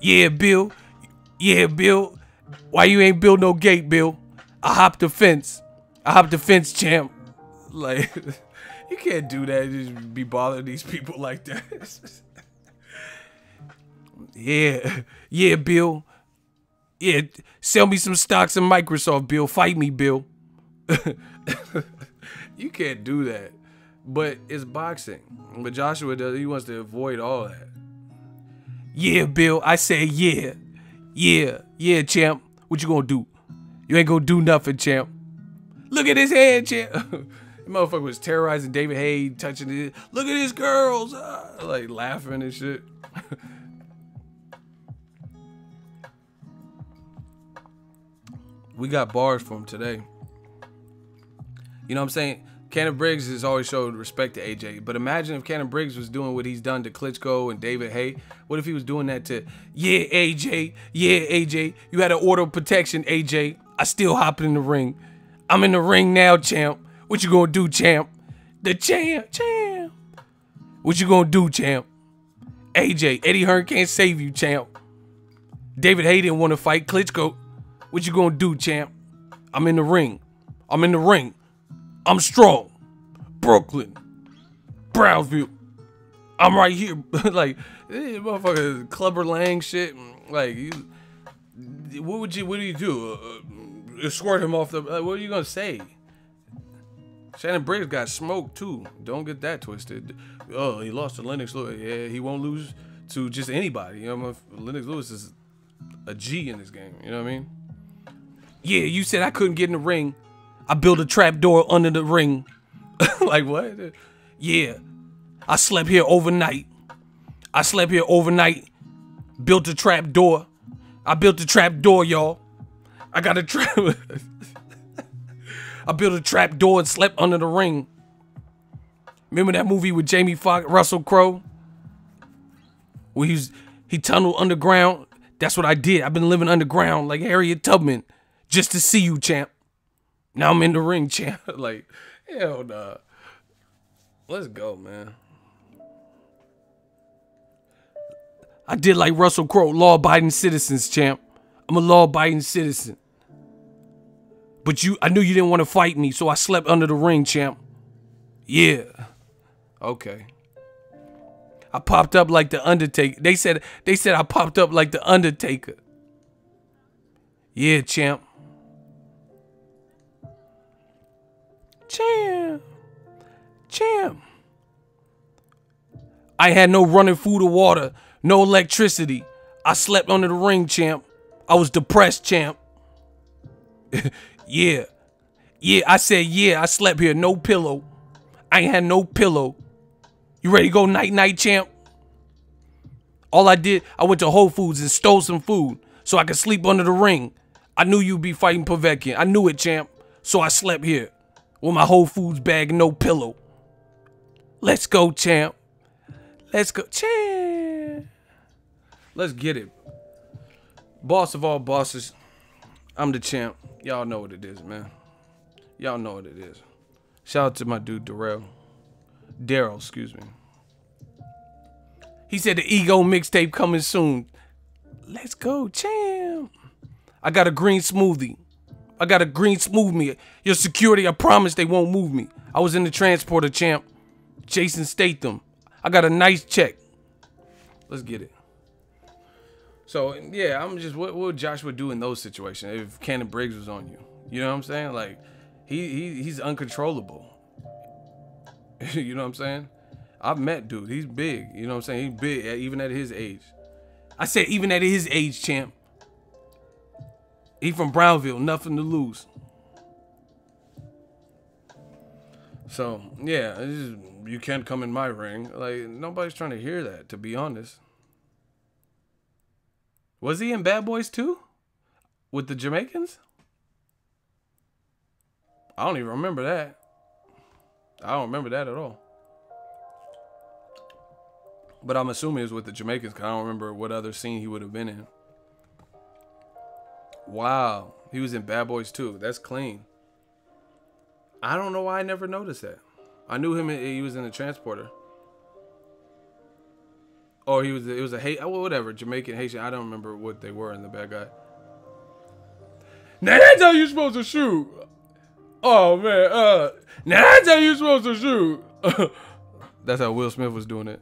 Speaker 1: Yeah, Bill. Yeah, Bill. Why you ain't build no gate, Bill? I hopped the fence. I hopped the fence, champ. Like, you can't do that. Just be bothering these people like that. Yeah. Yeah, Bill. Yeah, sell me some stocks in Microsoft, Bill. Fight me, Bill. You can't do that. But it's boxing. But Joshua does, he wants to avoid all that. Yeah, Bill. I say yeah. Yeah. Yeah, champ. What you gonna do? You ain't gonna do nothing, champ. Look at his hand, champ. The motherfucker was terrorizing David Haye, touching it. Look at his girls. Like laughing and shit. We got bars from today. You know what I'm saying? Cannon Briggs has always showed respect to AJ. But imagine if Cannon Briggs was doing what he's done to Klitschko and David Haye. What if he was doing that to, yeah, AJ. Yeah, AJ. You had an order of protection, AJ. I still hop in the ring. I'm in the ring now, champ. What you gonna do, champ? The champ. What you gonna do, champ? AJ, Eddie Hearn can't save you, champ. David Haye didn't want to fight Klitschko. What you gonna do, champ? I'm in the ring. I'm in the ring. I'm strong. Brooklyn. Brownsville. I'm right here. Like, motherfucker, Clubber Lang shit. Like, what do you do? Escort him off the, what are you gonna say? Shannon Briggs got smoked too. Don't get that twisted. Oh, he lost to Lennox Lewis. Yeah, he won't lose to just anybody. You know, Lennox Lewis is a G in this game. You know what I mean? Yeah, you said I couldn't get in the ring. I built a trap door under the ring. Like what? Yeah. I slept here overnight. Built a trap door. I built a trap door, y'all. I got a trap. I built a trap door and slept under the ring. Remember that movie with Jamie Foxx, Russell Crowe? Where he tunneled underground. That's what I did. I've been living underground like Harriet Tubman. Just to see you, champ. Now I'm in the ring, champ. Like, hell nah. Let's go, man. I did like Russell Crowe, law-abiding citizens, champ. I'm a law-abiding citizen. But I knew you didn't want to fight me, so I slept under the ring, champ. Yeah. Okay. I popped up like the Undertaker. They said I popped up like the Undertaker. Yeah, champ. Champ. I had no running food or water, no electricity. I slept under the ring, champ. I was depressed, champ. Yeah. I said, yeah, I slept here, no pillow. I ain't had no pillow. You ready to go night-night, champ? All I did, I went to Whole Foods and stole some food so I could sleep under the ring. I knew you'd be fighting Povetkin. I knew it, champ. So I slept here with my Whole Foods bag and no pillow. Let's go, champ. Let's go, champ. Let's get it. Boss of all bosses. I'm the champ. Y'all know what it is, man. Y'all know what it is. Shout out to my dude, Daryl, excuse me. He said the Ego mixtape coming soon. Let's go, champ. I got a green smoothie. I got a green smoothie. Your security, I promise they won't move me. I was in the transporter, champ. Jason Statham. I got a nice check. Let's get it. So, yeah, I'm just, what would Joshua do in those situations if Cannon Briggs was on you? You know what I'm saying? Like, he's uncontrollable. You know what I'm saying? I've met dude. He's big. You know what I'm saying? He's big, even at his age. I said even at his age, champ. He from Brownville, nothing to lose. So, yeah, you can't come in my ring. Like, nobody's trying to hear that, to be honest. Was he in Bad Boys 2? With the Jamaicans? I don't even remember that. I don't remember that at all. But I'm assuming it was with the Jamaicans because I don't remember what other scene he would have been in. Wow. He was in Bad Boys 2. That's clean. I don't know why I never noticed that. I knew him. He was in the Transporter. Or it was a whatever, Jamaican, Haitian. I don't remember what they were in the bad guy. Now that's how you're supposed to shoot. Oh man, now that's how you're supposed to shoot. That's how Will Smith was doing it.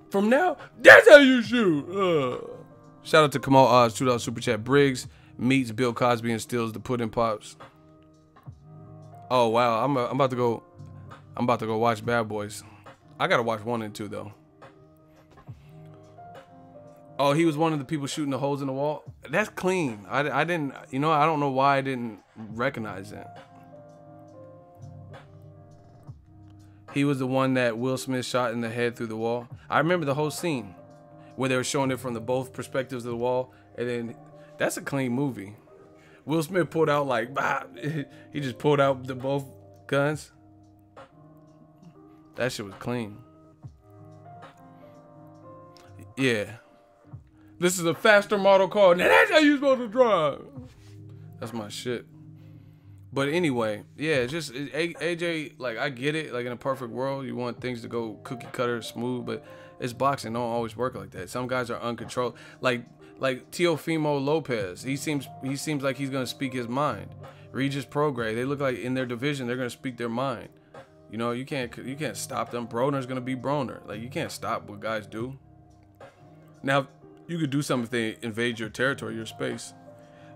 Speaker 1: From now, that's how you shoot. Shout out to Kamal Oz, $2 super chat. Briggs meets Bill Cosby and steals the pudding pops. Oh wow, I'm about to go watch Bad Boys. I gotta watch 1 and 2 though. Oh, he was one of the people shooting the holes in the wall. That's clean. I didn't, I don't know why I didn't recognize that. He was the one that Will Smith shot in the head through the wall. I remember the whole scene where they were showing it from both perspectives of the wall. And then that's a clean movie. Will Smith pulled out he just pulled out the both guns. That shit was clean. Yeah. This is a faster model car. Now that's how you supposed to drive. That's my shit. But anyway, yeah, just AJ, like, I get it. Like, in a perfect world, you want things to go cookie cutter, smooth, but it's boxing. Don't always work like that. Some guys are uncontrolled. Like Teofimo Lopez. He seems like he's gonna speak his mind. Regis Prograis. They look like in their division they're gonna speak their mind. You can't stop them. Broner's gonna be Broner. Like, you can't stop what guys do. Now, you could do something if they invade your territory, your space.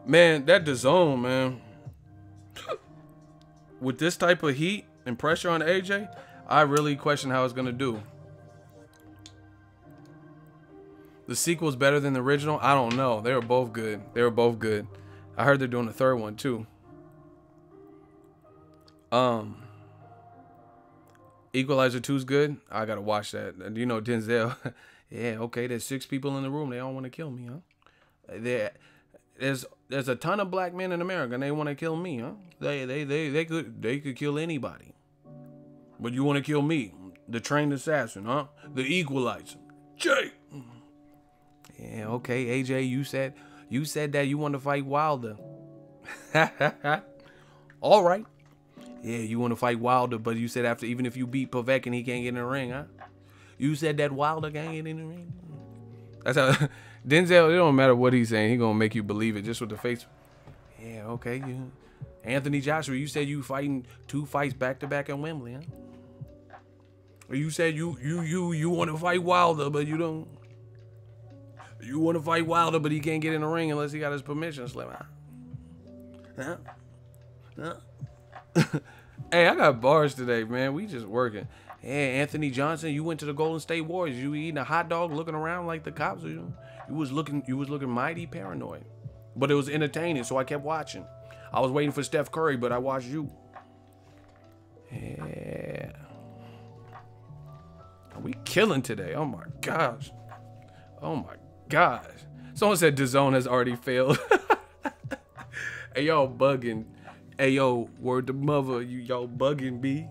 Speaker 1: Man, that DAZN, man. With this type of heat and pressure on AJ, I really question how it's gonna do. The sequel's better than the original? I don't know. They were both good. I heard they're doing a third one too. Equalizer 2's good. I gotta watch that. And Denzel. Yeah, okay. There's 6 people in the room. They all want to kill me, huh? There's a ton of black men in America, and they want to kill me, huh? They could kill anybody, but you want to kill me, the trained assassin, huh? The equalizer, Jay. Yeah, okay, AJ. You said that you want to fight Wilder. All right. Yeah, you want to fight Wilder, but you said even if you beat Povetkin, he can't get in the ring, huh? You said that Wilder can't get in the ring. That's how Denzel. It don't matter what he's saying. He gonna make you believe it just with the face. Yeah, okay. Anthony Joshua. You said you fighting 2 fights back to back at Wembley, huh? Or you said you want to fight Wilder, but you don't. You want to fight Wilder, but he can't get in the ring unless he got his permission slip. Huh? Hey, I got bars today, man. We just working. Hey, Anthony Johnson, you went to the Golden State Warriors. You eating a hot dog, looking around like the cops. You was looking mighty paranoid, but it was entertaining, so I kept watching. I was waiting for Steph Curry, but I watched you. Yeah, we killing today. Oh my gosh. Oh my gosh. Someone said DAZN has already failed. Hey, y'all bugging. Hey, yo, word to mother. Y'all bugging, B.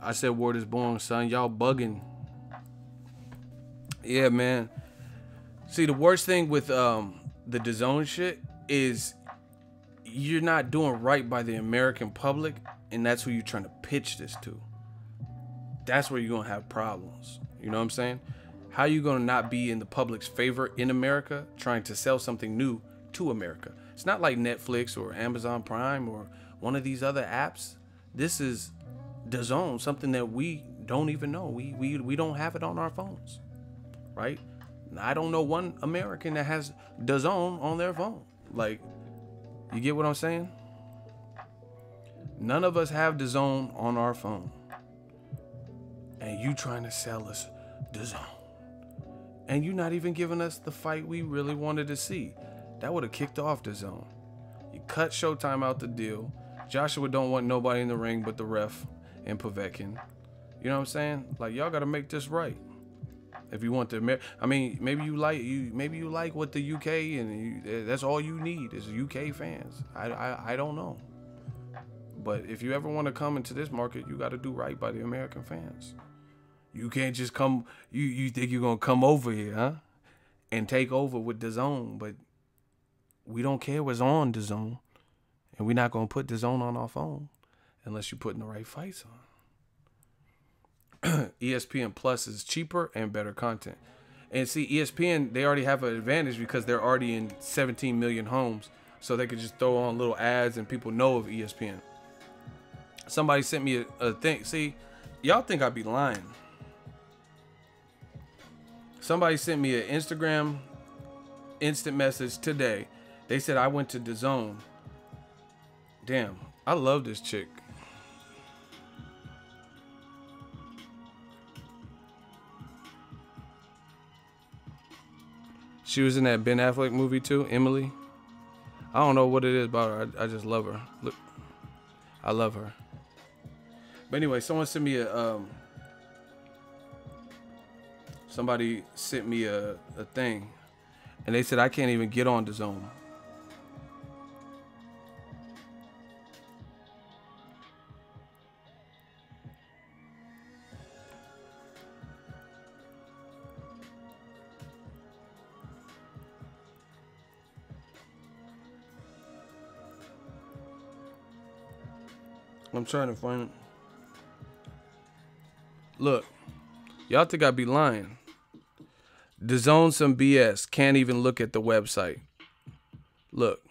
Speaker 1: I said word is born, son. Y'all bugging. Yeah, man. See, the worst thing with the DAZN shit is you're not doing right by the American public, and that's who you're trying to pitch this to. That's where you're gonna have problems. You know what I'm saying? How you gonna not be in the public's favor in America trying to sell something new to America? It's not like Netflix or Amazon Prime or one of these other apps. This is DAZN, something that we don't even know. We don't have it on our phones, right? I don't know one American that has DAZN on their phone. Like, you get what I'm saying? None of us have DAZN on our phone. And you trying to sell us DAZN. And you not even giving us the fight we really wanted to see. That would have kicked off DAZN. You cut Showtime out the deal. Joshua don't want nobody in the ring but the ref and Povetkin. You know what I'm saying? Like, y'all got to make this right. If you want the I mean, maybe you like what the UK and that's all you need is UK fans. I don't know. But if you ever want to come into this market, you got to do right by the American fans. You can't just come. You think you're gonna come over here, huh? And take over with DAZN, but we don't care what's on DAZN, and we're not gonna put DAZN on our phone unless you're putting the right fights on. ESPN Plus is cheaper and better content. And see, ESPN, they already have an advantage because they're already in 17 million homes, so they could just throw on little ads and people know of ESPN. Somebody sent me a thing. See, y'all think I'd be lying. Somebody sent me an Instagram instant message today. They said I went to DAZN. Damn, I love this chick. She was in that Ben Affleck movie too, Emily. I don't know what it is about her. I just love her. Look, I love her. But anyway, someone sent me a somebody sent me a thing, and they said I can't even get on DAZN. I'm trying to find it. Look, y'all think I'd be lying. DAZN some BS. Can't even look at the website. Look,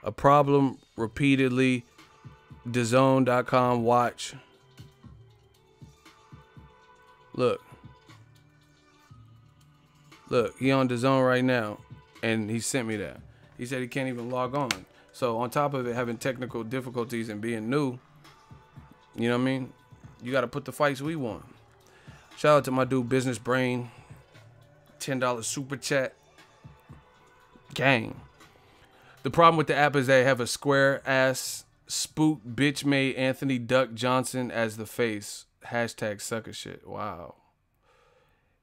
Speaker 1: a problem repeatedly. DAZN.com watch. Look, he on DAZN right now, and he sent me that. He said he can't even log on. So on top of it having technical difficulties and being new, you know what I mean? You got to put the fights we want. Shout out to my dude Business Brain. $10 super chat. Gang. The problem with the app is they have a square ass spook bitch made Anthony Duck Johnson as the face. Hashtag sucker shit. Wow.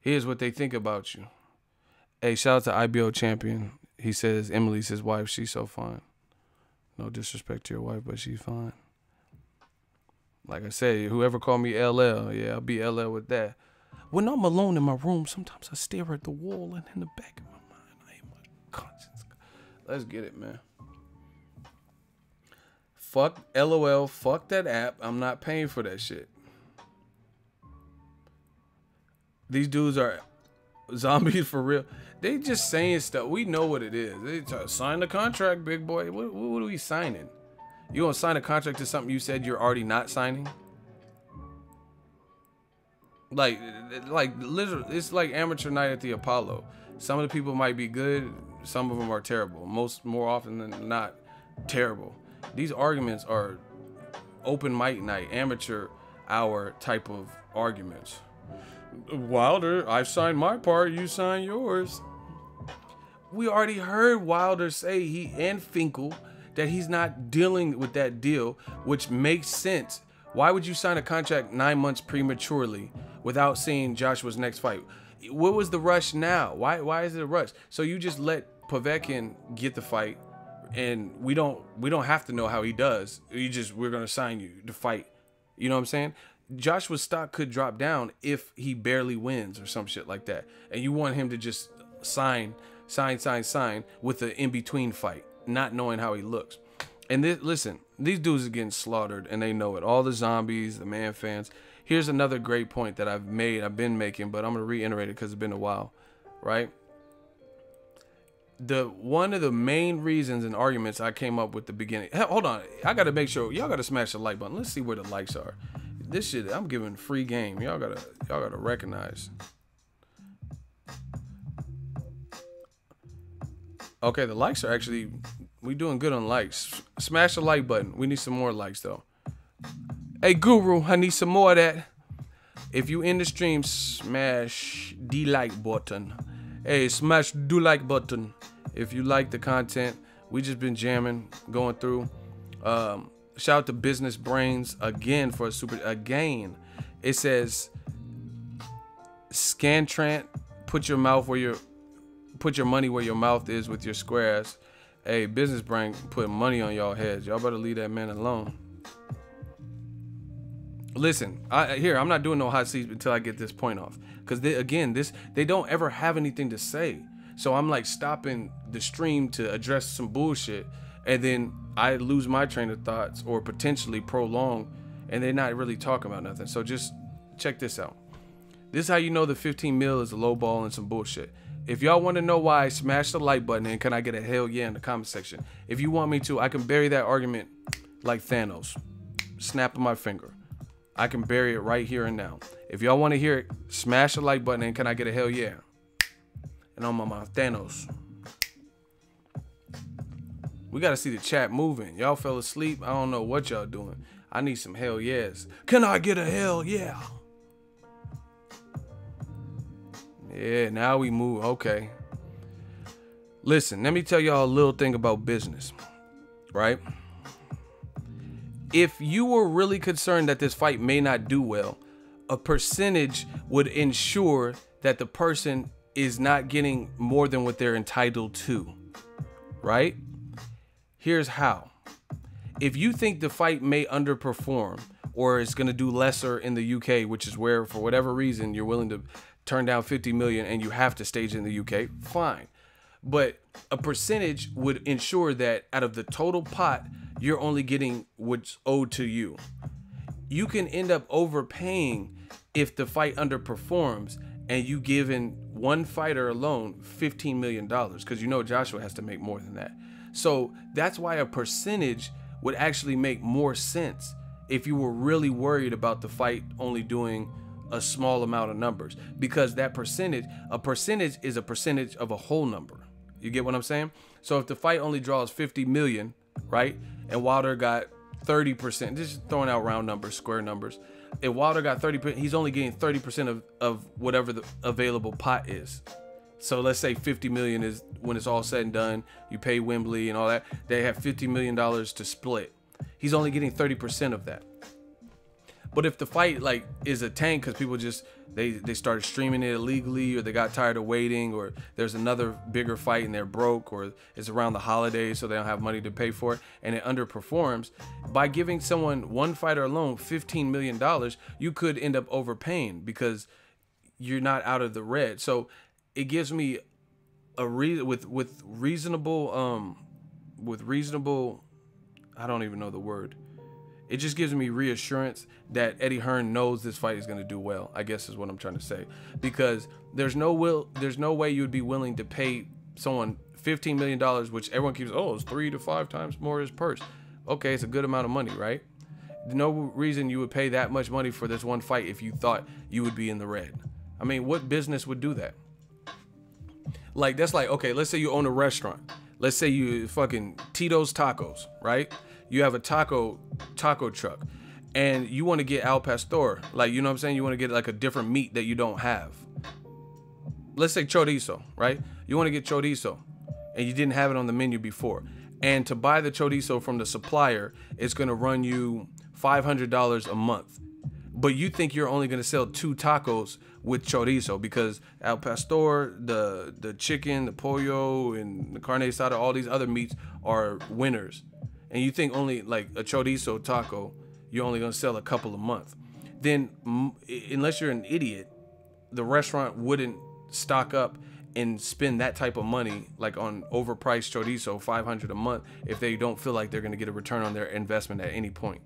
Speaker 1: Here's what they think about you. Hey, shout out to IBO Champion. He says Emily's his wife. She's so fine. No disrespect to your wife, but she's fine. Like I said, whoever called me LL, yeah, I'll be LL with that. When I'm alone in my room, sometimes I stare at the wall and in the back of my mind, I hate my conscience. Let's get it, man. Fuck LOL, fuck that app. I'm not paying for that shit. These dudes are zombies for real. They just saying stuff. We know what it is. They try to sign the contract, big boy. What are we signing? You gonna sign a contract to something you said you're already not signing? Like literally, it's like amateur night at the Apollo. Some of the people might be good. Some of them are terrible. More often than not, terrible. These arguments are open mic night, amateur hour type of arguments. Wilder, I've signed my part. You sign yours. We already heard Wilder say and Finkel that he's not dealing with that deal, which makes sense. Why would you sign a contract 9 months prematurely without seeing Joshua's next fight? What was the rush now? Why is it a rush? So you just let Povetkin get the fight, and we don't have to know how he does. We're gonna sign you to fight. You know what I'm saying? Joshua's stock could drop down if he barely wins or some shit like that, and you want him to just sign with an in-between fight, not knowing how he looks. And listen, these dudes are getting slaughtered, and they know it. All the zombies, the man fans. Here's another great point that I've been making, but I'm gonna reiterate it because it's been a while, right? One of the main reasons and arguments I came up with the beginning. Hell, hold on, I gotta make sure y'all gotta smash the like button. Let's see where the likes are. This shit, I'm giving free game. Y'all gotta recognize. Okay, the likes are actually, we doing good on likes. Smash the like button. We need some more likes though. Hey Guru, I need some more of that. If you in the stream, smash the like button. Hey, smash the like button. If you like the content, we just been jamming, going through. Shout out to Business Brains again for a super, again. It says, Scantrant, put your money where your mouth is with your square ass. Hey, business brain putting money on y'all heads. Y'all better leave that man alone. Listen, I'm not doing no hot seats until I get this point off. Because they don't ever have anything to say. So I'm like stopping the stream to address some bullshit. And then I lose my train of thoughts or potentially prolong. And they're not really talking about nothing. So just check this out. This is how you know the 15 mil is a low ball and some bullshit. If y'all want to know why, smash the like button and can I get a hell yeah in the comment section. If you want me to, I can bury that argument like Thanos. Snap of my finger. I can bury it right here and now. If y'all want to hear it, smash the like button and can I get a hell yeah? And on my mouth, Thanos. We got to see the chat moving. Y'all fell asleep. I don't know what y'all doing. I need some hell yes. Can I get a hell yeah? Yeah, now we move. Okay. Listen, let me tell y'all a little thing about business, right? If you were really concerned that this fight may not do well, a percentage would ensure that the person is not getting more than what they're entitled to, right? Here's how. If you think the fight may underperform or it's going to do lesser in the UK, which is where, for whatever reason, you're willing to turn down 50 million and you have to stage in the UK, fine. But a percentage would ensure that out of the total pot, you're only getting what's owed to you. You can end up overpaying if the fight underperforms and you giving one fighter alone $15 million, because you know Joshua has to make more than that. So that's why a percentage would actually make more sense if you were really worried about the fight only doing a small amount of numbers, because that percentage, a percentage is a percentage of a whole number. You get what I'm saying? So if the fight only draws 50 million, right? And Wilder got 30%, just throwing out round numbers, square numbers. If Wilder got 30%, he's only getting 30% of whatever the available pot is. So let's say 50 million is when it's all said and done, you pay Wembley and all that, they have $50 million to split. He's only getting 30% of that. But if the fight like is a tank because people just they started streaming it illegally, or they got tired of waiting, or there's another bigger fight and they're broke, or it's around the holidays so they don't have money to pay for it, and it underperforms, by giving someone one fighter alone $15 million, you could end up overpaying because you're not out of the red. So it gives me a with reasonable I don't even know the word. It just gives me reassurance that Eddie Hearn knows this fight is going to do well, I guess is what I'm trying to say. Because there's no way you would be willing to pay someone $15 million, which everyone keeps, oh, it's 3 to 5 times more his purse. Okay, it's a good amount of money, right? No reason you would pay that much money for this one fight if you thought you would be in the red. I mean, what business would do that? Like, that's like, okay, let's say you own a restaurant. Let's say you fucking Tito's Tacos, right? You have a taco truck and you want to get al pastor, like, you know what I'm saying? You want to get like a different meat that you don't have. Let's say chorizo, right? You want to get chorizo and you didn't have it on the menu before. And to buy the chorizo from the supplier, it's going to run you $500 a month. But you think you're only going to sell 2 tacos with chorizo because al pastor, the chicken, the pollo, and the carne asada, all these other meats are winners. And you think only like a chorizo taco, you're only going to sell a couple a month. Then unless you're an idiot, the restaurant wouldn't stock up and spend that type of money like on overpriced chorizo, $500 a month, if they don't feel like they're going to get a return on their investment at any point.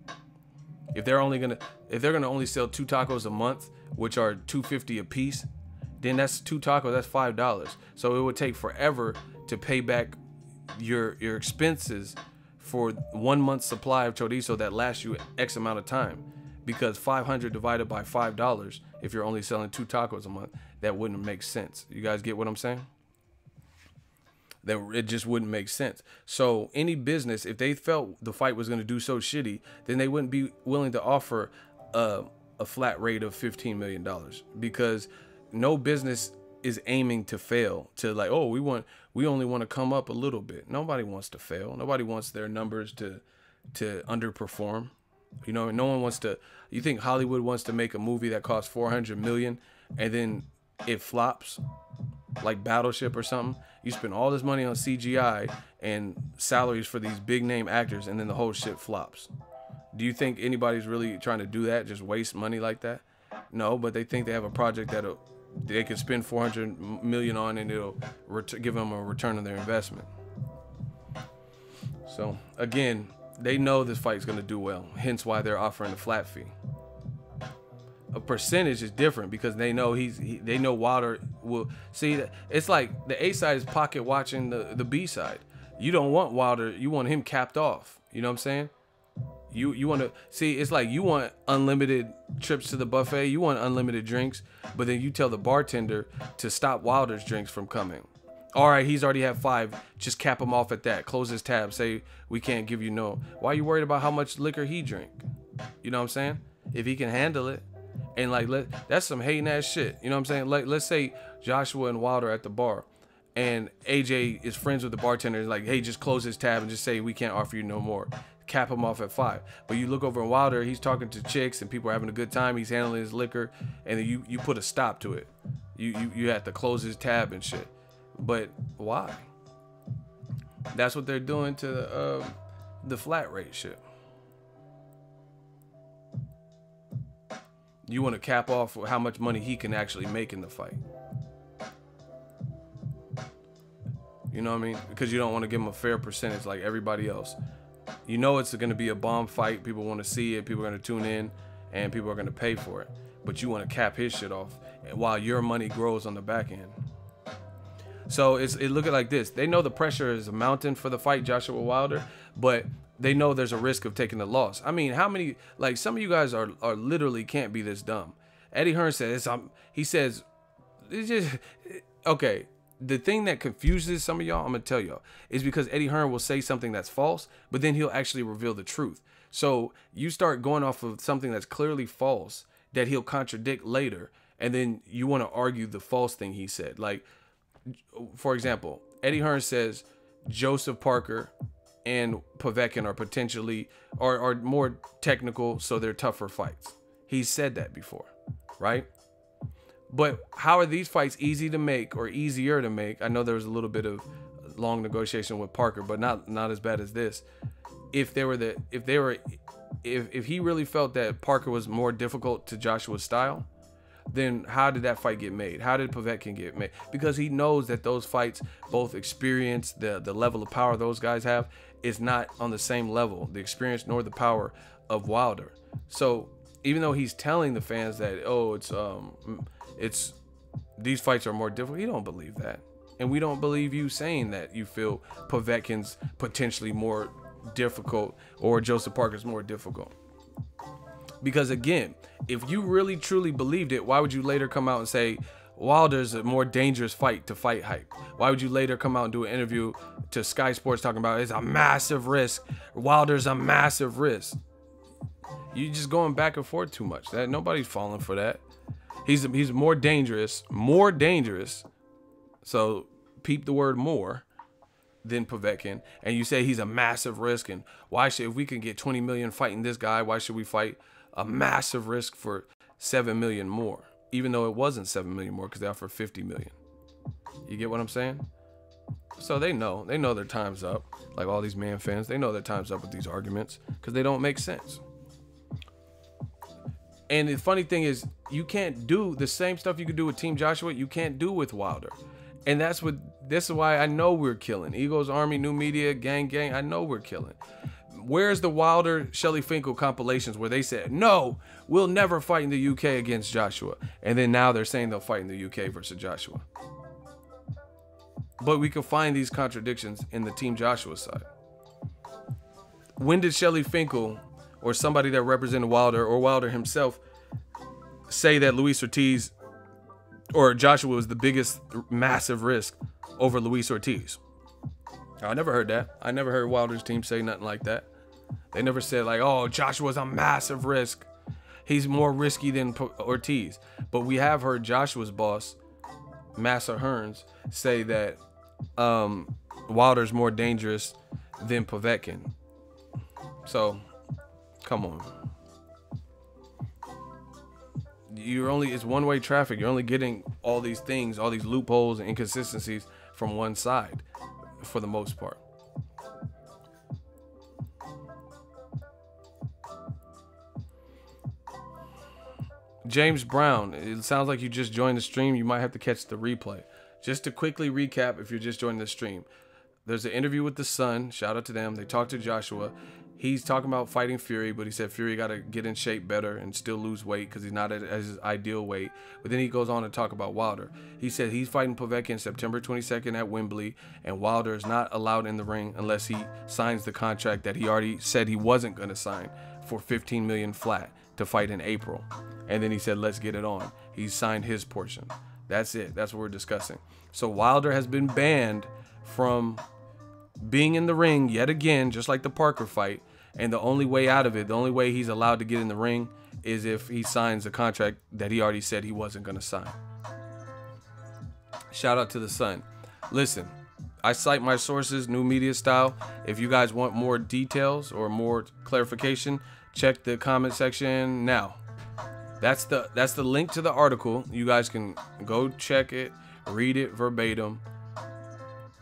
Speaker 1: If they're gonna only sell 2 tacos a month, which are $2.50 a piece, then that's 2 tacos, that's $5. So it would take forever to pay back your expenses for 1 month's supply of chorizo that lasts you X amount of time, because 500 divided by $5, if you're only selling 2 tacos a month, that wouldn't make sense. You guys get what I'm saying? That it just wouldn't make sense. So any business, if they felt the fight was going to do so shitty, then they wouldn't be willing to offer a flat rate of $15 million, because no business is aiming to fail, to like, oh, we only want to come up a little bit. Nobody wants to fail. Nobody wants their numbers to underperform. You know, no one wants to. You think Hollywood wants to make a movie that costs $400 million and then it flops, like Battleship or something. You spend all this money on CGI and salaries for these big name actors, and then the whole shit flops. Do you think anybody's really trying to do that? Just waste money like that? No, but they think they have a project that they could spend $400 million on, and it'll give them a return on their investment. So again, they know this fight's gonna do well, hence why they're offering a flat fee. A percentage is different because they know they know Wilder will see that. It's like the A side is pocket watching the B side. You don't want Wilder, you want him capped off. You know what I'm saying? You want to see, it's like you want unlimited trips to the buffet, you want unlimited drinks, but then you tell the bartender to stop Wilder's drinks from coming. All right, he's already had 5. Just cap him off at that. Close his tab. Say we can't give you no. Why are you worried about how much liquor he drink? You know what I'm saying? If he can handle it, and like that's some hating ass shit. You know what I'm saying? Like let's say Joshua and Wilder at the bar, and AJ is friends with the bartender. He's like, hey, just close his tab and just say we can't offer you no more. Cap him off at 5. But you look over at Wilder, he's talking to chicks and people are having a good time. He's handling his liquor, and then you put a stop to it. You have to close his tab and shit. But why? That's what they're doing to the flat rate shit. You want to cap off how much money he can actually make in the fight. You know what I mean? Because you don't want to give him a fair percentage like everybody else. You know it's going to be a bomb fight. People want to see it. People are going to tune in, and people are going to pay for it. But you want to cap his shit off while your money grows on the back end. So it look at like this. They know the pressure is a mountain for the fight, Joshua Wilder, but they know there's a risk of taking the loss. I mean, how many, like some of you guys are literally can't be this dumb. Eddie Hearn says, he says, it's just, okay. The thing that confuses some of y'all, I'm going to tell y'all, is because Eddie Hearn will say something that's false, but then he'll actually reveal the truth. So you start going off of something that's clearly false that he'll contradict later, and then you want to argue the false thing he said. Like, for example, Eddie Hearn says Joseph Parker and Povetkin are potentially are more technical, so they're tougher fights. He's said that before, right? But how are these fights easy to make or easier to make? I know there was a little bit of long negotiation with Parker, but not as bad as this. If he really felt that Parker was more difficult to Joshua's style, then how did that fight get made? How did Povetkin get made? Because he knows that those fights, both experience, the level of power those guys have, is not on the same level, the experience nor the power of Wilder. So even though he's telling the fans that, oh, it's these fights are more difficult, he don't believe that. And we don't believe you saying that you feel Povetkin's potentially more difficult or Joseph Parker's more difficult. Because again, if you really truly believed it, why would you later come out and say Wilder's a more dangerous fight to fight hype? Why would you later come out and do an interview to Sky Sports talking about it's a massive risk, Wilder's a massive risk? You just going back and forth too much. That nobody's falling for that. He's more dangerous, so peep the word more, than Povetkin. And you say he's a massive risk, and why should, if we can get 20 million fighting this guy, why should we fight a massive risk for 7 million more? Even though it wasn't 7 million more because they offered 50 million. You get what I'm saying? So they know their time's up. Like all these man fans, they know their time's up with these arguments because they don't make sense. And the funny thing is, you can't do the same stuff you could do with Team Joshua, you can't do with Wilder. And this is why I know we're killing. Eagles Army, New Media, gang, I know we're killing. Where's the Wilder, Shelly Finkel compilations where they said, no, we'll never fight in the UK against Joshua. And then now they're saying they'll fight in the UK versus Joshua. But we can find these contradictions in the Team Joshua side. When did Shelly Finkel or somebody that represented Wilder or Wilder himself say that Luis Ortiz or Joshua was the biggest massive risk over Luis Ortiz? I never heard that. I never heard Wilder's team say nothing like that. They never said like, oh, Joshua's a massive risk. He's more risky than Ortiz. But we have heard Joshua's boss, Massa Hearns, say that Wilder's more dangerous than Povetkin. So, come on. it's one-way traffic. You're only getting all these things, all these loopholes and inconsistencies from one side for the most part. James Brown, it sounds like you just joined the stream. You might have to catch the replay. Just to quickly recap, if you're just joining the stream, there's an interview with The Sun. Shout out to them. They talked to Joshua. He's talking about fighting Fury, but he said Fury got to get in shape better and still lose weight because he's not at his ideal weight. But then he goes on to talk about Wilder. He said he's fighting Povetkin September 22nd at Wembley, and Wilder is not allowed in the ring unless he signs the contract that he already said he wasn't going to sign for $15 million flat to fight in April. And then he said, let's get it on. He signed his portion. That's it. That's what we're discussing. So Wilder has been banned from being in the ring yet again, just like the Parker fight. And the only way out of it, the only way he's allowed to get in the ring is if he signs a contract that he already said he wasn't going to sign. Shout out to The Sun. Listen, I cite my sources, New Media Style. If you guys want more details or more clarification, check the comment section now. That's the link to the article. You guys can go check it, read it verbatim.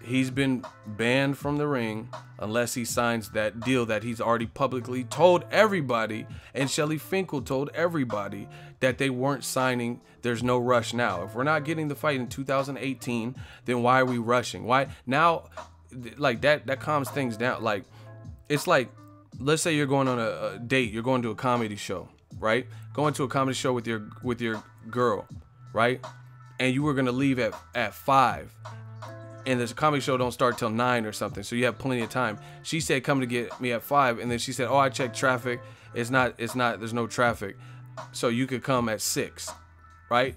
Speaker 1: He's been banned from the ring unless he signs that deal that he's already publicly told everybody, and Shelly Finkel told everybody that they weren't signing. There's no rush now. If we're not getting the fight in 2018, then why are we rushing? Why now? Like that calms things down. Like, it's like, let's say you're going on a date, you're going to a comedy show, right? Going to a comedy show with your girl, right? And you were gonna leave at 5. And this comedy show don't start till 9 or something, so you have plenty of time. She said, come to get me at 5, and then she said, oh, I checked traffic. It's not, there's no traffic. So you could come at 6, right?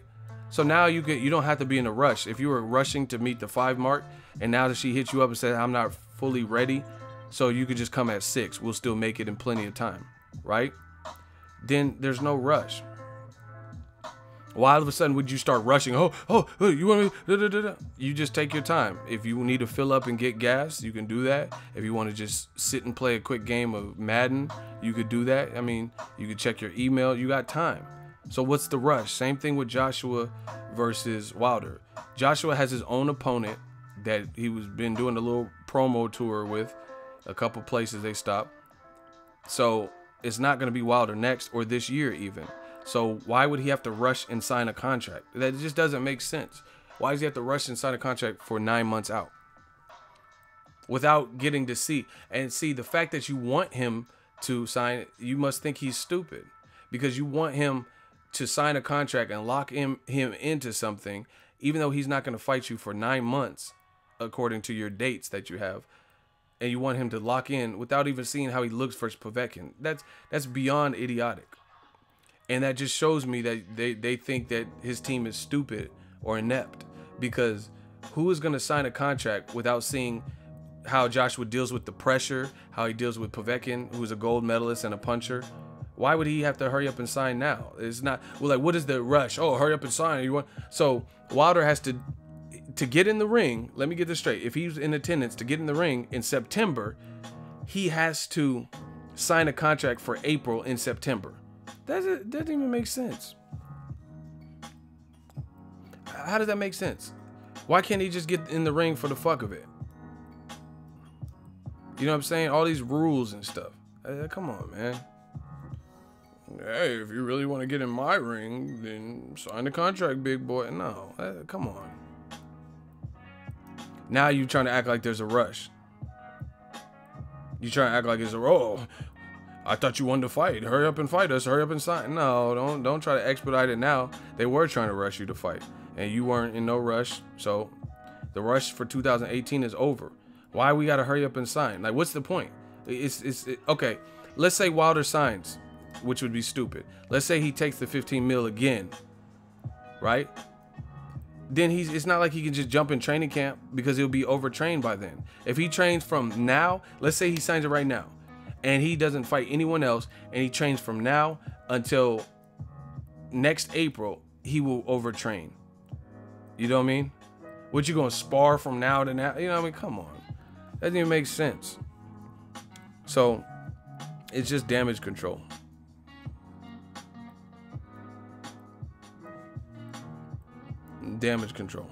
Speaker 1: So now you don't have to be in a rush. If you were rushing to meet the 5 mark, and now that she hit you up and said, I'm not fully ready, so you could just come at 6. We'll still make it in plenty of time, right? Then there's no rush. Why all of a sudden would you start rushing? Oh, you want me? You just take your time. If you need to fill up and get gas, you can do that. If you want to just sit and play a quick game of Madden, you could do that. I mean, you could check your email. You got time. So what's the rush? Same thing with Joshua versus Wilder. Joshua has his own opponent that he was been doing a little promo tour with. A couple places they stopped. So it's not going to be Wilder next or this year even. So why would he have to rush and sign a contract? That just doesn't make sense. Why does he have to rush and sign a contract for 9 months out without getting to see? And see, the fact that you want him to sign, you must think he's stupid, because you want him to sign a contract and lock him into something, even though he's not going to fight you for 9 months, according to your dates that you have. And you want him to lock in without even seeing how he looks versus Povetkin. That's beyond idiotic. And that just shows me that they think that his team is stupid or inept, because who is going to sign a contract without seeing how Joshua deals with the pressure, how he deals with Povetkin, who's a gold medalist and a puncher? Why would he have to hurry up and sign now? It's not, well, like, what is the rush? Oh, hurry up and sign. So Wilder has to get in the ring. Let me get this straight. If he's in attendance to get in the ring in September, he has to sign a contract for April in September. That doesn't even make sense. How does that make sense? Why can't he just get in the ring for the fuck of it? You know what I'm saying? All these rules and stuff. Come on, man. Hey, if you really want to get in my ring, then sign the contract, big boy. No, come on. Now you're trying to act like there's a rush. You trying to act like it's I thought you wanted to fight. Hurry up and fight us. Hurry up and sign. No, don't try to expedite it now. They were trying to rush you to fight, and you weren't in no rush. So the rush for 2018 is over. Why we gotta hurry up and sign? Like, what's the point? Okay. Let's say Wilder signs, which would be stupid. Let's say he takes the 15 mil again, right? Then it's not like he can just jump in training camp, because he'll be overtrained by then. If he trains from now, let's say he signs it right now, and he doesn't fight anyone else, and he trains from now until next April, he will overtrain. You know what I mean? What, you gonna spar from now to now? You know what I mean? Come on. That doesn't even make sense. So it's just damage control. Damage control.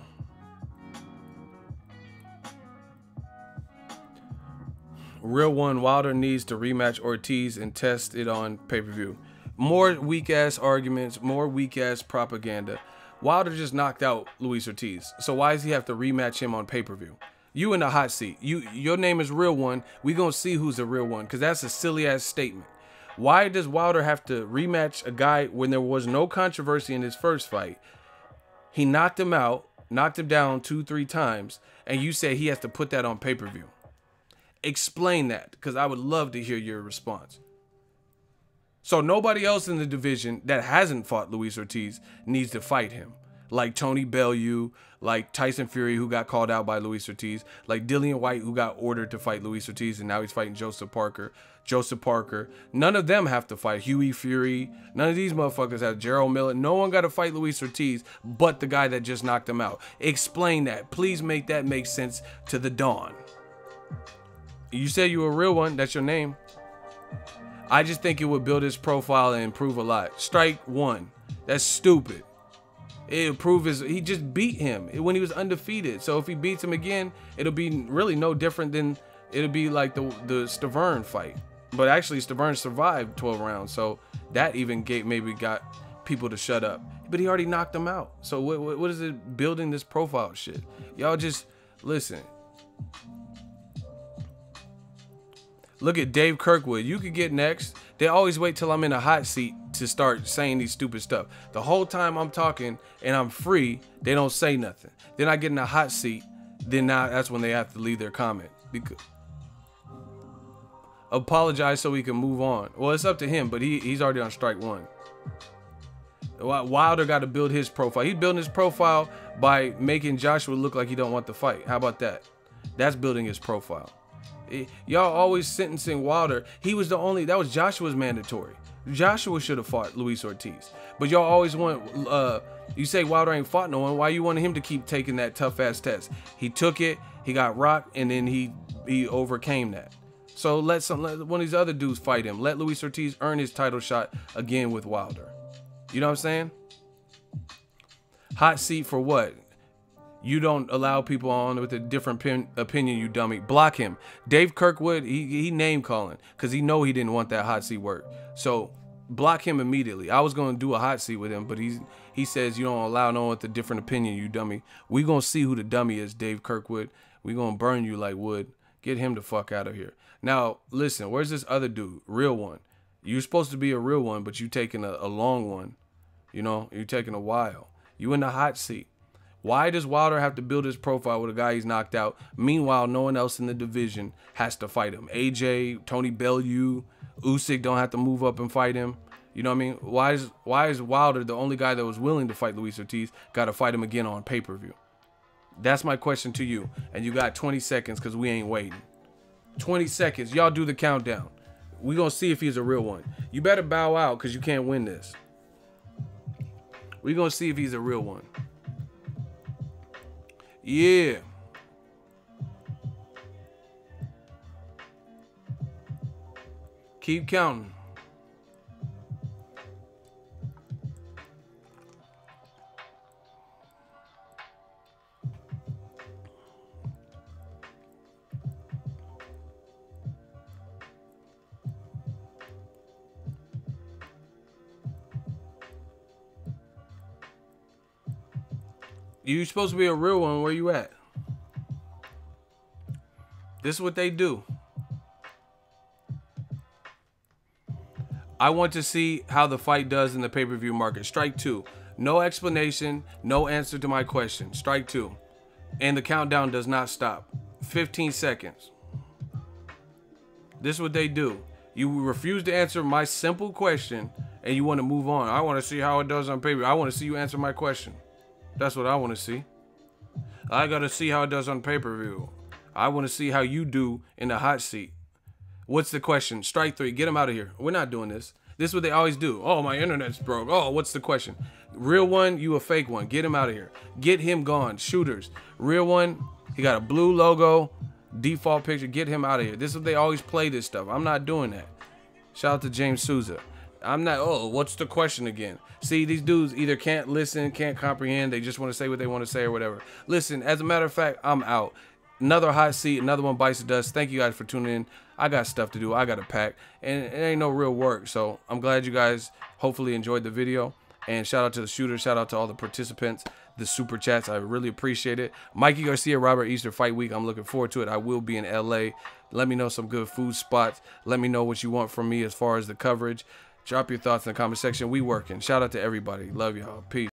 Speaker 1: Real one, Wilder needs to rematch Ortiz and test it on pay-per-view. More weak-ass arguments, more weak-ass propaganda. Wilder just knocked out Luis Ortiz, so why does he have to rematch him on pay-per-view? You in the hot seat. Your name is Real One. We gonna see who's the real one, because that's a silly-ass statement. Why does Wilder have to rematch a guy when there was no controversy in his first fight? He knocked him out, knocked him down 2-3 times, and you say he has to put that on pay-per-view. Explain that, because I would love to hear your response. So nobody else in the division that hasn't fought Luis Ortiz needs to fight him. Like Tony Bellew, like Tyson Fury, who got called out by Luis Ortiz, like Dillian White, who got ordered to fight Luis Ortiz, and now he's fighting Joseph Parker. None of them have to fight Hughie Fury. None of these motherfuckers have Gerald Miller. No one got to fight Luis Ortiz but the guy that just knocked him out. Explain that. Please make that make sense to the dawn. You said you were a real one. That's your name. I just think it would build his profile and improve a lot. Strike one. That's stupid. It'll prove he just beat him when he was undefeated. So if he beats him again, it'll be really no different than it'll be like the Stavern fight. But actually, Stavern survived 12 rounds. So that even maybe got people to shut up. But he already knocked him out. So what is it building this profile shit? Y'all just listen. Look at Dave Kirkwood. You could get next. They always wait till I'm in a hot seat to start saying these stupid stuff. The whole time I'm talking and I'm free, they don't say nothing. Then I get in a hot seat. Then now that's when they have to leave their comment. Because apologize so we can move on. Well, it's up to him, but he's already on strike one. Wilder got to build his profile. He's building his profile by making Joshua look like he don't want the fight. How about that? That's building his profile. Y'all always sentencing Wilder. He was the only, that was Joshua's mandatory. Joshua should have fought Luis Ortiz. But y'all always want, you say Wilder ain't fought no one. Why you want him to keep taking that tough ass test? He took it, he got rocked, and then he overcame that. So let one of these other dudes fight him. Let Luis Ortiz earn his title shot again with Wilder. You know what I'm saying? Hot seat for what? You don't allow people on with a different opinion, you dummy. Block him. Dave Kirkwood, he name calling because he know he didn't want that hot seat work. So block him immediately. I was going to do a hot seat with him, but he says you don't allow no one with a different opinion, you dummy. We going to see who the dummy is, Dave Kirkwood. We going to burn you like wood. Get him the fuck out of here. Now, listen, where's this other dude? Real one. You're supposed to be a real one, but you taking a long one. You know, you're taking a while. You in the hot seat. Why does Wilder have to build his profile with a guy he's knocked out? Meanwhile, no one else in the division has to fight him. AJ, Tony Bellew, Usyk don't have to move up and fight him. You know what I mean? Why is Wilder, the only guy that was willing to fight Luis Ortiz, got to fight him again on pay-per-view? That's my question to you. And you got 20 seconds because we ain't waiting. 20 seconds. Y'all do the countdown. We going to see if he's a real one. You better bow out because you can't win this. We going to see if he's a real one. Yeah. Keep counting. You supposed to be a real one. Where you at? This is what they do. I want to see how the fight does in the pay-per-view market. Strike two. No explanation. No answer to my question. Strike two. And the countdown does not stop. 15 seconds. This is what they do. You refuse to answer my simple question and you want to move on. I want to see how it does on pay-per-view. I want to see you answer my question. That's what I want to see. I got to see how it does on pay-per-view. I want to see how you do in the hot seat. What's the question? Strike three. Get him out of here. We're not doing this. This is what they always do. Oh, my internet's broke. Oh, what's the question? Real one, you a fake one. Get him out of here. Get him gone. Shooters. Real one, he got a blue logo, default picture. Get him out of here. This is what they always play this stuff. I'm not doing that. Shout out to James Souza. I'm not, oh, what's the question again? See, these dudes either can't listen, can't comprehend, they just want to say what they want to say or whatever. Listen, as a matter of fact, I'm out. Another hot seat, another one bites the dust. Thank you guys for tuning in. I got stuff to do. I got to pack. And it ain't no real work. So I'm glad you guys hopefully enjoyed the video. And shout out to the shooter. Shout out to all the participants, the super chats. I really appreciate it. Mikey Garcia, Robert Easter Fight Week. I'm looking forward to it. I will be in LA. Let me know some good food spots. Let me know what you want from me as far as the coverage. Drop your thoughts in the comment section. We working. Shout out to everybody. Love y'all. Peace.